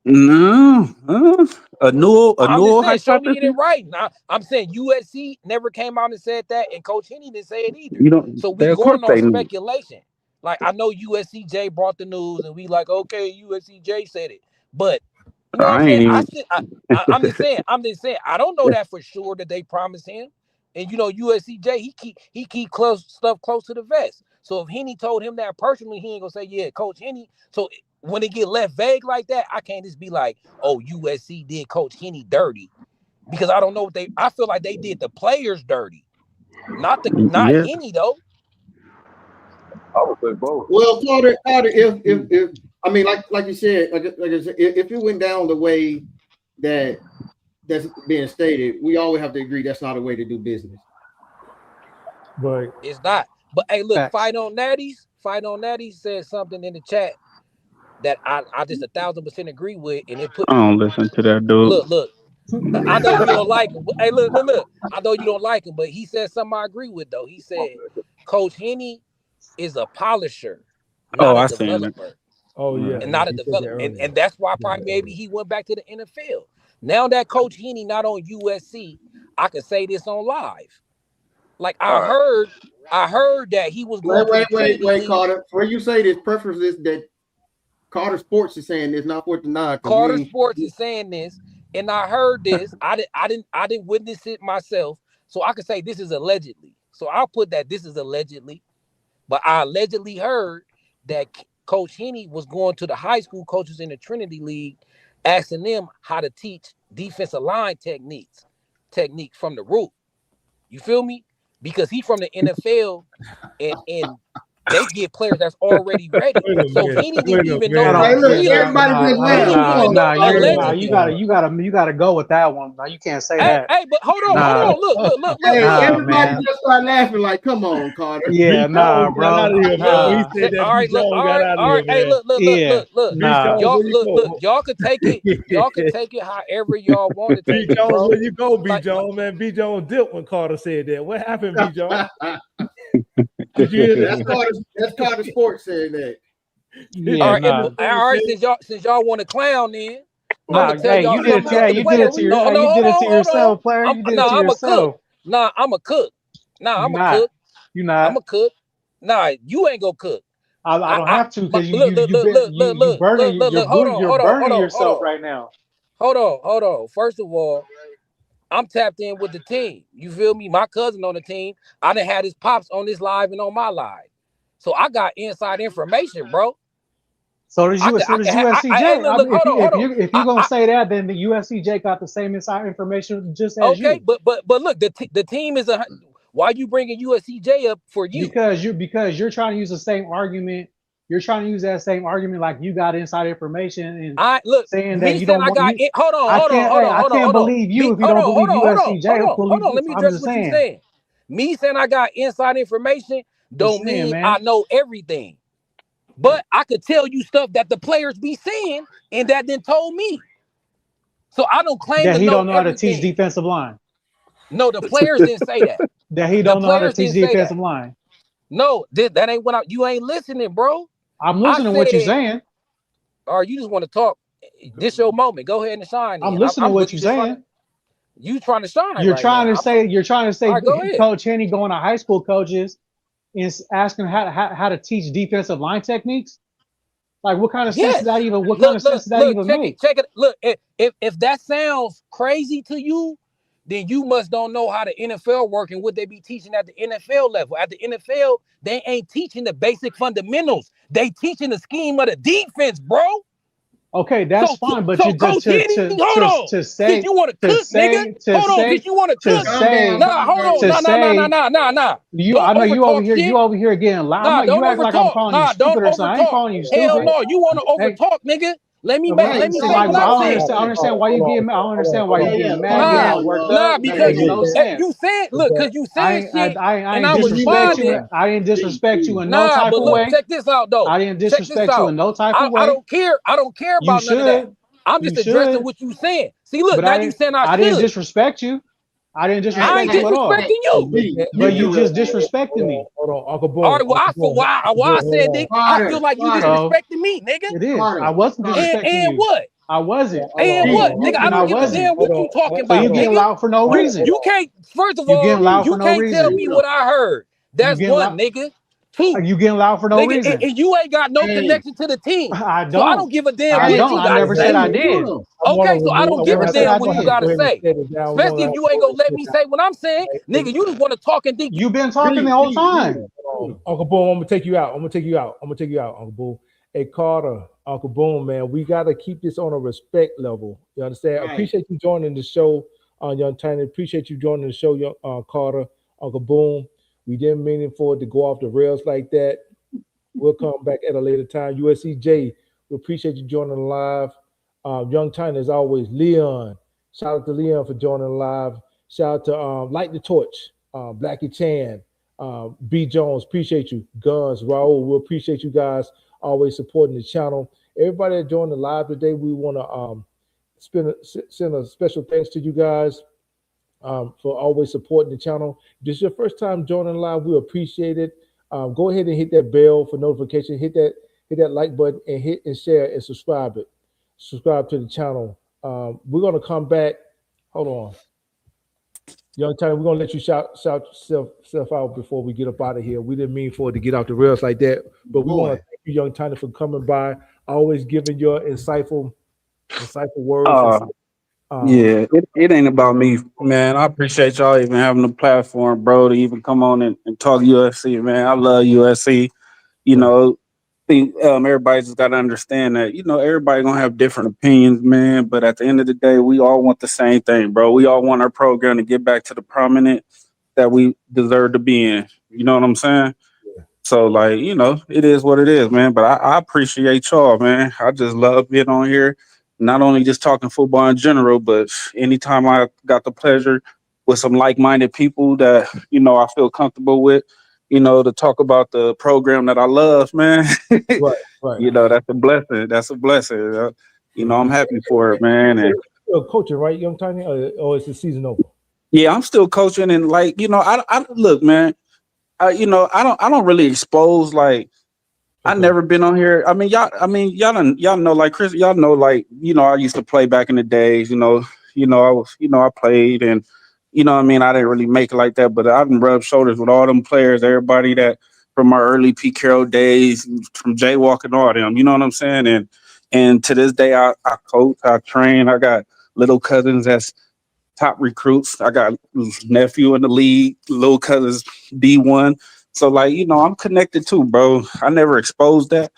No, a I'm just null saying, show me it in hypothesis. writing. I'm saying USC never came out and said that, and Coach Henny didn't say it either. You don't. So we They of course going on they. speculation. Like, I know USCJ brought the news, and we like, okay, USCJ said it, but you know what I'm I saying? ain't even. I'm just saying. I don't know that for sure that they promised him. And USCJ, he keep stuff close to the vest. So if Henny told him that personally, he ain't gonna say, yeah, Coach Henny. So when it get left vague like that, I can't just be like, oh, USC did Coach Henny dirty, because I don't know what I feel like they did the players dirty, not Yeah, Henny though. I would say both. Well, Carter, if I mean, like you said, like I said, if it went down the way that's being stated, we always have to agree that's not a way to do business. But It's not. But hey, look, Facts. Fight on Natty said something in the chat that I just 1,000% agree with, and it put I don't listen to that dude. look. I know you don't like him. But, hey, look. I know you don't like him, but he said something I agree with though. He said Coach Henny is a polisher, Oh, not a I seen it. developer. oh yeah, And not a he said that development. earlier. And that's why He said probably that maybe earlier. he went back to the NFL. Now that Coach Henny not on USC, I can say this on live. Like I heard that he was going to the Trinity League. Carter. Before you say this, preference is that Carter Sports is saying this, not 49. Carter Sports is saying this, and I heard this. I didn't witness it myself, so I can say this is allegedly. So I'll put that this is allegedly, but I allegedly heard that Coach Henny was going to the high school coaches in the Trinity League, asking them how to teach defensive line technique from the root. You feel me? Because he from the NFL, and they get players that's already ready. So he didn't even know Hold the on. look, field. everybody just He laughed. didn't even know allegedly. You gotta go with that one. Now you can't say Hey, that. but hold on. Look. Hey, Nah, everybody man. just started laughing like, come on, Carter. Yeah, nah, Jones got out bro. of here, bro. When he Nah. said that, All right, B. Jones got out of all here, right. Hey, man. Yeah. look. B. Nah. Jones, Y'all, where you go? y'all can take it. Y'all can take it however y'all want to B. take it, Jones, bro. where you go, B. Like- Jones, man? B. Jones dipped when Carter said that. What happened, B. Jones? Did you hear that? That's Carter Sports saying that. Yeah, all right, nah. all right. Since y'all want to clown, then I'm Nah, gonna tell hey, y'all you did it something to else. The you did player. it to your No, you did it to hold on. yourself, player. You did it to I'm a yourself. cook. Nah, I'm a cook. Nah, You I'm a not. cook. You not. I'm a cook. Nah, you ain't gonna cook. I don't have to because you Look. burning you're burning yourself Hold on. right now. Hold on. First of all, I'm tapped in with the team. You feel me? My cousin on the team. I done had his pops on this live and on my live. So I got inside information, bro. So does USCJ. Hey, look, hold on. If you're gonna say that, then the USCJ got the same inside information just as Okay, you. but look, the team is a. Why you bringing USCJ up for you? Because you're trying to use the same argument. You're trying to use that same argument like you got inside information and I look saying me that you saying don't I want. got it. Hold on. I can't believe you if you don't believe USCJ. Hold on. Let me address what you're saying. Me saying I got inside information don't mean man. I know everything. But I could tell you stuff that the players be saying and that then told me. So I don't claim that to he know don't know how to everything. teach defensive line. No, the players didn't say that. That he don't know how to teach defensive line. No, that ain't what you ain't listening, bro. I'm listening to what you're saying. Or you just want to talk. This your moment. Go ahead and shine. I'm listening to what you're saying. You trying to shine. You're trying to say right, go ahead. Coach Henny going to high school coaches and asking how to teach defensive line techniques. Like what kind of sense does that even? What kind of sense does that even make? Check it. Look, if that sounds crazy to you, then you must don't know how the NFL work and what they be teaching at the NFL level. At the NFL, they ain't teaching the basic fundamentals. They teaching the scheme of the defense, bro. Okay, that's fine, but you Coach Henny, to say you want to cook, nigga. Hold on, because you want to cook. Nah, hold on. Nah. I know you over here. You over here getting loud. You act like I'm calling you stupid or something. I ain't calling you stupid. Hell no, you want to overtalk, nigga. Let me say what I'm saying. I understand why you getting. I don't understand why you getting mad. Nah, because you said, look, because you said shit, and I was responding. I didn't disrespect you in no type of way. Check this out, though. I didn't disrespect you in no type of way. I don't care about none of that. I'm just addressing what you saying. See, look, now you saying I should. I didn't disrespect you. I didn't disrespect you at all. I ain't disrespecting you. But you just disrespected me. Hold on, Uncle Boom. All right, why I said, nigga, I feel like you disrespecting me, nigga. It is. I wasn't disrespecting you. And what? I wasn't. And what? Nigga, I don't give a damn what you talking about. So you getting loud for no reason. You can't, first of all, you can't tell me what I heard. That's one, nigga. Two. You getting loud for no reason. And you ain't got no connection to the team. I don't. So I don't give a damn I what don't. you I got never to say. said I did. Okay, so I don't give a damn what you gotta say. Especially Especially if you ain't gonna let me say what I'm saying. Nigga, you just want to talk and think. You've been talking the whole time. Uncle Boom, I'm gonna take you out, Uncle Boom. Hey Carter, Uncle Boom, man, we gotta keep this on a respect level. You understand? Right. Appreciate you joining the show, Young Tiny. Appreciate you joining the show, young Carter, Uncle Boom. We didn't mean for it to go off the rails like that. We'll come back at a later time. USCJ, We appreciate you joining the live. Young China, as always, Leon. Shout out to Leon for joining the live. Shout out to Light the Torch, Blackie Chan, B Jones. Appreciate you. Guns, Raul. We appreciate you guys always supporting the channel. Everybody that joined the live today, we want to send a special thanks to you guys for always supporting the channel. If this is your first time joining live, we appreciate it. Go ahead and hit that bell for notification. Hit that like button and hit and share and subscribe it. Subscribe to the channel. We're gonna come back. Hold on, Young Tiny. We're gonna let you shout yourself out before we get up out of here. We didn't mean for it to get out the rails like that, but we want to thank you, Young Tiny, for coming by, always giving your insightful words. Yeah, it ain't about me, man. I appreciate y'all even having the platform, bro, to even come on and talk UFC, man. I love UFC. You Right. know, think everybody just got to understand that, everybody gonna have different opinions, man. But at the end of the day, we all want the same thing, bro. We all want our program to get back to the prominent that we deserve to be in. You know what I'm saying? So, like, it is what it is, man. But I appreciate y'all, man. I just love being on here, not only just talking football in general, but anytime I got the pleasure with some like-minded people that, I feel comfortable with, to talk about the program that I love, man. Right. That's a blessing. That's a blessing. I'm happy for it, man. And You're coaching, right, Young Tiny? Or is the season over? yeah, I'm still coaching, and like, I look, man. I don't really expose like. I Okay. never been on here. Y'all know, like Chris, y'all know, like, I used to play back in the days, I played, and I didn't really make it like that, but I done rubbed shoulders with all them players, everybody that from my early Pete Carroll days, from jaywalking, all them, you know what I'm saying? And to this day, I coach, I train, I got little cousins that's top recruits. I got nephew in the league, little cousins D1. So, like, I'm connected too, bro. I never exposed that.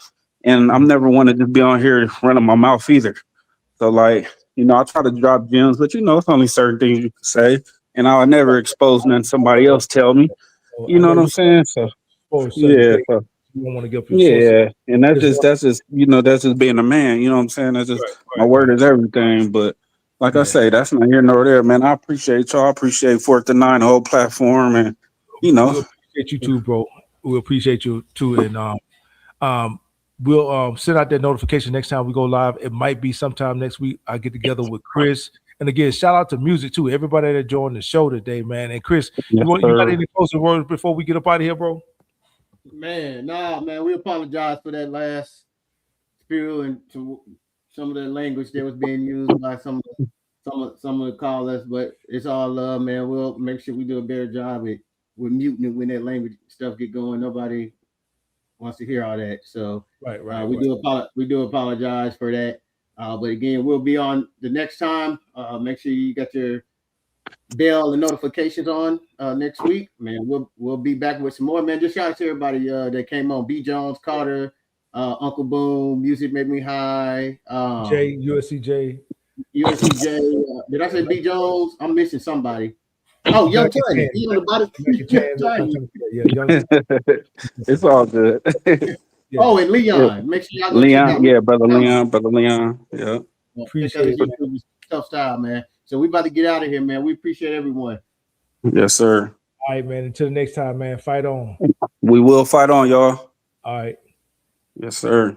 And I'm never wanted to be on here running my mouth either. So, like, I try to drop gems, but it's only certain things you can say. And I'll never expose nothing somebody else tell me. You I know know what I'm you saying? So certain yeah. things. So You don't want to give up your sources. yeah. And that's Just just want- that's just being a man. You know what I'm saying? That's just my word right. is everything. But like I Yeah. say, that's not here nor there, man. I appreciate y'all. I appreciate Fourth and Nine, the whole platform, and We appreciate you too, bro. We appreciate you too, and um, we'll send out that notification next time we go live. It might be sometime next week. I get together with Chris, and again, shout out to music too. Everybody that joined the show today, man. And Chris, yes, you got sir. any closing words before we get up out of here, bro? Man, nah, man, we apologize for that last spiel and to some of the language that was being used by some of the callers, but it's all love, man. We'll make sure we do a better job with muting it when that language stuff get going. Nobody wants to hear all that, so Right. we do apologize for that. But again, we'll be on the next time. Make sure you got your bell and notifications on next week, man. We'll be back with some more, man. Just shout out to everybody that came on: B Jones, Carter, Uncle Boom, Music Made Me High, USCJ. Did I say B Jones? I'm missing somebody. Oh, Young Tiny. He on the bottom. Young. It's all good. Yeah. Oh, and Leon. Make sure y'all go check out Leon, brother Leon. Yeah. check out his Appreciate it. YouTube tough style, man. So we about to get out of here, man. We appreciate everyone. Yes, sir. All right, man. Until the next time, man. Fight on. We will fight on, y'all. All right. Yes, sir.